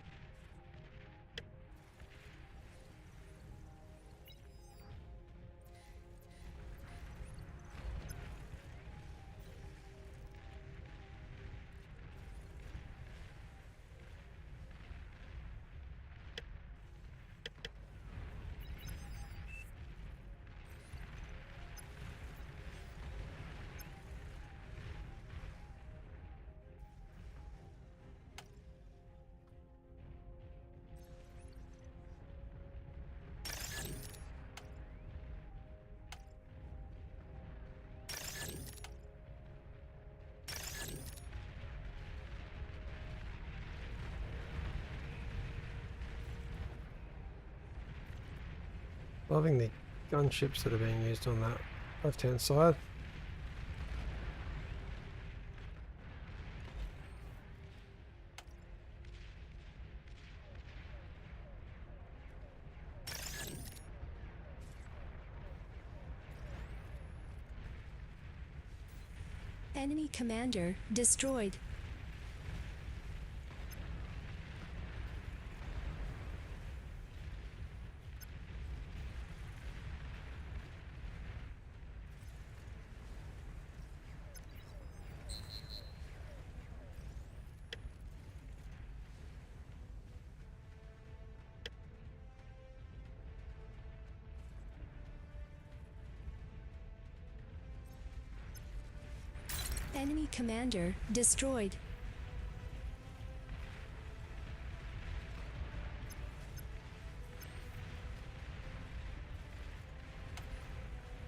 Loving the gunships that are being used on that left-hand side. Enemy commander destroyed. Enemy commander destroyed.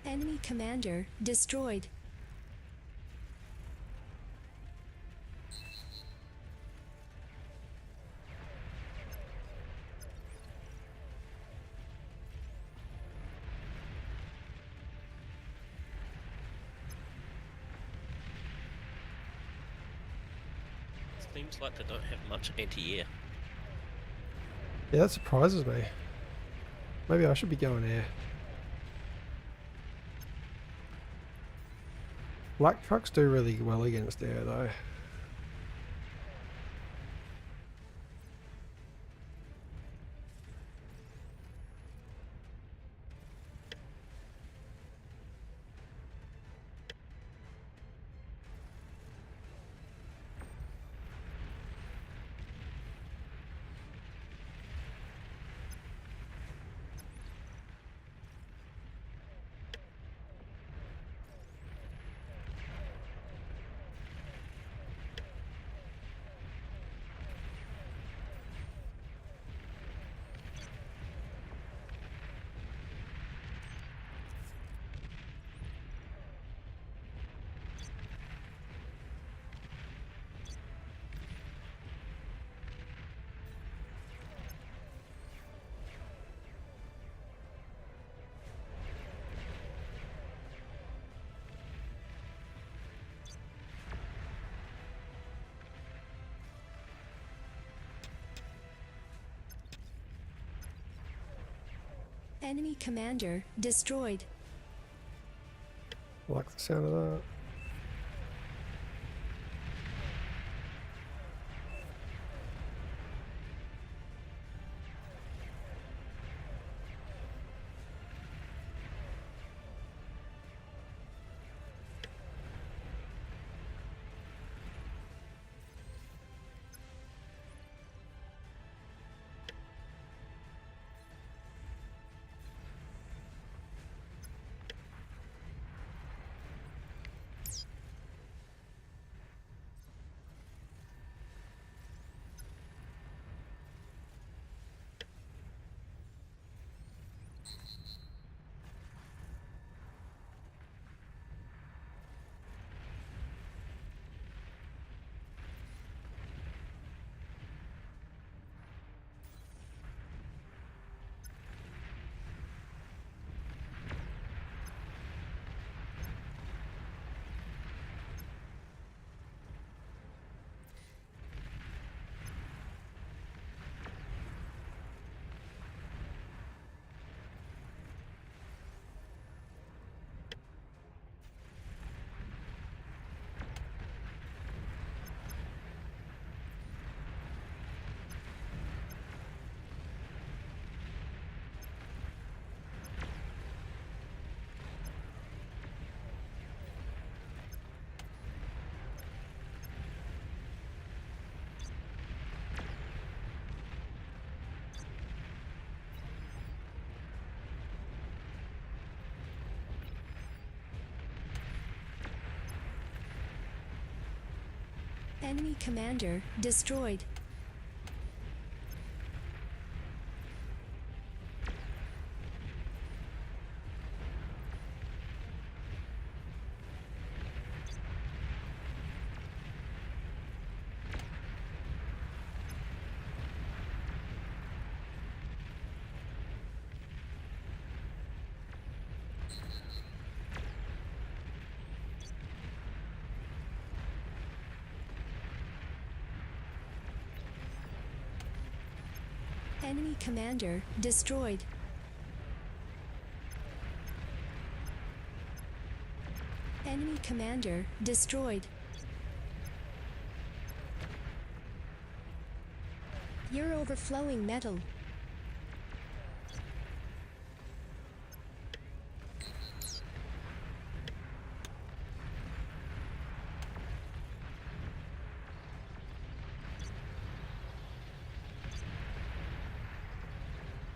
Enemy commander destroyed. Seems like they don't have much anti-air. Yeah, that surprises me. Maybe I should be going air. Black trucks do really well against air though. Enemy commander destroyed. I like the sound of that. Enemy commander destroyed. Enemy commander destroyed. Enemy commander destroyed. You're overflowing metal.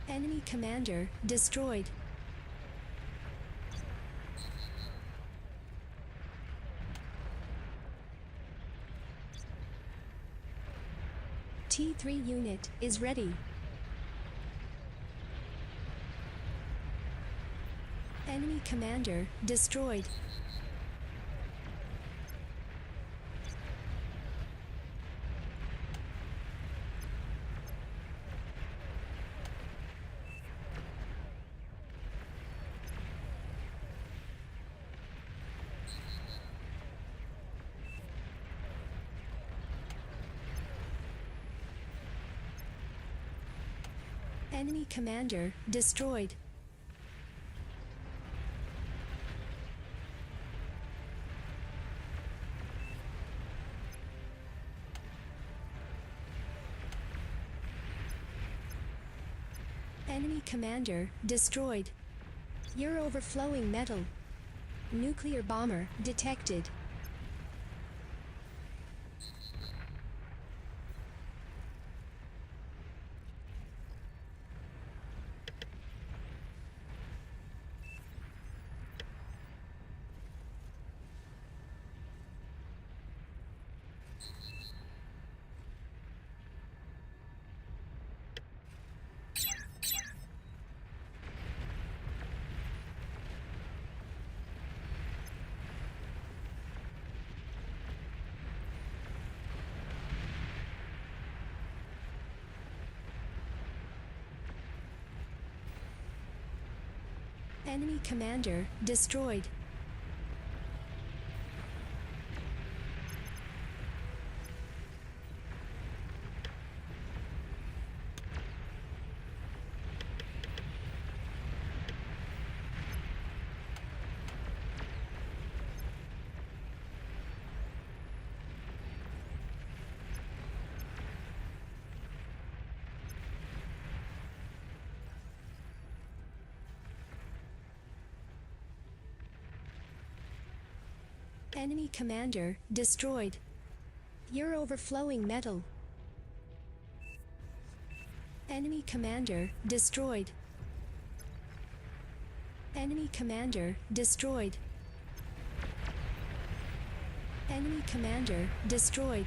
Enemy commander destroyed. T3 unit is ready. Enemy commander destroyed. Enemy commander destroyed. Enemy commander destroyed. You're overflowing metal. Nuclear bomber detected. Enemy commander destroyed. Enemy commander destroyed. You're overflowing metal. Enemy commander destroyed. Enemy commander destroyed. Enemy commander destroyed.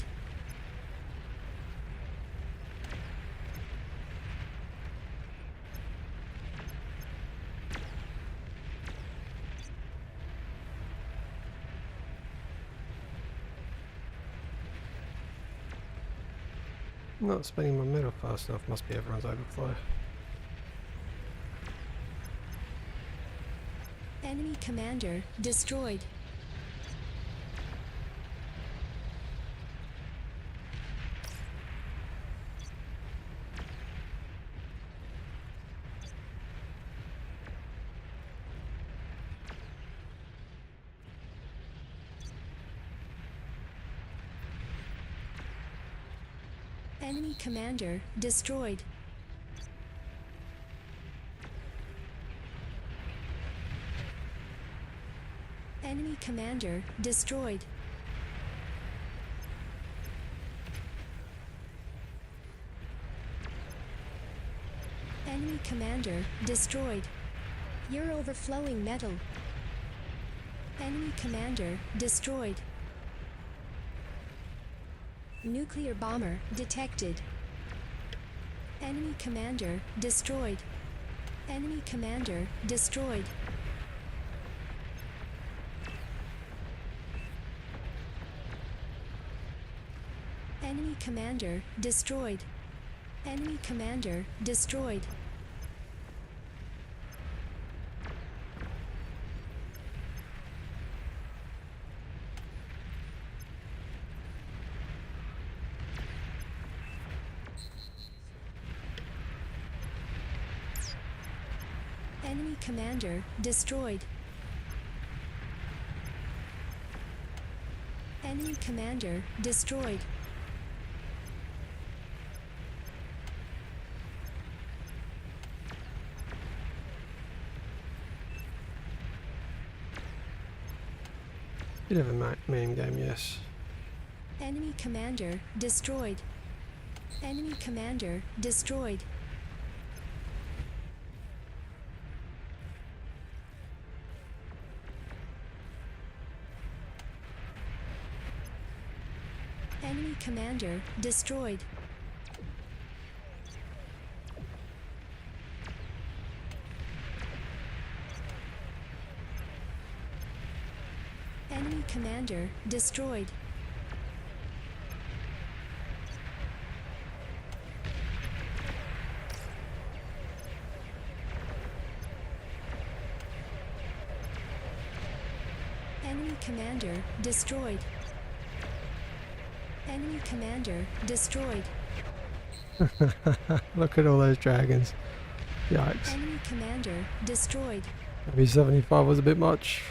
Not spending my metal fast enough, must be everyone's overflow. Enemy commander destroyed. Enemy commander destroyed. Enemy commander destroyed. Enemy commander destroyed. You're overflowing metal. Enemy commander destroyed. Nuclear bomber detected. Enemy commander destroyed. Enemy commander destroyed. Enemy commander destroyed. Enemy commander destroyed. Enemy commander destroyed. Enemy commander destroyed. Bit of a main game, yes. Enemy commander destroyed. Enemy commander destroyed. Enemy commander destroyed. Enemy commander destroyed. Enemy commander destroyed. Enemy commander destroyed. Look at all those dragons. Yikes. Enemy commander destroyed. Maybe 75 was a bit much.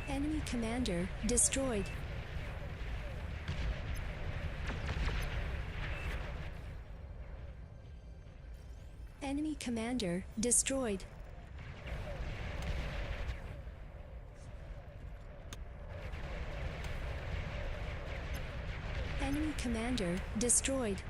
Enemy commander destroyed. Enemy commander destroyed. Enemy commander destroyed.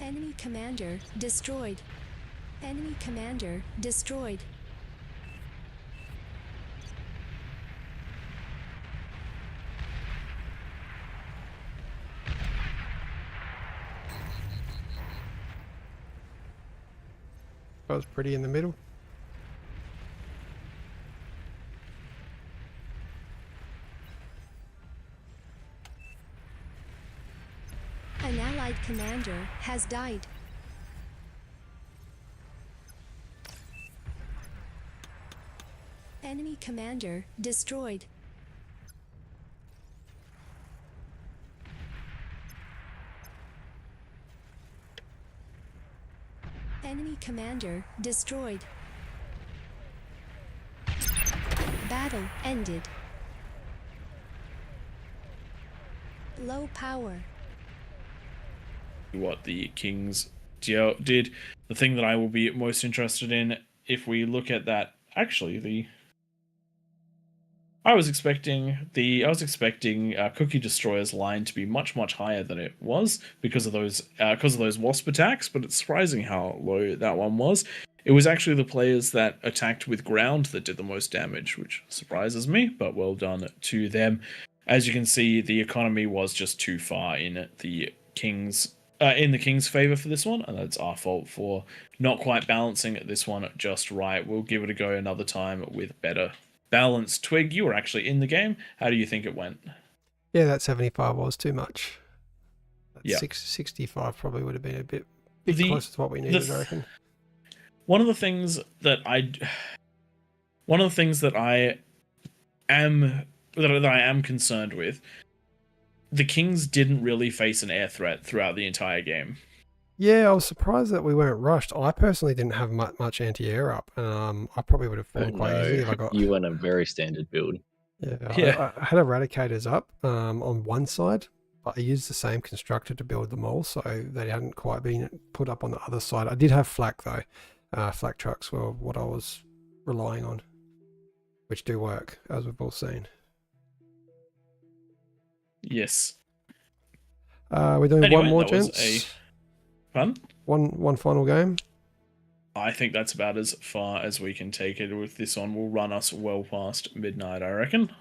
Enemy commander destroyed. Enemy commander destroyed. That was pretty in the middle. An allied commander has died. Enemy commander destroyed. Enemy commander destroyed. Battle ended. Low power. What the Kings did. The thing that I will be most interested in, if we look at that, actually, I was expecting Cookie Destroyer's line to be much higher than it was because of those wasp attacks, but it's surprising how low that one was. It was actually the players that attacked with ground that did the most damage, which surprises me, but well done to them. As you can see, the economy was just too far in the Kings' favor for this one, and that's our fault for not quite balancing this one just right. We'll give it a go another time with better balance. Twig, you were actually in the game. How do you think it went? Yeah, that 75 was too much. That Yeah. 65 probably would have been a bit closer to what we needed, I reckon. One of the things that I am concerned with, the Kings didn't really face an air threat throughout the entire game. Yeah, I was surprised that we weren't rushed. I personally didn't have much anti-air up. I probably would have fallen quite easily if I got... You went a very standard build. Yeah, I had Eradicators up on one side, but I used the same constructor to build them all, so they hadn't quite been put up on the other side. I did have flak though. Flak trucks were what I was relying on, which do work, as we've all seen. Yes. We're doing Anyway, one more, that was gents. Fun? One final game. I think that's about as far as we can take it with this one. Will run us well past midnight, I reckon.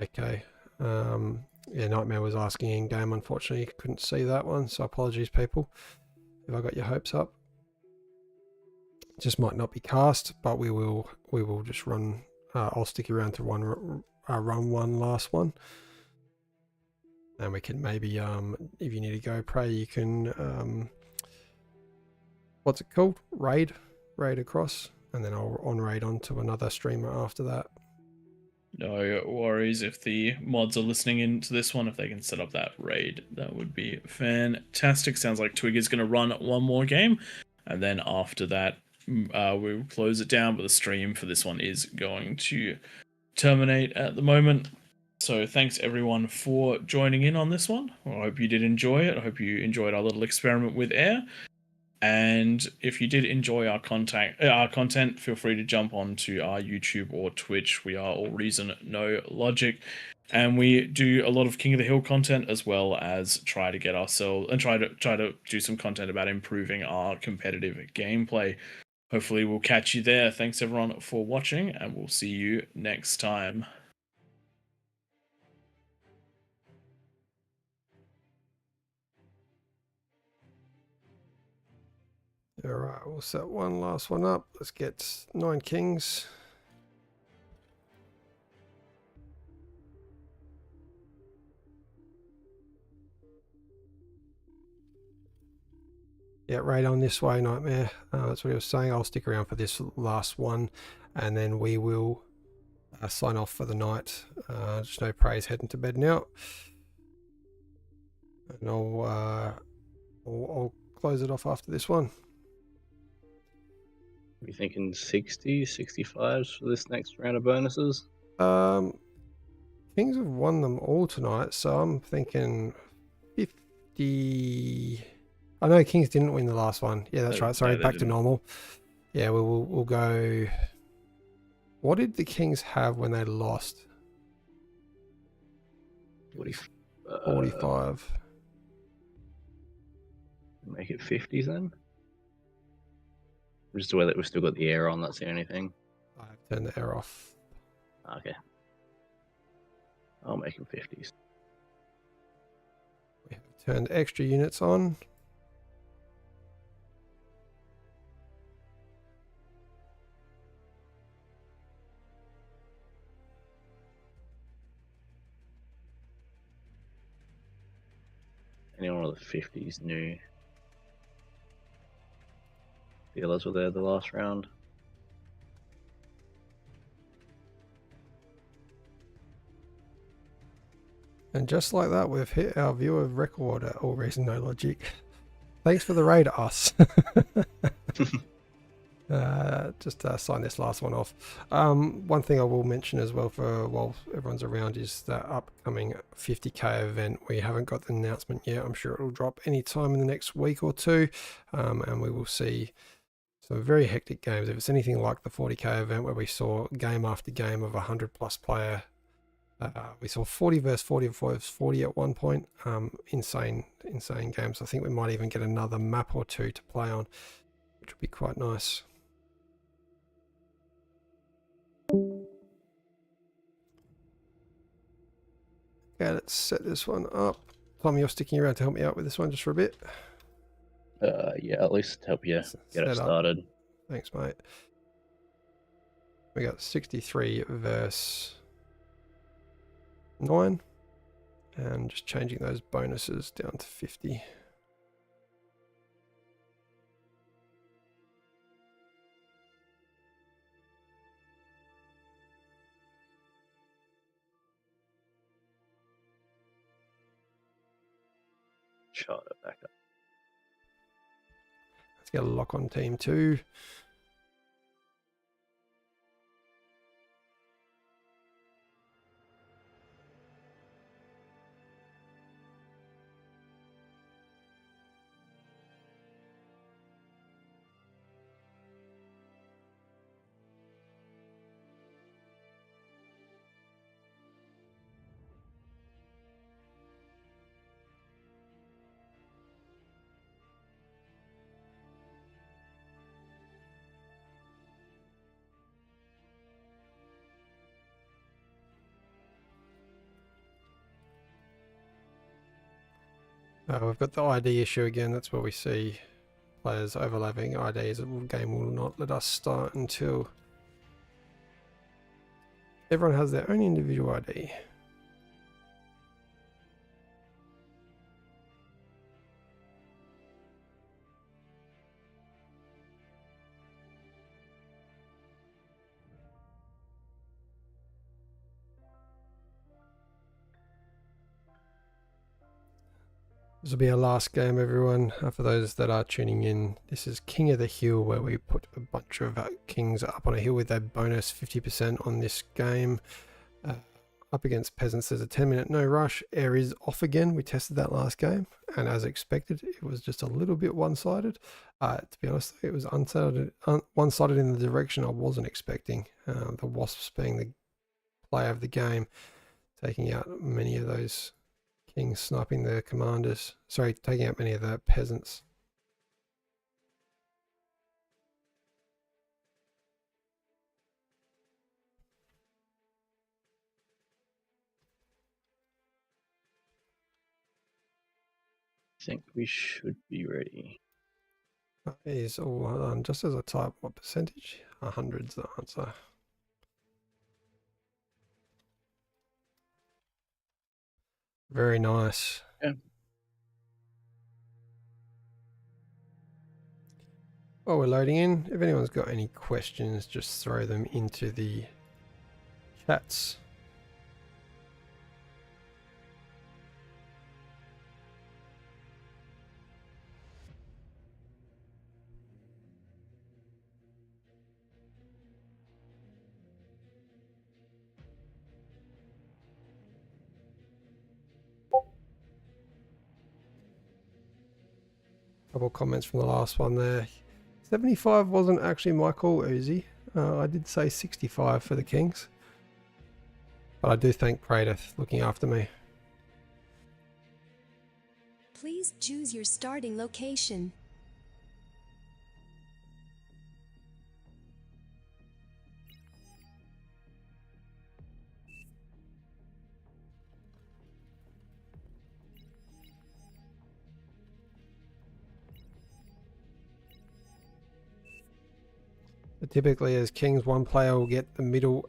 Okay. Yeah, Nightmare was asking in game. Unfortunately, couldn't see that one, so apologies, people, if I got your hopes up. Just might not be cast, but we will just run. I'll stick around to run one last one, and we can maybe if you need to go pray, you can what's it called? Raid across, and then I'll on raid onto another streamer after that. No worries. If the mods are listening into this one, if they can set up that raid, that would be fantastic. Sounds like Twig is going to run one more game, and then after that, we'll close it down. But the stream for this one is going to terminate at the moment. So thanks everyone for joining in on this one. I hope you did enjoy it. I hope you enjoyed our little experiment with air. And if you did enjoy our content, feel free to jump onto our YouTube or Twitch. We are All Reason No Logic, and we do a lot of King of the Hill content, as well as try to get ourselves and try to do some content about improving our competitive gameplay. Hopefully we'll catch you there. Thanks everyone for watching, and we'll see you next time. All right, we'll set one last one up. Let's get 9 kings. Yeah, right on this way, Nightmare. That's what he was saying. I'll stick around for this last one, and then we will sign off for the night. Just no praise, heading to bed now. And I'll close it off after this one. Are we thinking 60, 65s for this next round of bonuses? Kings have won them all tonight, so I'm thinking 50. I know Kings didn't win the last one. Yeah, that's right. Sorry, No, they back to didn't. normal. Yeah, we'll go. What did the Kings have when they lost? 45. Make it 50s then? Just the way that we've still got the air on, that's the only thing. I've turned the air off. Okay. I'll make them 50s. We have turned extra units on. Anyone with the 50s new. The others were there the last round. And just like that, we've hit our viewer record at All Reason No Logic. Thanks for the raid, us. Just sign this last one off. One thing I will mention as well for while everyone's around is that upcoming 50k event. We haven't got the announcement yet. I'm sure it'll drop anytime in the next week or two, and we will see some very hectic games. If it's anything like the 40k event where we saw game after game of 100+ player, we saw 40 versus 40 versus 40 at one point. Insane games. I think we might even get another map or two to play on, which would be quite nice. Okay, let's set this one up. Tom, you're sticking around to help me out with this one just for a bit. Yeah, at least help you get it started. Thanks, mate. We got 63 verse 9, and just changing those bonuses down to 50. Shot it back up. Let's get a lock on team 2. We've got the ID issue again. That's where we see players overlapping IDs. The game will not let us start until everyone has their own individual ID. This will be our last game, everyone. For those that are tuning in, this is King of the Hill, where we put a bunch of kings up on a hill with a bonus 50% on this game. Up against peasants, there's a 10-minute no rush. Air is off again. We tested that last game, and as expected, it was just a little bit one-sided. To be honest, it was one-sided in the direction I wasn't expecting. The Wasps being the player of the game, taking out many of those kings, sniping the commanders. Sorry, taking out many of the peasants. I think we should be ready. That is all done. Just as I type what percentage? 100's the answer. Very nice. Yeah. While we're loading in, if anyone's got any questions, just throw them into the chats. Couple comments from the last one there. 75 wasn't actually my call, Uzi. I did say 65 for the Kings. But I do thank Pradith looking after me. Please choose your starting location. But typically as Kings, one player will get the middle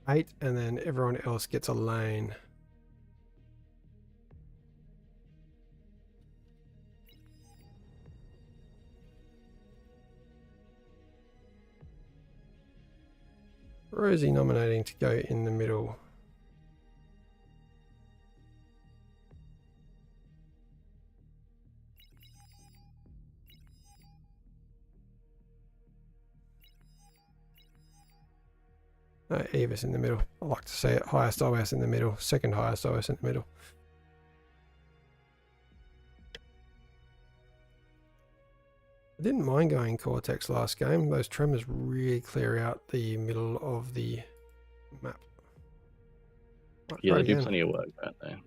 8 and then everyone else gets a lane. Rosie nominating to go in the middle. Eva's in the middle. I like to say it. Highest OS in the middle. Second highest OS in the middle. I didn't mind going Cortex last game. Those tremors really clear out the middle of the map. Yeah, they do plenty of work right there.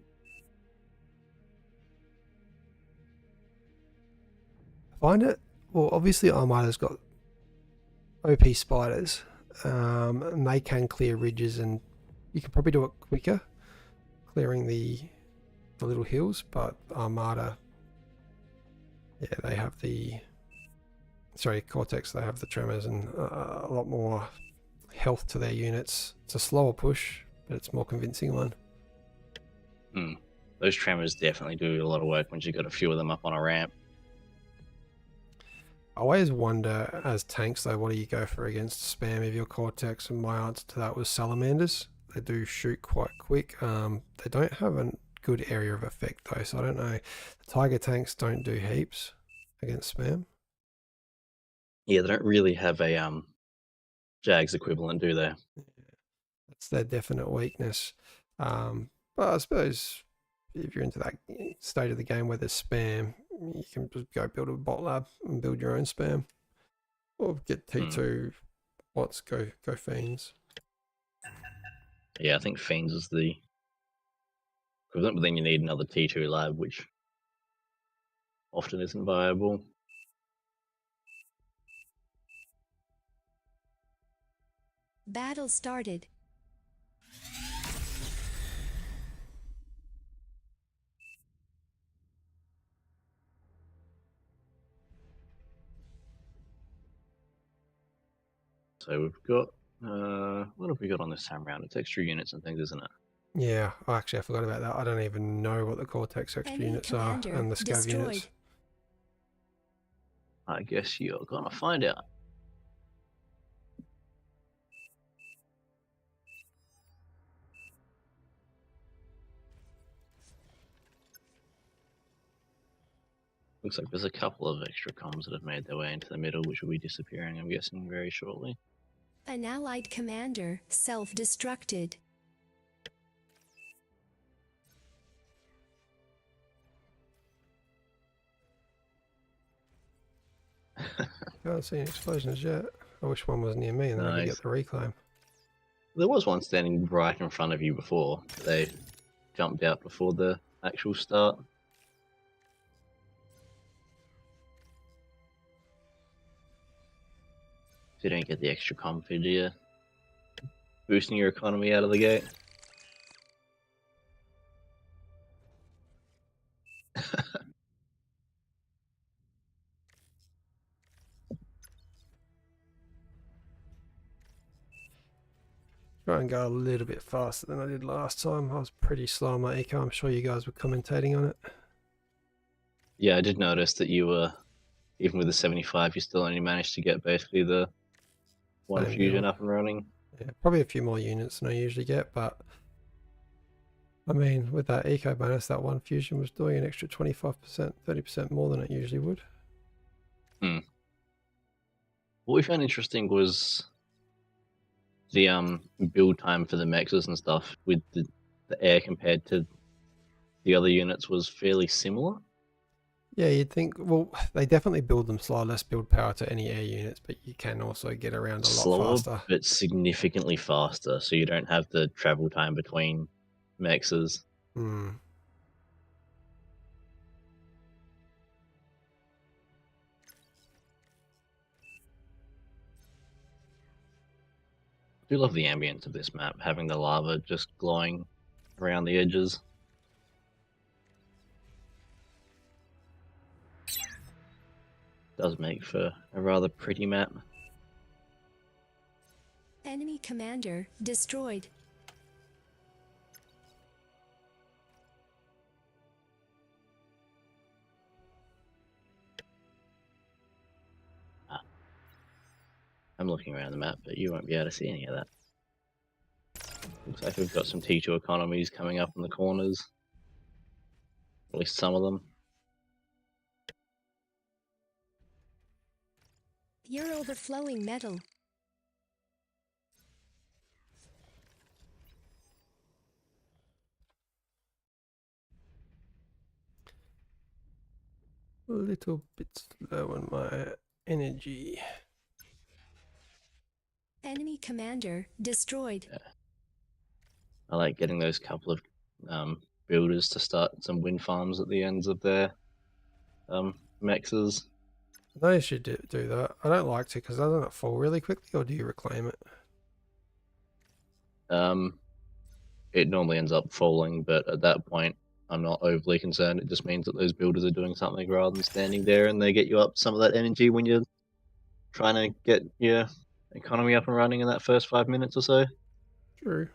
I find it, well, obviously Armada's got OP spiders, and they can clear ridges, and you can probably do it quicker, clearing the little hills, but Armada, yeah, they have the, sorry, Cortex, they have the tremors and a lot more health to their units. It's a slower push, but it's a more convincing one. Those tremors definitely do a lot of work once you've got a few of them up on a ramp. I always wonder, as tanks though, what do you go for against spam of your Cortex? And my answer to that was Salamanders. They do shoot quite quick. They don't have a good area of effect though, so I don't know. The Tiger tanks don't do heaps against spam. Yeah, they don't really have a Jags equivalent, do they? That's their definite weakness. But I suppose if you're into that state of the game where there's spam, you can just go build a bot lab and build your own spam, or get T2 bots. Go Fiends. Yeah, I think Fiends is the equivalent, but then you need another T2 lab, which often isn't viable. Battle started. So we've got what have we got on this time round? It's extra units and things, isn't it? Yeah, oh, actually I forgot about that. I don't even know what the Cortex extra Enemy units are commander and the scav units. destroyed. I guess you're gonna find out. Looks like there's a couple of extra comms that have made their way into the middle, which will be disappearing, I'm guessing, very shortly. An allied commander self-destructed. Can't see any explosions yet. I wish one was near me and then I could Nice. get the reclaim. There was one standing right in front of you before. They jumped out before the actual start. So you don't get the extra comm feed, do you? Boosting your economy out of the gate. Try and go a little bit faster than I did last time. I was pretty slow on my eco. I'm sure you guys were commentating on it. Yeah, I did notice that you were, even with the 75, you still only managed to get basically the one Same fusion deal. up and running. Yeah, probably a few more units than I usually get, but I mean, with that eco bonus, that one fusion was doing an extra 25%, 30% more than it usually would. What we found interesting was the build time for the mexes and stuff with the air compared to the other units was fairly similar. Yeah, you'd think, well, they definitely build them slower, less build power to any air units, but you can also get around a lot Slower, faster. but significantly faster, so you don't have the travel time between mexes. Hmm. I do love the ambience of this map, having the lava just glowing around the edges. Does make for a rather pretty map. Enemy commander destroyed. I'm looking around the map, but you won't be able to see any of that. Looks like we've got some T2 economies coming up in the corners. At least some of them. You're overflowing metal. A little bit slow on my energy. Enemy commander destroyed. I like getting those couple of builders to start some wind farms at the ends of their mexes. I know you should do that. I don't like to because doesn't it fall really quickly, or do you reclaim it? It normally ends up falling, but at that point, I'm not overly concerned. It just means that those builders are doing something rather than standing there, and they get you up some of that energy when you're trying to get your economy up and running in that first 5 minutes or so. True.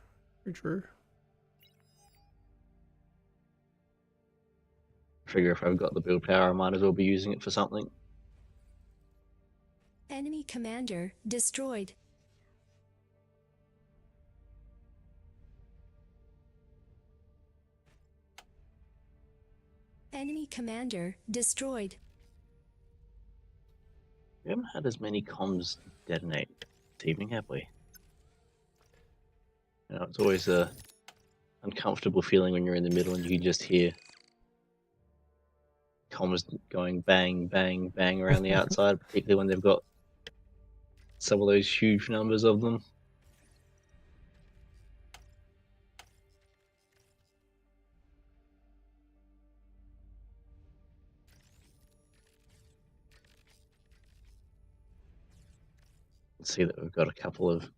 Very true. Figure if I've got the build power, I might as well be using it for something. Enemy commander destroyed. Enemy commander destroyed. We haven't had as many comms detonate this evening, have we? You know, it's always a uncomfortable feeling when you're in the middle and you can just hear comms going bang, bang, bang around the outside, particularly when they've got some of those huge numbers of them. See that we've got a couple of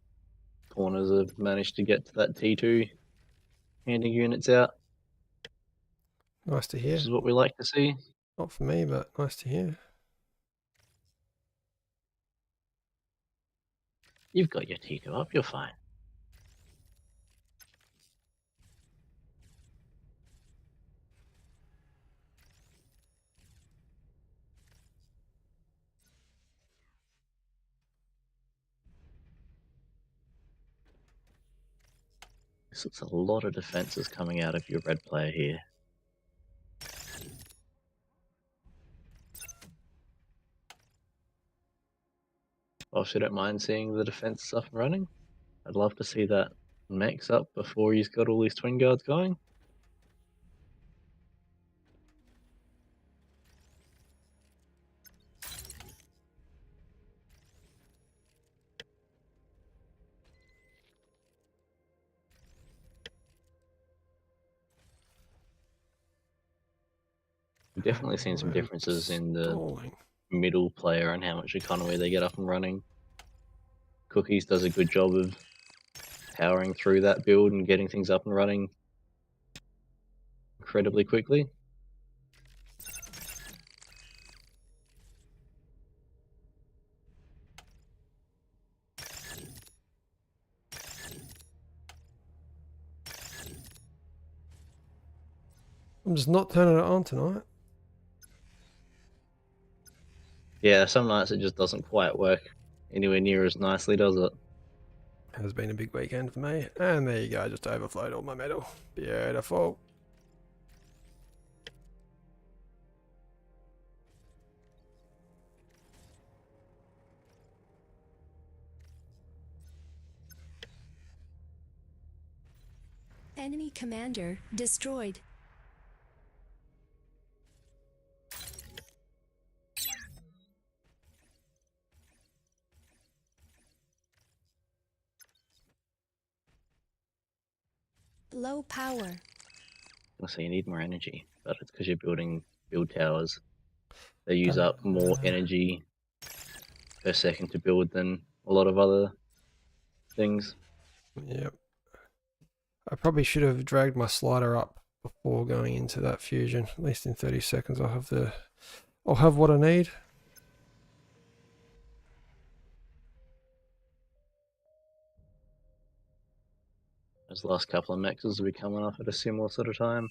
corners that have managed to get to that T2 handing units out, Nice to hear. which is what we like to see. Not for me, but nice to hear. You've got your Tico up, you're fine. So it's a lot of defenses coming out of your red player here. Whilst you don't mind seeing the defense up and running, I'd love to see that mechs up before he's got all these twin guards going. We've definitely seen some differences in the Stalling. middle player and how much economy they get up and running. Cookies does a good job of powering through that build and getting things up and running incredibly quickly. I'm just not turning it on tonight. Yeah, some nights it just doesn't quite work anywhere near as nicely, does it? Has been a big weekend for me. And there you go, just overflowed all my metal. Beautiful. Enemy commander destroyed. Low power. So you need more energy, but it's because you're building build towers. They use up more energy per second to build than a lot of other things. Yep. I probably should have dragged my slider up before going into that fusion. At least in 30 seconds I'll have what I need. Those last couple of mexes will be coming off at a similar sort of time.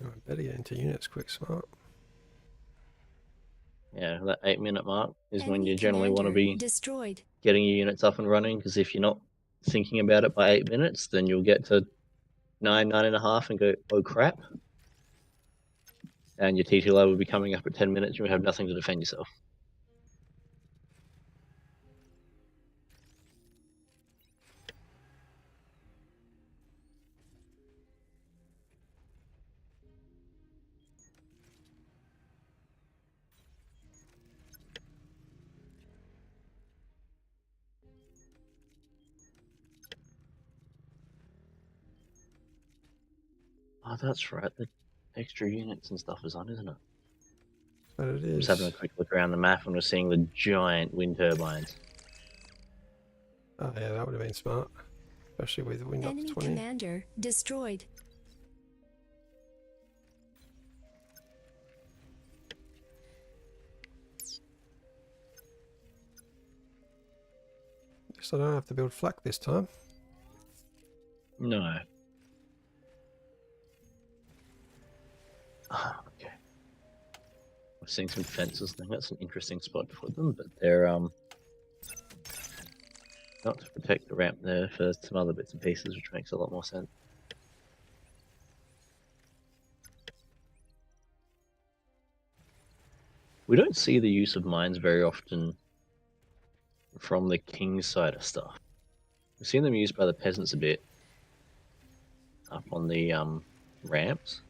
I better get into units quick, smart. Yeah, that 8-minute mark is when Enemy you generally want to be destroyed. getting your units up and running, because if you're not thinking about it by 8 minutes, then you'll get to 9.5 and go, oh crap. And your TTL will be coming up at 10 minutes and you'll have nothing to defend yourself. Oh, that's right. The extra units and stuff is on, isn't it? But it I'm is. just having a quick look around the map and we're seeing the giant wind turbines. Oh yeah, that would have been smart. Especially with the wind up to Enemy 20. commander destroyed. So I don't have to build flak this time. No. Oh, okay. We're seeing some fences. I think that's an interesting spot to put them, but they're not to protect the ramp there for some other bits and pieces, which makes a lot more sense. We don't see the use of mines very often from the king's side of stuff. We've seen them used by the peasants a bit up on the ramps.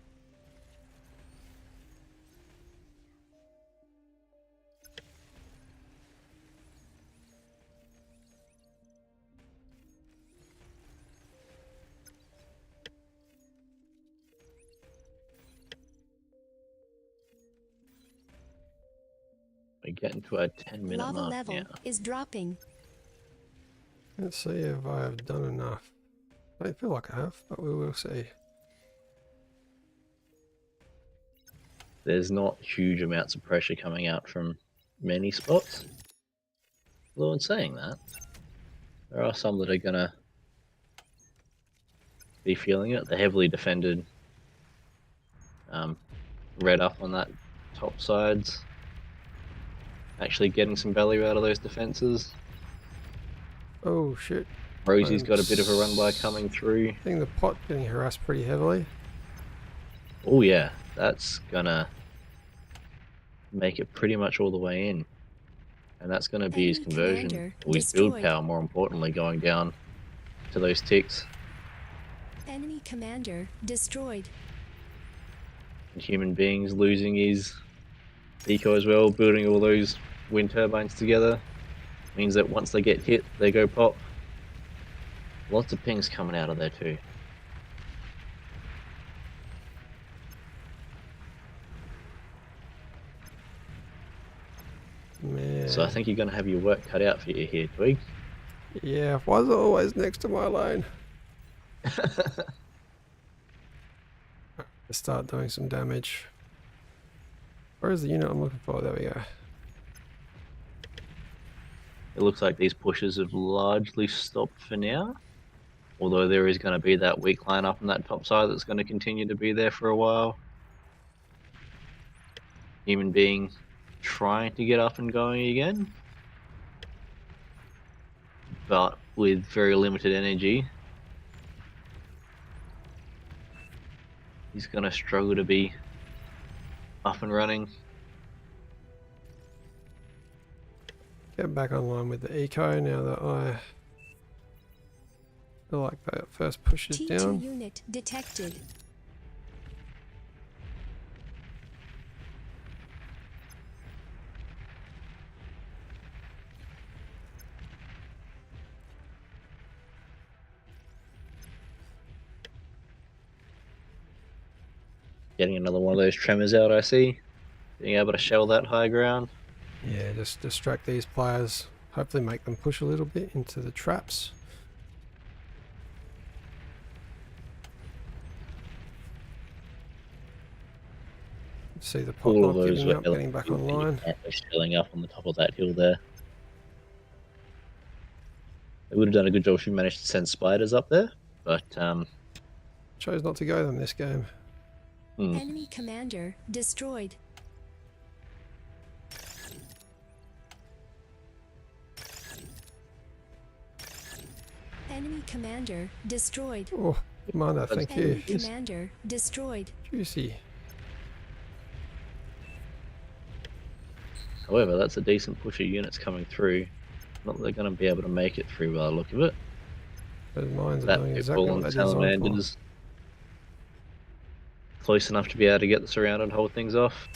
We're getting to our 10-minute Lava mark level now. is dropping. Let's see if I have done enough. I don't feel like I have, but we will see. there's not huge amounts of pressure coming out from many spots. Although in saying that, there are some that are gonna be feeling it. The heavily defended red up on that top sides, actually getting some value out of those defenses. Oh shit. Rosie's got a bit of a run by coming through. I think the pot getting harassed pretty heavily. Oh yeah, that's gonna make it pretty much all the way in. And that's gonna be his Enemy conversion, commander or his build destroyed. power more importantly, going down to those ticks. Enemy commander destroyed. And human beings losing his eco as well, building all those wind turbines together. Means that once they get hit, they go pop. Lots of pings coming out of there too. Man. So I think you're going to have your work cut out for you here, Twig. Yeah, why is it always next to my line? Let's start doing some damage. Where is the unit I'm looking for? There we go. It looks like these pushes have largely stopped for now. Although there is going to be that weak line up on that top side that's going to continue to be there for a while. Human being trying to get up and going again. But with very limited energy. He's going to struggle to be up and running. Get back online with the eco now that I feel like that first push is T2 down. unit detected. Getting another one of those tremors out, I see. Being able to shell that high ground. Yeah, just distract these players. Hopefully make them push a little bit into the traps. See the pot All not of those giving were up, getting back online. shelling up on the top of that hill there. They would have done a good job if you managed to send spiders up there, but Chose not to go them this game. Enemy commander destroyed. Enemy commander destroyed. Oh, Mana, thank you. Enemy commander destroyed. Juicy. however, that's a decent push of units coming through. Not that they're going to be able to make it through by the look of it. Those mines are That doing pitfall exactly and what they're designed for. salamanders close enough to be able to get surrounded and hold things off.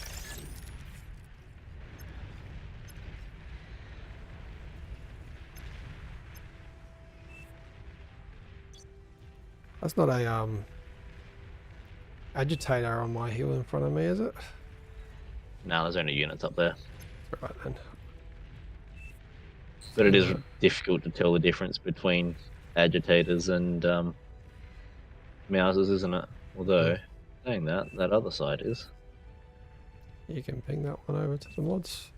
That's not a agitator on my hill in front of me, is it? No, there's only units up there. Right then. But it is difficult to tell the difference between agitators and Mousers, isn't it? Although, saying that, that other side is. You can ping that one over to the mods.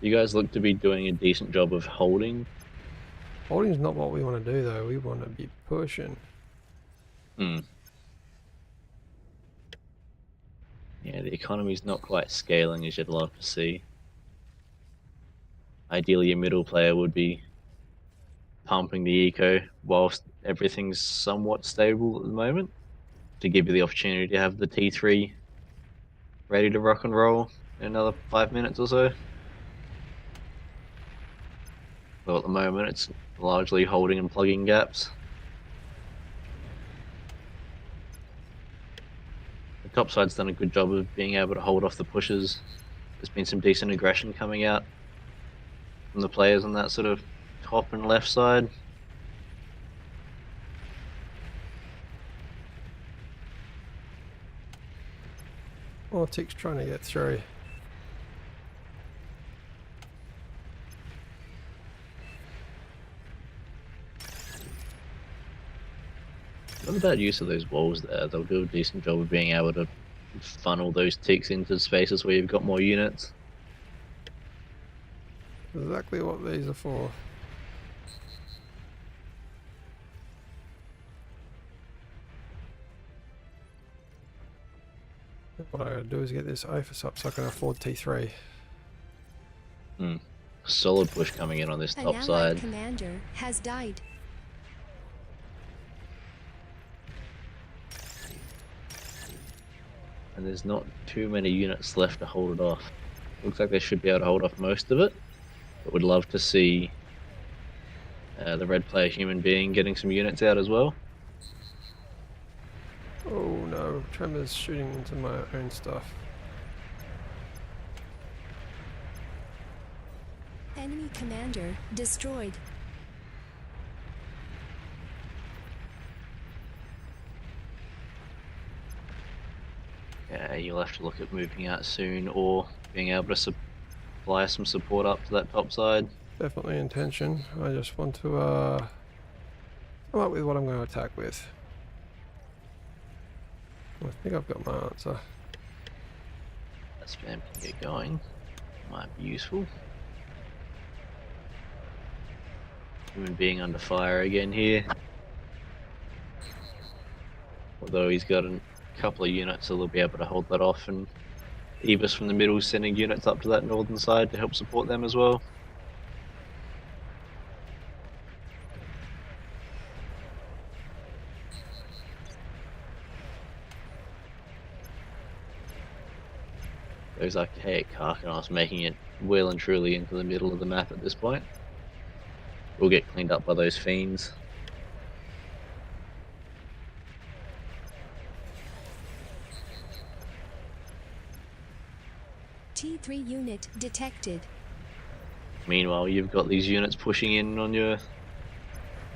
You guys look to be doing a decent job of holding. Holding's not what we want to do though, we want to be pushing. Yeah, the economy's not quite scaling as you'd love to see. Ideally, your middle player would be pumping the eco whilst everything's somewhat stable at the moment to give you the opportunity to have the T3 ready to rock and roll in another 5 minutes or so. Well, at the moment, it's largely holding and plugging gaps. The top side's done a good job of being able to hold off the pushes. There's been some decent aggression coming out from the players on that sort of top and left side. Tick's trying to get through. not a bad use of those walls there. They'll do a decent job of being able to funnel those ticks into spaces where you've got more units. Exactly what these are for. What I gotta do is get this AFIS up so I can afford T3. Solid push coming in on this An top allied side. commander has died. And there's not too many units left to hold it off. Looks like they should be able to hold off most of it, but would love to see the red player human being getting some units out as well. Oh no, Tremor's shooting into my own stuff. Enemy commander destroyed. Yeah, you'll have to look at moving out soon or being able to supply some support up to that top side. Definitely intention. I just want to come up with what I'm going to attack with. I think I've got my answer. That spam can get going. Might be useful. Human being under fire again here. Although he's got a couple of units, so they'll be able to hold that off, and Ebus from the middle is sending units up to that northern side to help support them as well. Those archaic Karkanos making it well and truly into the middle of the map at this point. We'll get cleaned up by those fiends. T3 unit detected. Meanwhile, you've got these units pushing in on your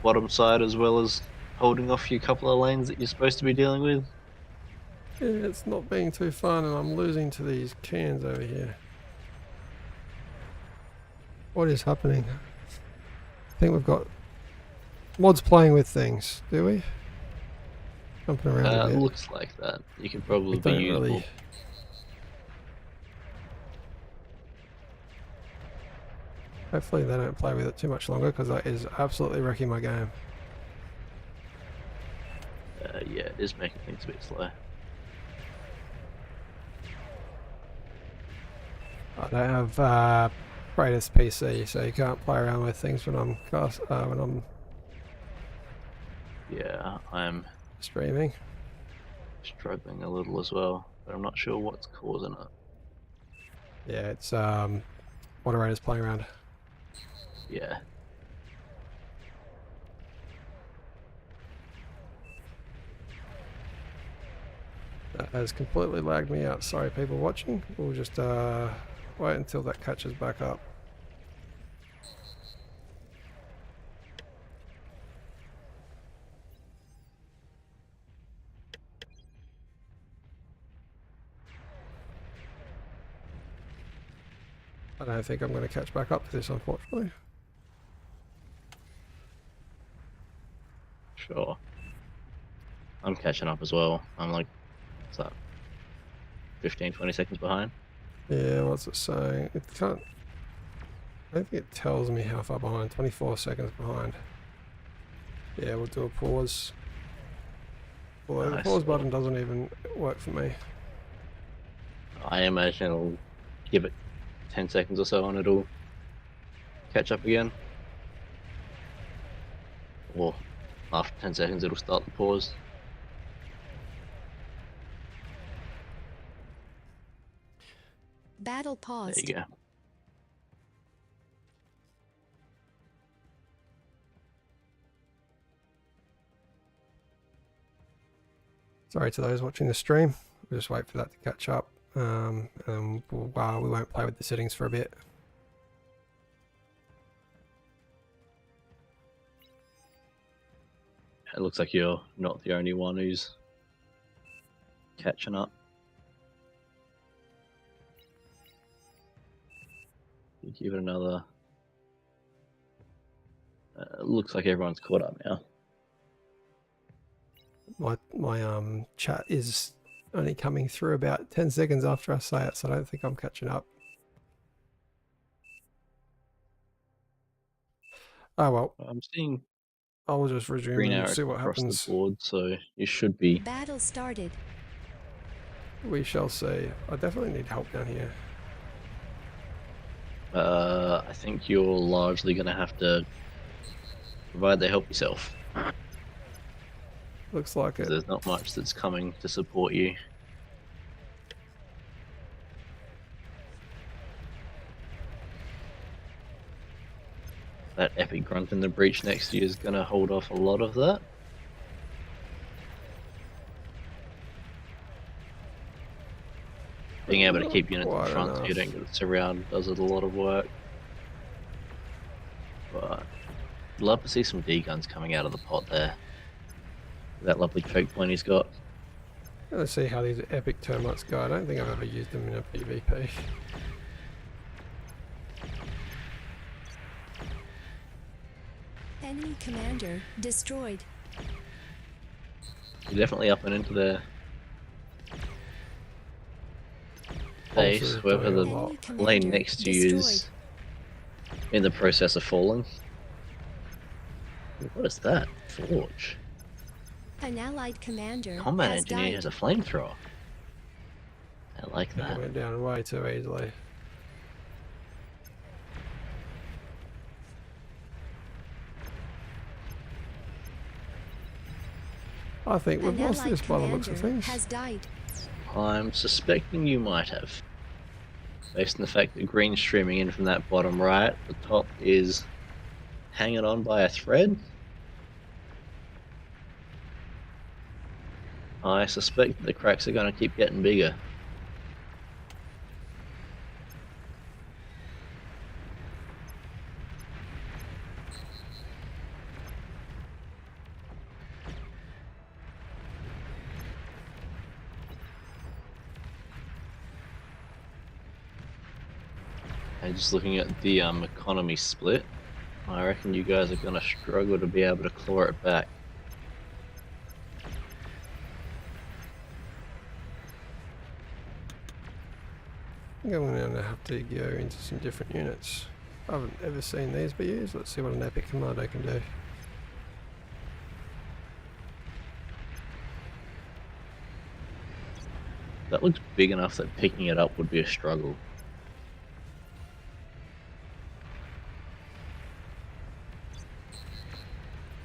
bottom side as well as holding off your couple of lanes that you're supposed to be dealing with. Yeah, it's not being too fun and I'm losing to these cans over here. What is happening? I think we've got mods playing with things, do we? Jumping around a bit. Looks like that. You could probably We be don't usable. really... Hopefully they don't play with it too much longer because that is absolutely wrecking my game. Yeah, it is making things a bit slow. I don't have greatest PC, so you can't play around with things when I'm Yeah, I'm streaming. struggling a little as well, but I'm not sure what's causing it. Yeah, it's moderators playing around. Yeah. That has completely lagged me out. Sorry, people watching. We'll just wait until that catches back up. I don't think I'm going to catch back up to this, unfortunately. Sure. I'm catching up as well. I'm like, what's that? 15, 20 seconds behind. Yeah, what's it saying? It can't... I don't think it tells me how far behind. 24 seconds behind. Yeah, we'll do a pause. Although Nice. the pause button doesn't even work for me. I imagine it'll give it 10 seconds or so and it'll catch up again. Or after 10 seconds it'll start the pause. Battle There paused. you go. Sorry to those watching the stream. We'll just wait for that to catch up. And we won't play with the settings for a bit. It looks like you're not the only one who's catching up. You give it another. Looks like everyone's caught up now. My chat is only coming through about 10 seconds after I say it, so I don't think I'm catching up. Oh well, I'm seeing I'll just resume green and arrows see what across happens. the board, so you should be. Battle started. We shall see. I definitely need help down here. I think you're largely going to have to provide the help yourself, Looks like because it. there's not much that's coming to support you. That epic grunt in the breach next to you is going to hold off a lot of that. Being able to Not keep units in quite front so you enough. don't get surrounded does it a lot of work. But I'd love to see some D guns coming out of the pot there. That lovely choke point he's got. Let's see how these epic termites go. I don't think I've ever used them in a PvP. Enemy commander destroyed. You're definitely up and into their base. Also Whoever doing the a lot. Enemy commander lane next to you is in the process of falling. What is that? Forge. An allied commander Combat has engineer died. has a flamethrower. I like It that. went down way too easily. I think we've An lost allied this by the looks of commander things. has died. I'm suspecting you might have. Based on the fact that green's streaming in from that bottom right, the top is hanging on by a thread. I suspect that the cracks are going to keep getting bigger. And just looking at the economy split, I reckon you guys are going to struggle to be able to claw it back. I think I'm going to have to go into some different units. I haven't ever seen these be used. Let's see what an epic commando can do. That looks big enough that picking it up would be a struggle.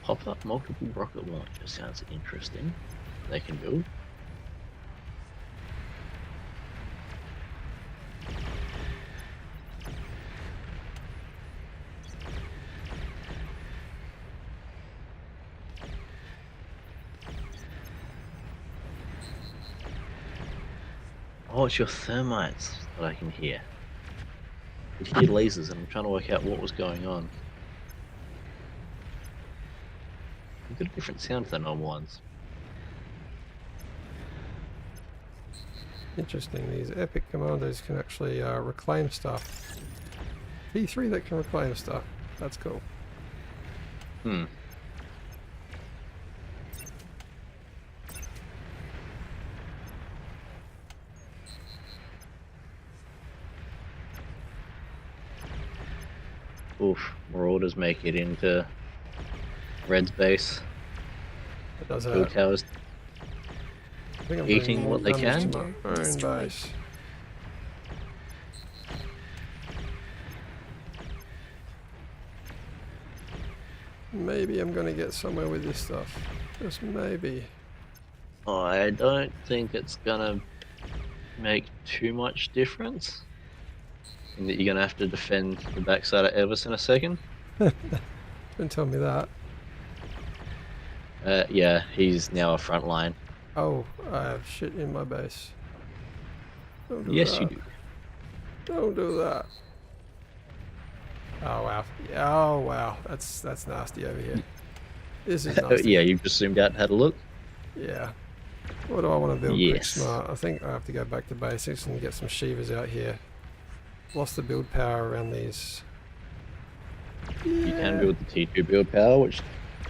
Pop up multiple rocket launchers sounds interesting. They can build. Oh, it's your thermites that I can hear. I could hear lasers and I'm trying to work out what was going on. You've got a different sound than normal ones. Interesting, these epic commandos can actually reclaim stuff. P3 that can reclaim stuff. That's cool. Hmm. Oof, Marauders make it into Red's base. It does Build that. towers. I think I'm eating doing more what they damage can. to my own Destroyed. base. Maybe I'm going to get somewhere with this stuff. Just maybe. I don't think it's gonna make too much difference. In that you're gonna have to defend the backside of Everson a second. Don't tell me that. Yeah, he's now a front line. Oh, I have shit in my base. Don't do Yes, that. you do. Don't do that. Oh wow. Oh wow. That's nasty over here. This is nasty. Yeah, you've just zoomed out and had a look. Yeah. What do I want to build quick Yes. smart? I think I have to go back to basics and get some Shivas out here. Lost the build power around these. You can build the T2 build power, which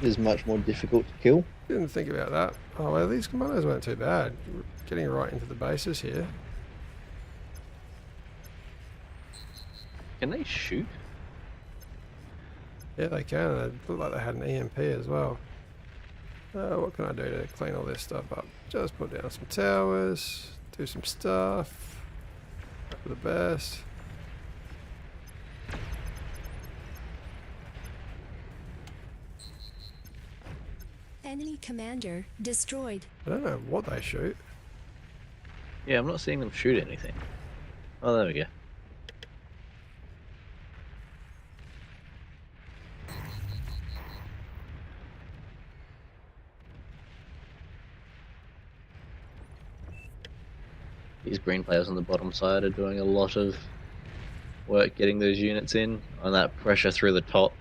is much more difficult to kill. Didn't think about that. Oh well, these commandos weren't too bad. Getting right into the bases here. Can they shoot? Yeah, they can. They look like they had an EMP as well. What can I do to clean all this stuff up? Just put down some towers, do some stuff. Hope for the best. Enemy commander destroyed. I don't know what they shoot. Yeah, I'm not seeing them shoot anything. Oh, there we go. These green players on the bottom side are doing a lot of work getting those units in on that pressure through the top.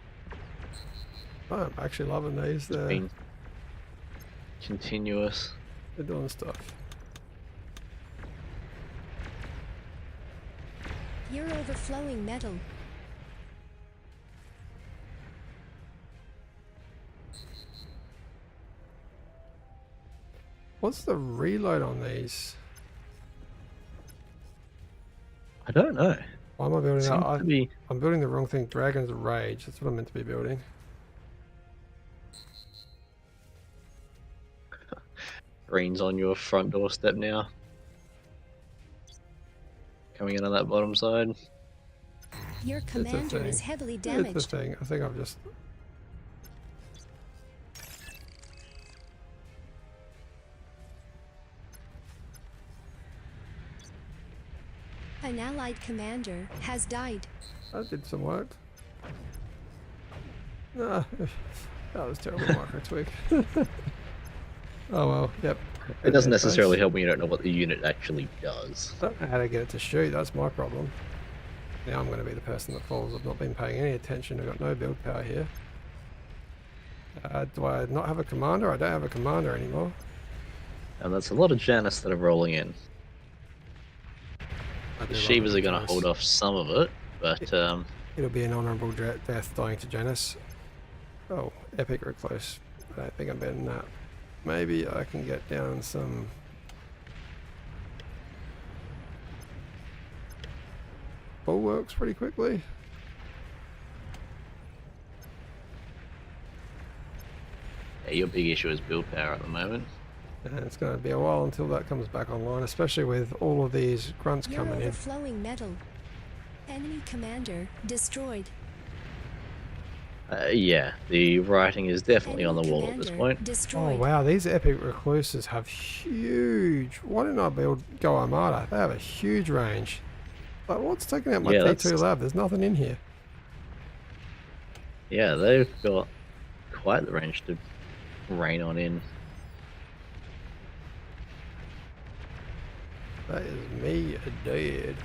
I'm actually loving these. It's been continuous. They're doing stuff. You're overflowing metal. What's the reload on these? I don't know. Why am I building Seems that? to be... I'm building the wrong thing. Dragon's Rage. That's what I'm meant to be building. Green's on your front doorstep now. Coming in on that bottom side. Your commander is heavily damaged. It's the thing. I think I've just... An allied commander has died. That did some work. Nah, that was terrible micro twig. Oh well, yep. It doesn't necessarily help when you don't know what the unit actually does. I don't know how to get it to shoot, that's my problem. Now I'm going to be the person that falls. I've not been paying any attention, I've got no build power here. Do I not have a commander? I don't have a commander anymore. And that's a lot of Janus that are rolling in. The Shivas are going to hold off some of it, but... It'll be an honourable death dying to Janus. Oh, epic recluse. I don't think I'm better than that. Maybe I can get down some... bulwarks pretty quickly. Yeah, your big issue is build power at the moment. And it's going to be a while until that comes back online, especially with all of these grunts You're coming in. overflowing metal. Enemy commander destroyed. Yeah, the writing is definitely on the wall at this point. Oh Destroyed. wow, these epic recluses have huge... Why didn't I build Go Armada? They have a huge range. But what's taking out my Yeah, T2 lab? There's nothing in here. Yeah, they've got quite the range to rain on in. That is me dead.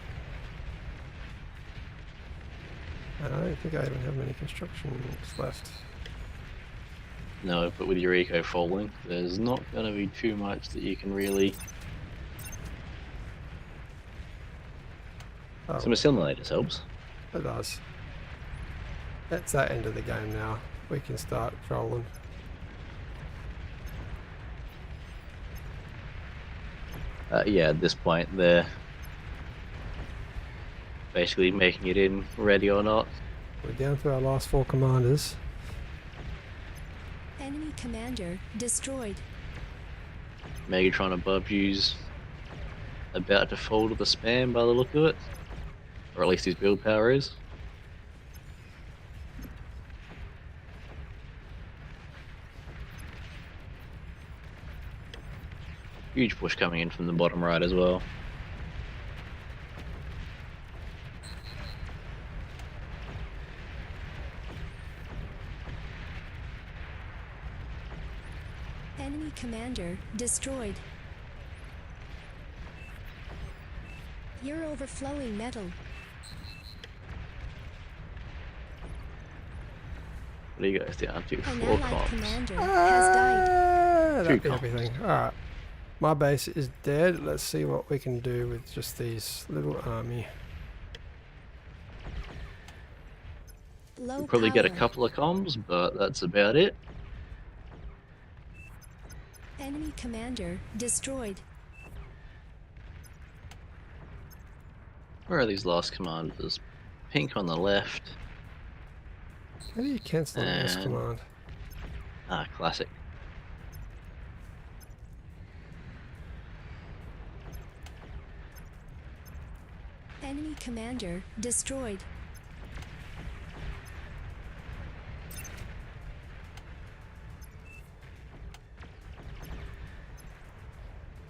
And I don't think I even have many constructions left. No, but with your eco falling, there's not going to be too much that you can really... Oh, Some assimilators helps. it does. That's that end of the game now. We can start trolling. Yeah, at this point they're basically making it in, ready or not. We're down to our last 4 commanders. Enemy commander destroyed. Megatron above you's about to fall to the spam by the look of it. Or at least his build power is. Huge push coming in from the bottom right as well. Enemy commander destroyed. You're overflowing metal. What do you guys down to? An 4 allied comms. commander has died. That'd be comms. everything. Alright. My base is dead. Let's see what we can do with just these little army. Low We'll probably get a power. couple of comms, but that's about it. Enemy commander destroyed. Where are these last commanders? Pink on the left. How do you cancel this And- command? Ah, classic. Enemy commander destroyed.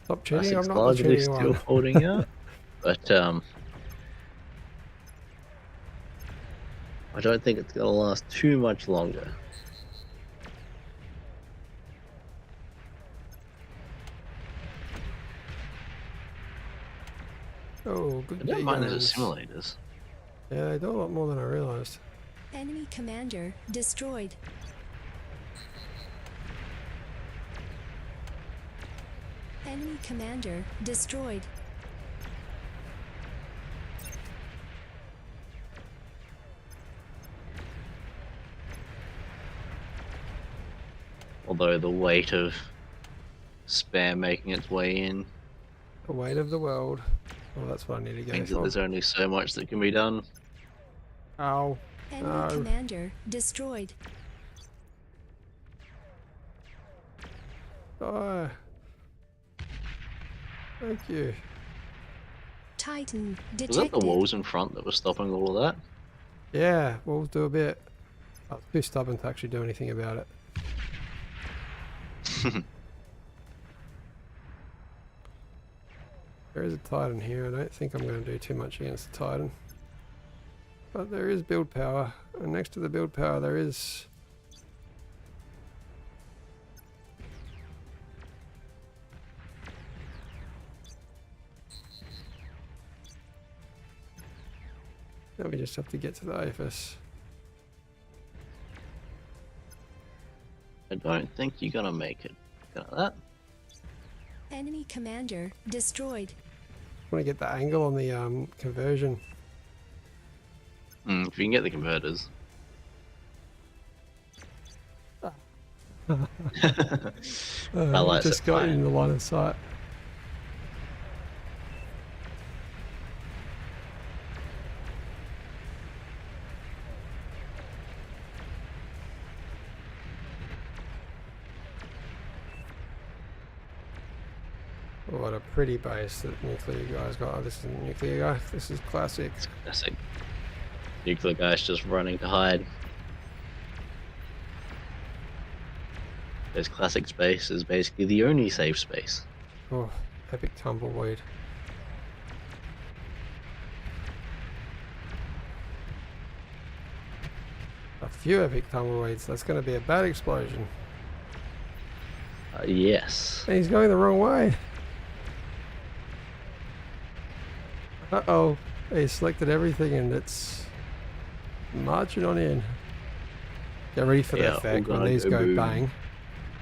Stop cheating, Classic's I'm not the largely cheating still one. holding out. But I don't think it's gonna last too much longer. Oh, good I don't mind those guns. simulators. Yeah, they do a lot more than I realised. Enemy commander destroyed. Enemy commander destroyed. Although the weight of spam making its way in The weight of the world. Oh, that's what I need to go means that for. there's only so much that can be done. Ow. Enemy No. commander destroyed. Die. Thank you. Titan Was that detected. the walls in front that were stopping all of that? Yeah, we'll do a bit. I was too stubborn to actually do anything about it. There is a Titan here. I don't think I'm going to do too much against the Titan. But there is build power. And next to the build power there is... Now we just have to get to the AFS. I don't think you're gonna make it. Got that? Enemy commander destroyed. I want to get the angle on the conversion. If you can get the converters. Allies Just are got fine. in the line of sight. What a pretty base that nuclear guy's got. Oh, this isn't nuclear guy. This is classic. It's classic. Nuclear guy's just running to hide. This classic space is basically the only safe space. Oh, epic tumbleweed. A few epic tumbleweeds. That's going to be a bad explosion. Yes. And he's going the wrong way. Uh-oh. He selected everything and it's marching on in. Get ready for the Yeah, effect all when gonna these go go boom. bang.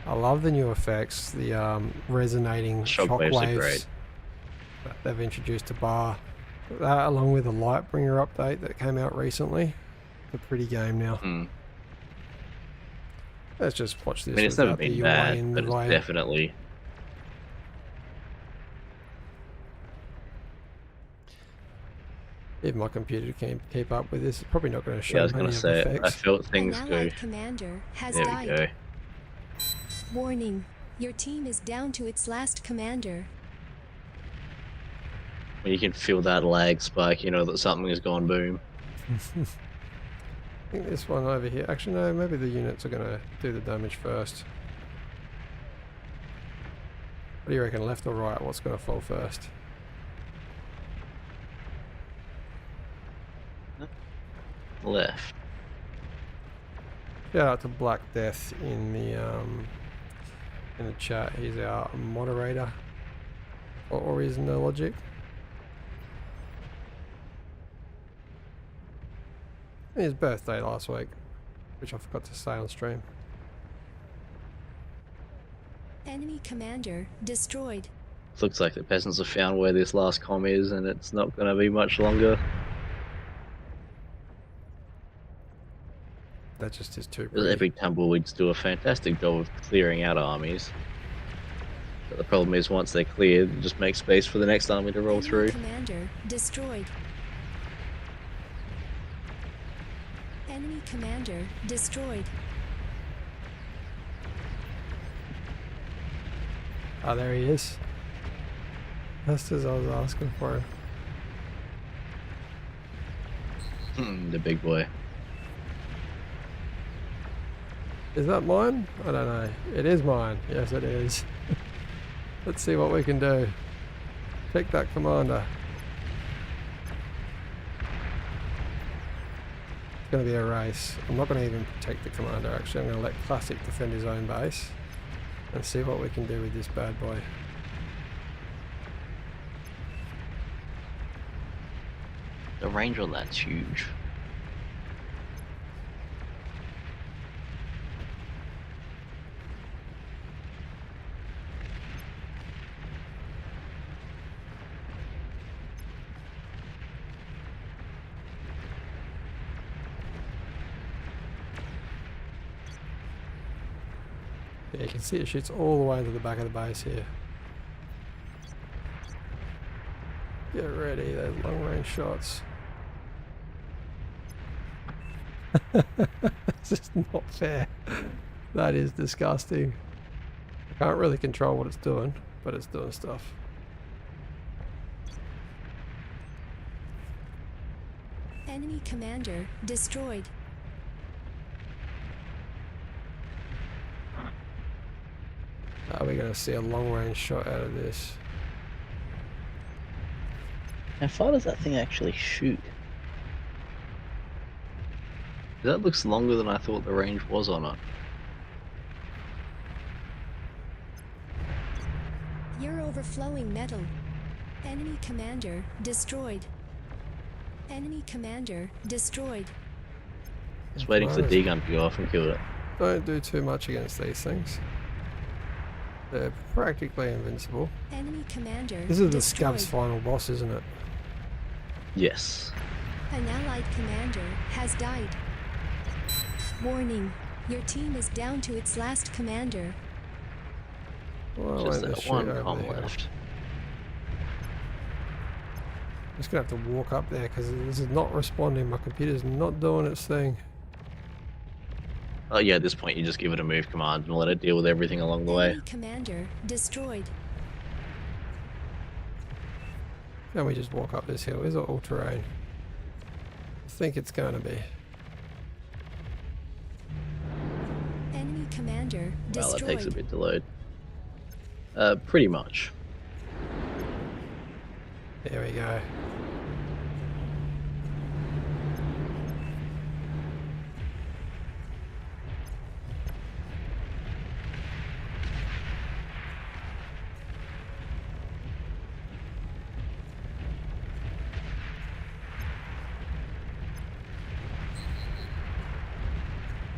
I love the new effects, the resonating Shockwaves are shockwaves great. that they've introduced to Bar. That along with the Lightbringer update that came out recently. It's a pretty game now. Let's just watch this I mean, it's never without the been UI bad, in but the it's way. definitely. If my computer can keep up with this, it's probably not going to show Yeah, I was many gonna of say, the I effects. felt An things go. allied commander has There we died. go. Warning. Your team is down to its last commander. When you can feel that lag spike, you know that something has gone boom. I think this one over here. Actually, no, maybe the units are going to do the damage first. What do you reckon, left or right? What's going to fall first? Left. Shout out to Black Death in the chat. He's our moderator for AllReasonNoLogic. His birthday last week, which I forgot to say on stream. Enemy commander destroyed. Looks like the peasants have found where this last comm is, and it's not going to be much longer. That just is too The pretty. epic tumbleweeds do a fantastic job of clearing out armies. But the problem is, once they're cleared, it just makes space for the next army to roll Enemy through. commander destroyed. Enemy commander destroyed. Oh, there he is. Just as I was asking for him. The big boy. Is that mine? I don't know. It is mine. Yes, it is. Let's see what we can do. Pick that commander. It's going to be a race. I'm not going to even protect the commander actually. I'm going to let Classic defend his own base and see what we can do with this bad boy. The range on that's huge. Yeah, you can see it shoots all the way into the back of the base here. Get ready, those long range shots. It's just not fair. That is disgusting. I can't really control what it's doing, but it's doing stuff. Enemy commander destroyed. Are we going to see a long range shot out of this? How far does that thing actually shoot? That looks longer than I thought the range was on it. You're overflowing metal. Enemy commander destroyed. Enemy commander destroyed. Just waiting for the D-gun to go off and kill it. Don't do too much against these things. They're practically invincible. Enemy commander This is the destroyed. Scab's final boss, isn't it? Yes. An allied commander has died. Warning. Your team is down to its last commander. Well, Just won't they that shoot one over com there? left. I'm just going to have to walk up there because this is not responding. My computer's not doing its thing. Oh yeah, at this point you just give it a move command and let it deal with everything along the way. Enemy commander destroyed. Can we just walk up this hill? Is it all terrain? I think it's going to be. Enemy commander Well, that takes a destroyed. bit to load. Pretty much. There we go.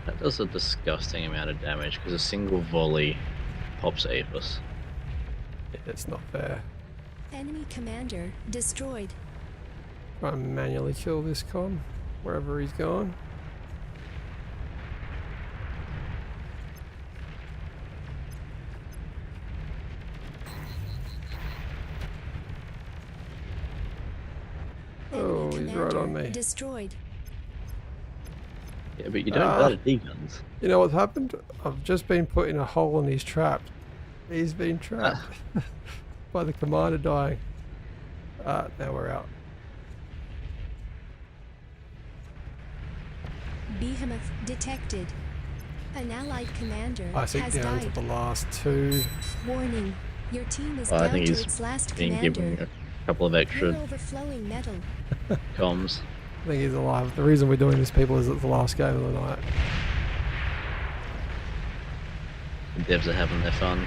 That does a disgusting amount of damage because a single volley pops Aphis. It's not fair. Enemy commander destroyed. Try and manually kill this con wherever he's gone. Oh, Enemy he's right on commander me. Destroyed. Yeah, but you don't got a D-guns. You know what's happened? I've just been put in a hole and he's trapped. He's been trapped by the commander dying. Now we're out. Behemoth detected. An allied commander I think has down to died. the last two. Warning. Your team is I down think to he's its last being commander. given a couple of extra You're overflowing metal. comms. I think he's alive. The reason we're doing this, people, is it's the last game of the night. The devs are having their fun.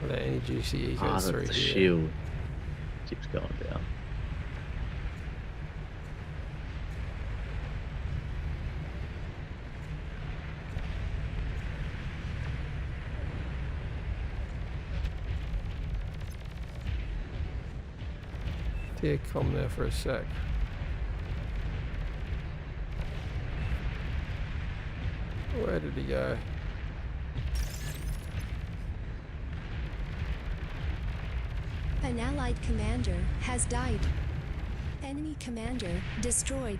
Are there any GCE Ah, goes that's through the here? shield. Keeps going down. clear comm there for a sec. Where did he go? An allied commander has died. Enemy commander destroyed.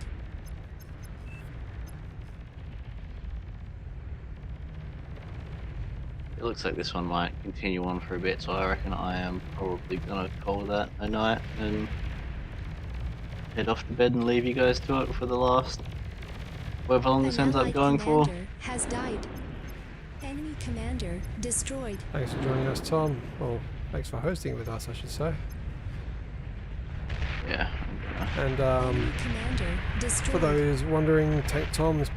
It looks like this one might continue on for a bit, so I reckon I am probably gonna call that a night and head off to bed and leave you guys to it for the last however long this An ends up allied going for. commander has died. Enemy commander destroyed. Thanks for joining us, Tom. Well, thanks for hosting with us, I should say. Yeah. And Enemy commander destroyed. for those wondering, Tank Tom is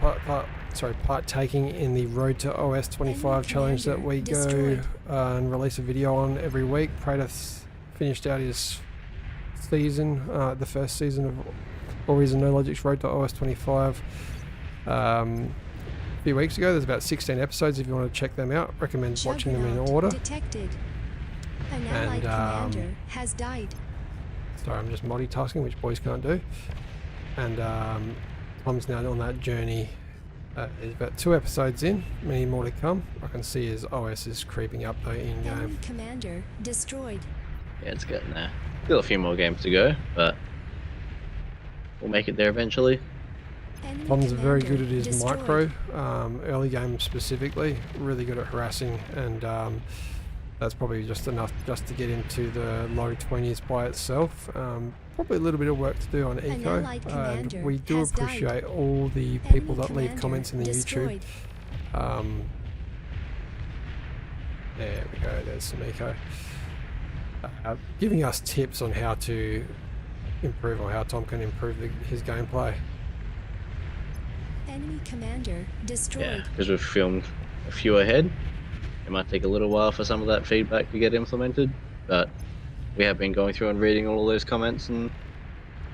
partaking in the Road to OS 25 Enemy challenge that we commander go destroyed. and release a video on every week. Praetor's finished out his season, the first season of AllReasonNoLogic's Road to OS 25. A few weeks ago. There's about 16 episodes if you want to check them out. Recommend watching them in Juggernaut order. detected. An allied commander has died. Sorry, I'm just multitasking, which boys can't do. And Tom's now on that journey. He's about 2 episodes in, many more to come. I can see his OS is creeping up though in game. Enemy commander destroyed. Yeah, it's getting there. Still a few more games to go, but we'll make it there eventually. Enemy Tom's very good at commander his destroyed. micro, early game specifically, really good at harassing, and that's probably just enough just to get into the low 20s by itself. Probably a little bit of work to do on An eco, allied and commander we do has died. appreciate all the people Enemy that leave commander comments in the destroyed. YouTube. There we go, there's some eco. Giving us tips on how to improve, or how Tom can improve his gameplay. Enemy commander destroyed. Yeah, because we've filmed a few ahead. It might take a little while for some of that feedback to get implemented, but we have been going through and reading all of those comments and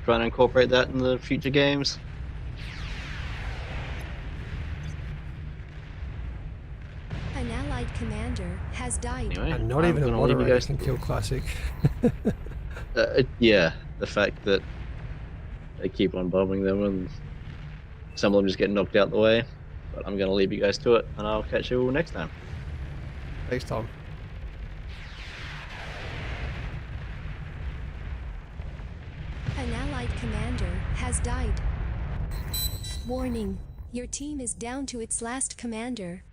trying to incorporate that in the future games. An allied commander has died. Anyway, And not I'm even a gonna leave you moderator guys can to kill Classic. yeah, the fact that they keep on bombing them and some of them just get knocked out the way. But I'm going to leave you guys to it, and I'll catch you all next time. Thanks, Tom. An allied commander has died. Warning. Your team is down to its last commander.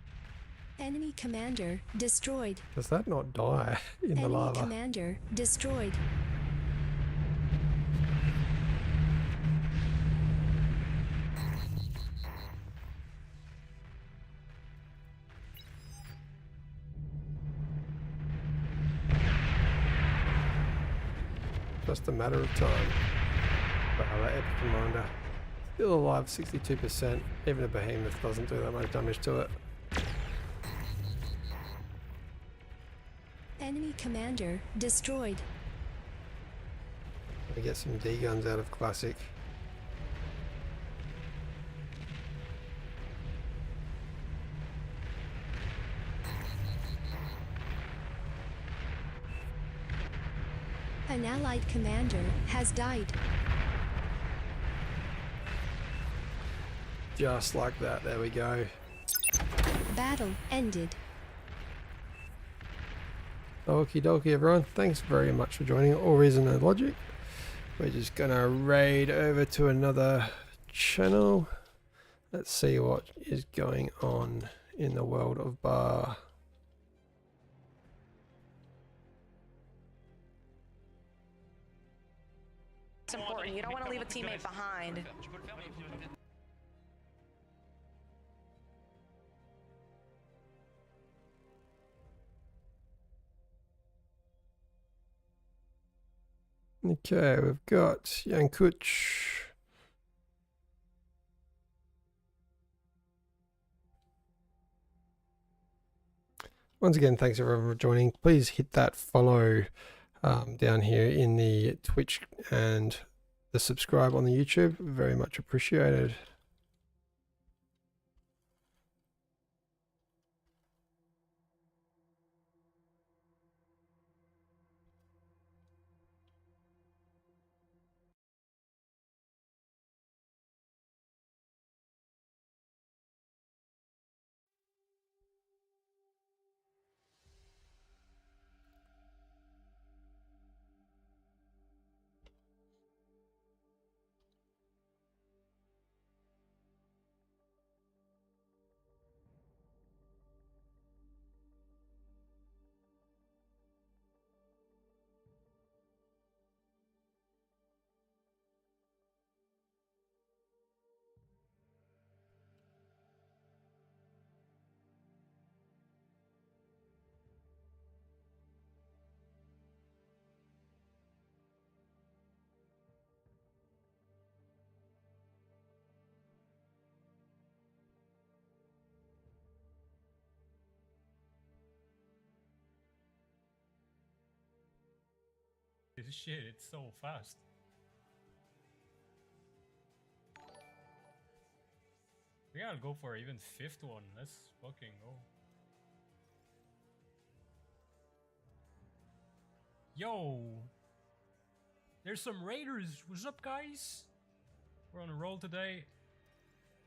Enemy commander destroyed. Does that not die in the Enemy lava? commander destroyed. Just a matter of time. Wow, that epic commander. Still alive, 62%. Even a behemoth doesn't do that much damage to it. Enemy commander destroyed. We get some D guns out of Classic. An allied commander has died. Just like that, there we go. Battle ended. Okie dokie everyone, thanks very much for joining AllReasonNoLogic. We're just gonna raid over to another channel. Let's see what is going on in the world of bar. It's important. You don't want to leave a teammate behind. Okay, we've got Yankuch. Once again, thanks everyone for joining. Please hit that follow down here in the Twitch and the subscribe on the YouTube. Very much appreciated. This shit, it's so fast. We gotta go for even 5th one. Let's fucking go. Yo! There's some raiders! What's up, guys? We're on a roll today.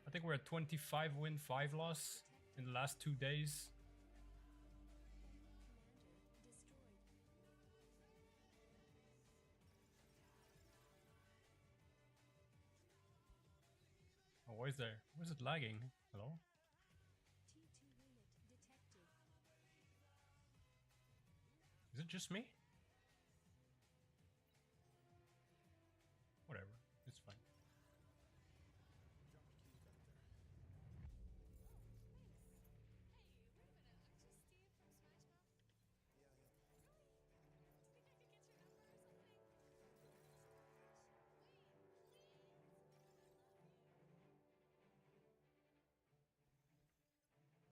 I think we're at 25 win, 5 loss in the last 2 days. Oh, why is there? Why is it lagging? Hello? T2 unit detected. Is it just me?